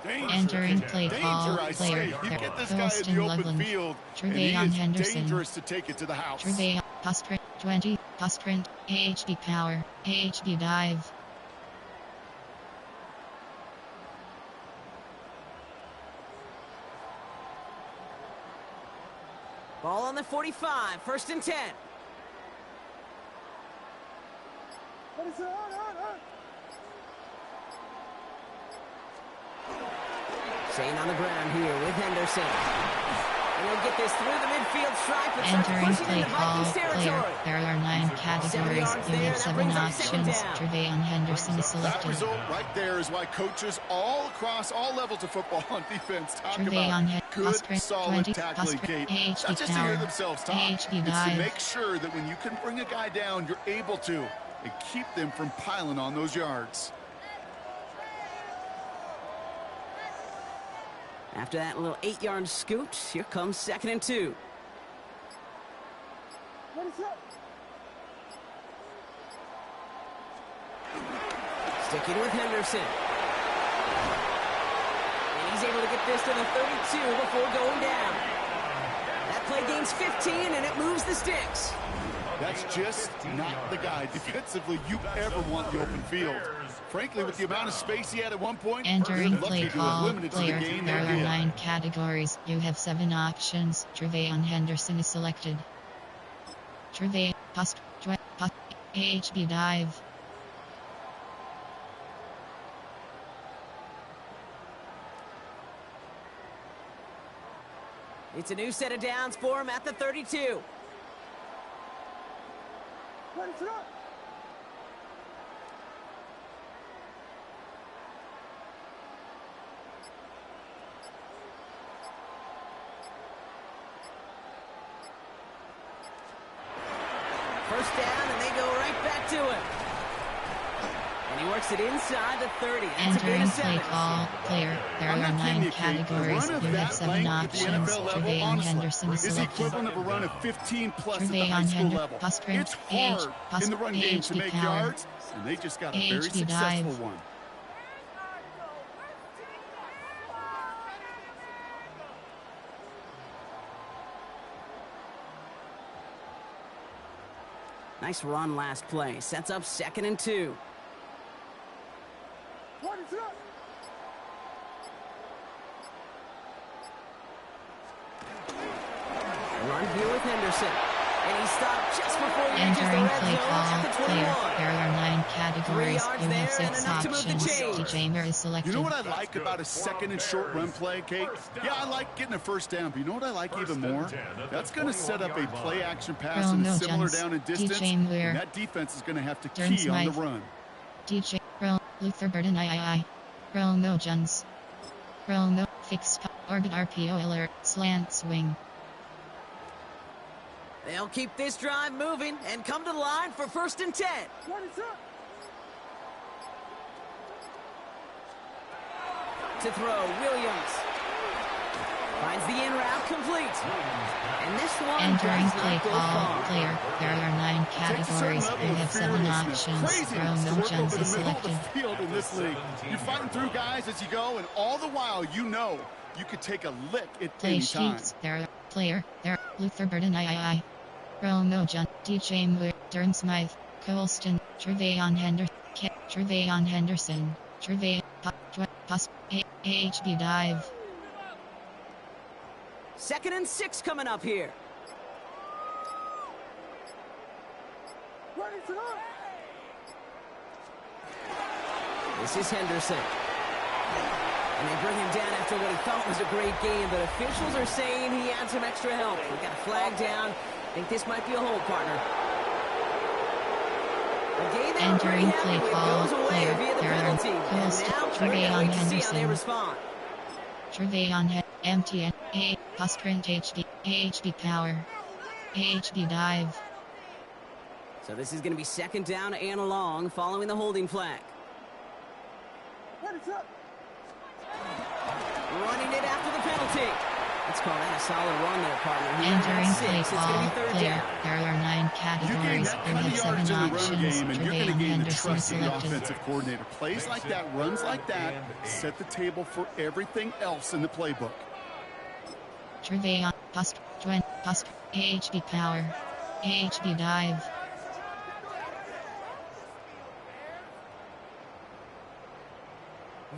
Entering play call, player. You get this guy Ghost in the in open Loveland. field, Trevayon and he is Henderson. dangerous to take it to the house. Trevayon, Pass Sprint 20, Pass Sprint, AHP Power, AHP Dive. Ball on the 45, 1st and 10. Staying on the ground here with Henderson. And he'll get this through the midfield stripe and start Entering pushing play into call, Vikings player. territory. There are 9 categories. You have 7 options. Trevayon Henderson is That selected. result right there is why coaches all across all levels of football on defense talk Trevayon about good, Sprint solid 20, tackling, Sprint, Kate. AHP Not just to Power, hear themselves talk. AHP It's to Dive. make sure that when you can bring a guy down, you're able to, and keep them from piling on those yards. After that little 8-yard scoot, here comes 2nd and 2. Sticking with Henderson. And he's able to get this to the 32 before going down. That play gains 15, and it moves the sticks. That's just not the guy defensively you ever want in the open field. Frankly, with the amount of space he had at one point, Entering he's lucky play he was call, limited to the player. game There they are did. 9 categories. You have 7 options. Trevayon Henderson is selected. Trevayon, Pass, AHP Dive. It's a new set of downs for him at the 32. First down, and they go right back to him. And he works it inside the 30. That's a gain Entering of play 7. call, player. There I'm are not kidding 9 you, Kate. The categories. run of You have that 7 length at the options. NFL level, Trevayon honestly, Henderson is is the selected. equivalent of a run of 15-plus at the Trevayon high school Henderson, level. Pass Sprint, It's hard in the run game to AHP make Power, yards, and they just got a very AHP successful Dive. one. Nice run last play. Sets up 2nd and 2. Run here with Henderson. And he stopped just before he reaches the Entering red play zone at call, the player. 21. There are 9 categories. 3 yards You there have and 6 enough to move the options. chains. DJ Moore is selected. You know what I like about a 2nd and short run play, Kate? Yeah, I like getting a first down, but you know what I like even more? That's going to set up a play action pass and a similar down and distance, and that defense is going to have to key on the run. DJ Luther Burden II. Romo Jones. Romo, fixed, orbit RPO alert, slant swing. They'll keep this drive moving and come to the line for 1st and 10. What is up? To throw, Williams. Finds the in route complete. And this one Entering does play not go call, far. player. There are 9 categories. You have 7 options. Romo Jones is selected. Field in this league. You're fighting through guys as you go, and all the while you know you could take a lick at Play any time. sheets. There. Player. There. Luther Burden III. Romo Jones. DJ Moore. Durham Smythe. Colston. Trevayon Henderson. Trevayon Henderson. Trevayon. HB dive. 2nd and 6 coming up here. What is up? This is Henderson. And they bring him down after what he thought was a great game, but officials are saying he had some extra help. We got a flag down. I think this might be a hold, partner. A game they were pretty Entering happy play with call, goes away player. via the There are penalty. And Colston. now we're Trevayon going to see how they Henderson. respond. Trevayon MTN. A. Posprint HB. HB power. HB dive. So this is going to be 2nd down and long following the holding flag. What is up? Running it after the penalty. Let's call that a solid run there, partner. Here Entering at play 6, it's going call, to be 3rd player. down. There are 9 You gain categories. that You kind have of 7 yards in the run options. game, and you're going to Trevayon gain the Henderson trust of the selected. offensive coordinator. Plays like that, runs like that, set the table for everything else in the playbook. Trevayon, Post, HB power, HB dive.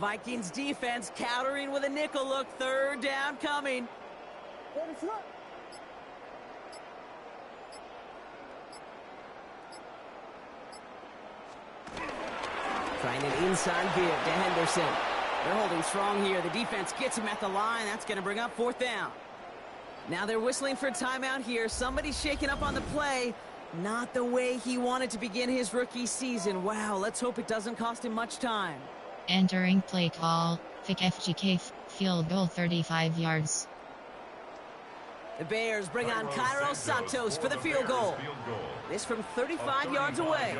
Vikings defense countering with a nickel look. 3rd down coming. What is up? Trying an inside give to Henderson. They're holding strong here. The defense gets him at the line. That's going to bring up 4th down. Now they're whistling for a timeout here. Somebody's shaking up on the play. Not the way he wanted to begin his rookie season. Wow, let's hope it doesn't cost him much time. Entering play call, Vic FGK, field goal 35 yards. The Bears bring on Cairo Santos for the field goal. This from 35 yards away.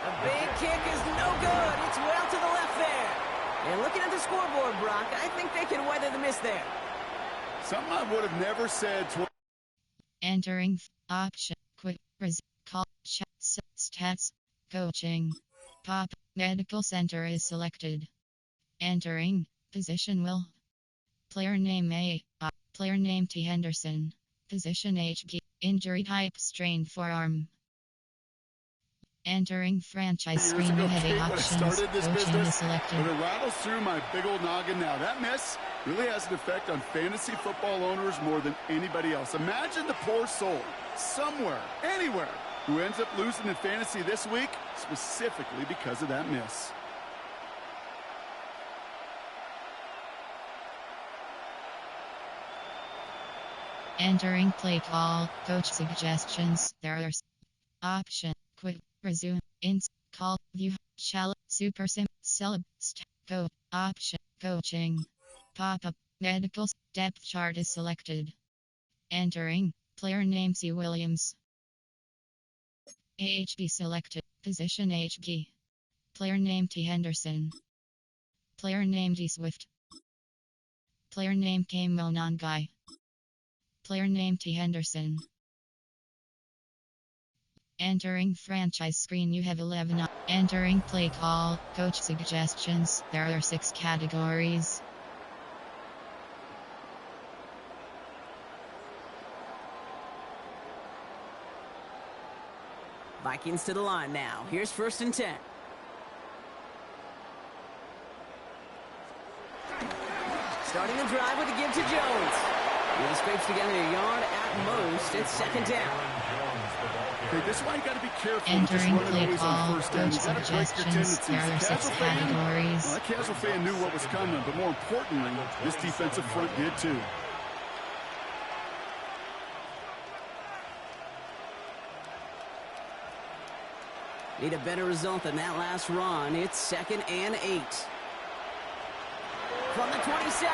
A big kick is no good. It's well to the left there. And looking at the scoreboard, Brock, I think they can weather the miss there. Something I would have never said. Entering option, quick, call, stats, coaching. Pop, medical center is selected. Entering, position will. Player name A, player name T. Henderson. Position HG, injury type strained forearm. Entering franchise screen, you have 8 options. Coaching is selected. But it rattles through my big old noggin now. That miss really has an effect on fantasy football owners more than anybody else. Imagine the poor soul, somewhere, anywhere, who ends up losing in fantasy this week, specifically because of that miss. Entering play call, coach suggestions. There are option, quick, resume, ins, call, view, shall, super sim, celeb, go, option, coaching, pop-up, medical, depth chart is selected. Entering, player name C. Williams. HB selected, position HG. Player name T. Henderson. Player name D. Swift. Player name K. Monangai. Player name T. Henderson. Entering franchise screen, you have 11. Entering play call, coach suggestions. There are 6 categories. Vikings to the line now. Here's 1st and 10. Starting the drive with a give to Jones. He scrapes together a yard at most. It's 2nd down. Okay, this is why you got to be careful. Entering play call, coach suggestions. There are 6 categories. Well, that casual fan knew what was coming, but more importantly, this defensive front did too. Need a better result than that last run. It's 2nd and 8. From the 27.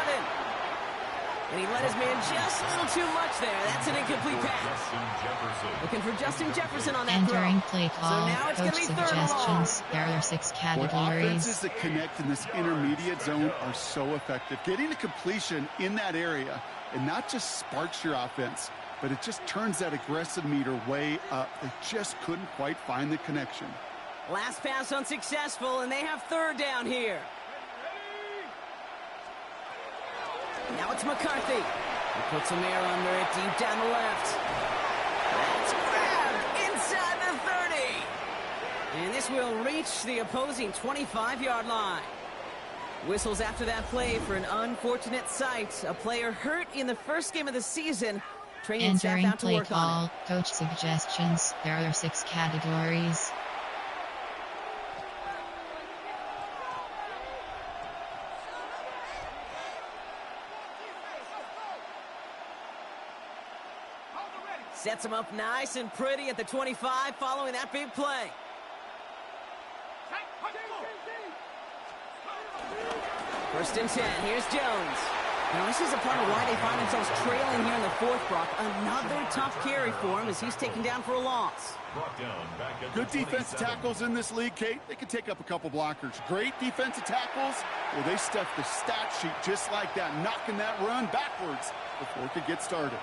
And he let his man just a little too much there. That's an incomplete pass. Looking for Justin Jefferson on that Entering throw. play call, So now it's coach going to be 3rd and long. suggestions. There are 6 categories. Offenses that connect in this intermediate zone are so effective. Getting a completion in that area, and not just sparks your offense, but it just turns that aggressive meter way up. They just couldn't quite find the connection. Last pass unsuccessful, and they have 3rd down here. Now it's McCarthy. He puts some air under it deep down the left. That's grabbed inside the 30. And this will reach the opposing 25-yard line. Whistles after that play for an unfortunate sight. A player hurt in the first game of the season. Training staff Entering out to play work call, on it. coach suggestions. There are 6 categories. Sets him up nice and pretty at the 25 following that big play. First and 10. Here's Jones. Now, this is a part of why they find themselves trailing here in the 4th, Brock. Another tough carry for him as he's taken down for a loss. Good defensive tackles in this league, Kate. They can take up a couple blockers. Great defensive tackles, well, they stuff the stat sheet just like that, knocking that run backwards before it could get started.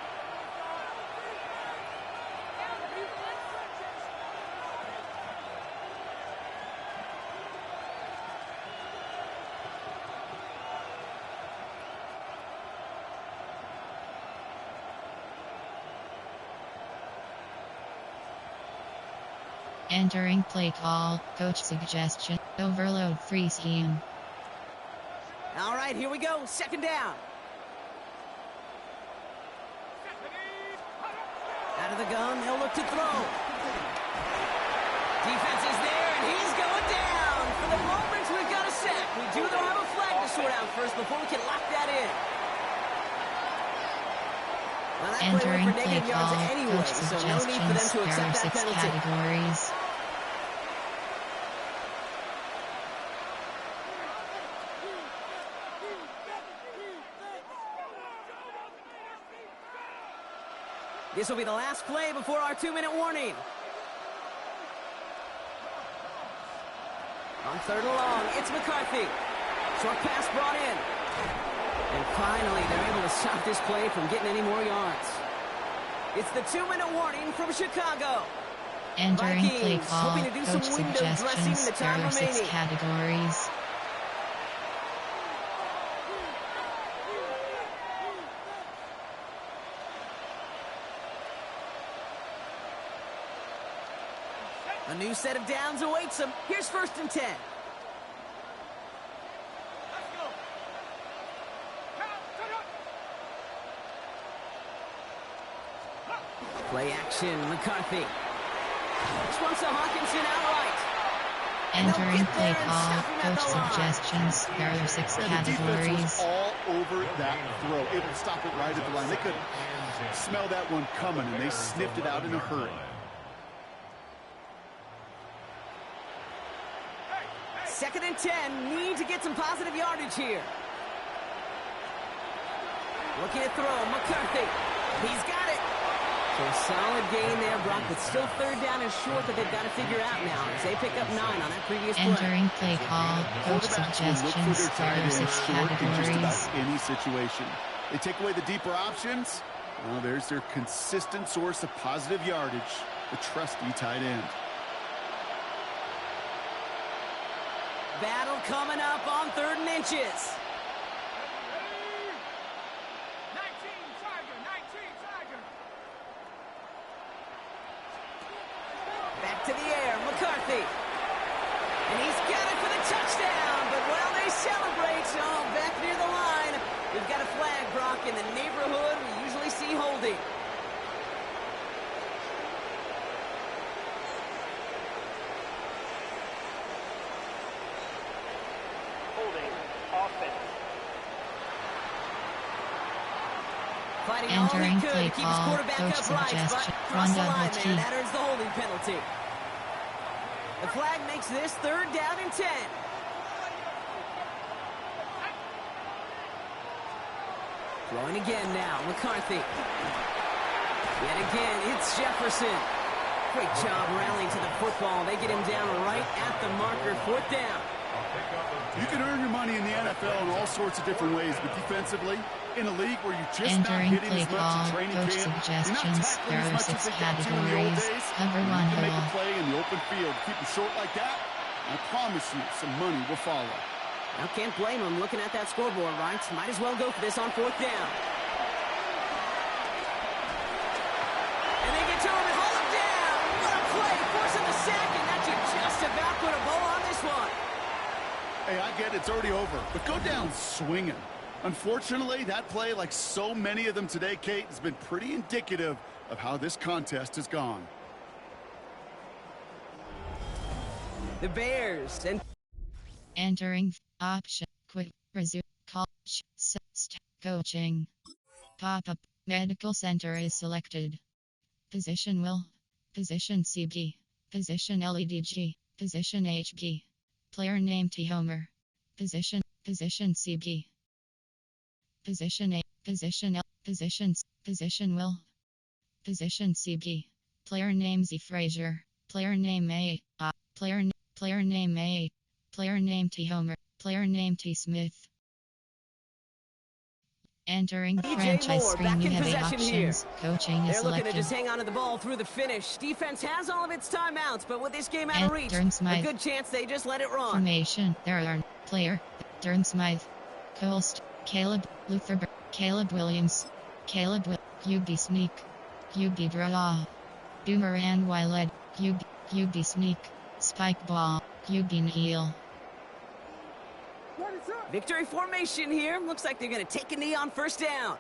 Entering play call, coach suggestion. Overload free scheme. All right, here we go. 2nd down. Out of the gun, they'll look to throw. Defense is there, and he's going down. For the moment, we've got a sack. We do, though, have a flag to sort out first before we can lock that in. Well, that Entering play went for play negative yards call, anyway, coach so no need for them suggestions. to There are accept that 6 penalty. categories. This will be the last play before our 2-minute warning. On 3rd and long, it's McCarthy. Short pass brought in. And finally, they're able to stop this play from getting any more yards. It's the 2-minute warning from Chicago. Entering play Vikings call, hoping to do coach some window dressing in suggestions. the There time are 6 remaining. categories. A new set of downs awaits them. Here's 1st and 10. Play action, McCarthy. This one's to Hawkinson outright. Entering play call, coach suggestions. There are 6 The defense categories. was all over that throw, able to stop it right at the line. They could smell that one coming, and they sniffed it out in a hurry. 2nd and 10. Need to get some positive yardage here. Looking to throw. McCarthy. He's got it. So a solid gain there, Brock, but still 3rd down is short that they've got to figure out now as they pick up 9 on that previous play. Entering play call, coach Quarterbacks will look for suggestions. their There tight are end 6 short in just about categories. any situation. They take away the deeper options. Well, there's their consistent source of positive yardage, the trusty tight end. Battle coming up on 3rd and inches. Back to the air, McCarthy. And he's got it for the touchdown, but while they celebrate, back near the line, we've got a flag, Brock, in the neighborhood we usually see holding. Fighting all Entering he could play to keep his call, quarterback coach upright, but suggestion. crossed the Run line double there, and T. that earns the holding penalty. The flag makes this 3rd down and 10. Throwing again now, McCarthy. Yet again, it's Jefferson. Great job rallying to the football. They get him down right at the marker, 4th down. You can earn your money in the NFL in all sorts of different ways, but defensively, in a league where you're just not hitting as much in training camp, you're not tackling as much as they got to in the old days, you can make a play in the open field. Keep it short like that, I promise you some money will follow. I can't blame him looking at that scoreboard, right? Might as well go for this on 4th down. And they get to him and haul him down. What a play, forcing the sack, and that should just about put a bow on this one. Hey, I get it's already over, but go down swinging. Unfortunately, that play, like so many of them today, Kate, has been pretty indicative of how this contest has gone. The Bears and entering option quick resume college coaching pop-up medical center is selected. Position will position CB position LEDG position HG player name T Homer position CB position A position L position will position CB player name Z Frazier player name A player name A player name T Homer player name T Smith. Entering franchise Moore, screen, you have 8 options. Here. Coaching is They're selected. Looking to just hang on to the ball through the finish. Defense has all of its timeouts, but with this game out of reach, a good chance they just let it run. Formation. There are player Durham Smythe, Colst, Caleb Luther, Caleb Williams, QB Sneak, QB Draw, Boomerang Wiled, QB Sneak, Spike Ball, QB Heel. Victory formation here. Looks like they're going to take a knee on 1st down.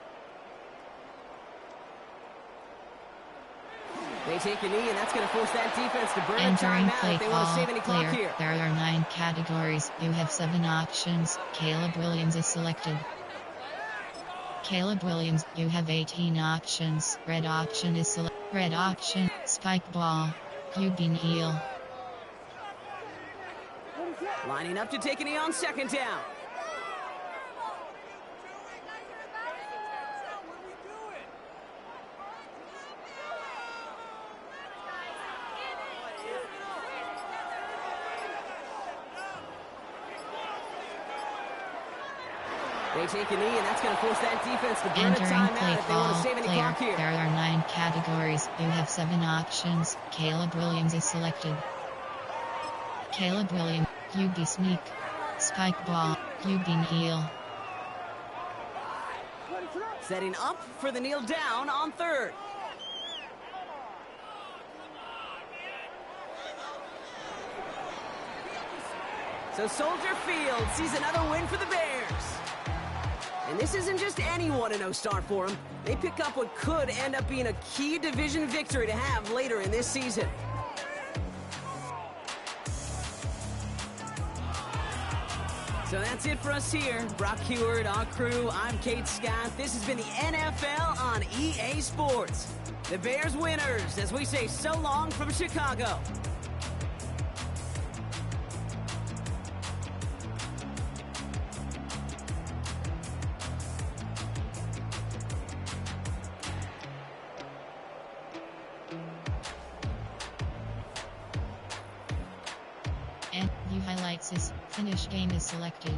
They take a knee, and that's going to force that defense to burn a timeout if they want to save any clock here. There are 9 categories. You have 7 options. Caleb Williams is selected. Caleb Williams, you have 18 options. Red option is selected. Red option, Spike Ball, QB Heel. Lining up to take a knee on 2nd down. They take a knee, and that's going to force that defense to burn a timeout if they want to save any clock here. There are 9 categories. You have 7 options. Caleb Williams is selected. Caleb Williams, QB Sneak, Spike Ball, QB Heel. Setting up for the kneel down on 3rd. So Soldier Field sees another win for the Bears. And this isn't just any 1-0 start for them. They pick up what could end up being a key division victory to have later in this season. So that's it for us here. Brock Heward, our crew, I'm Kate Scott. This has been the NFL on EA Sports. The Bears winners, as we say so long from Chicago. And view highlights is finish game is selected.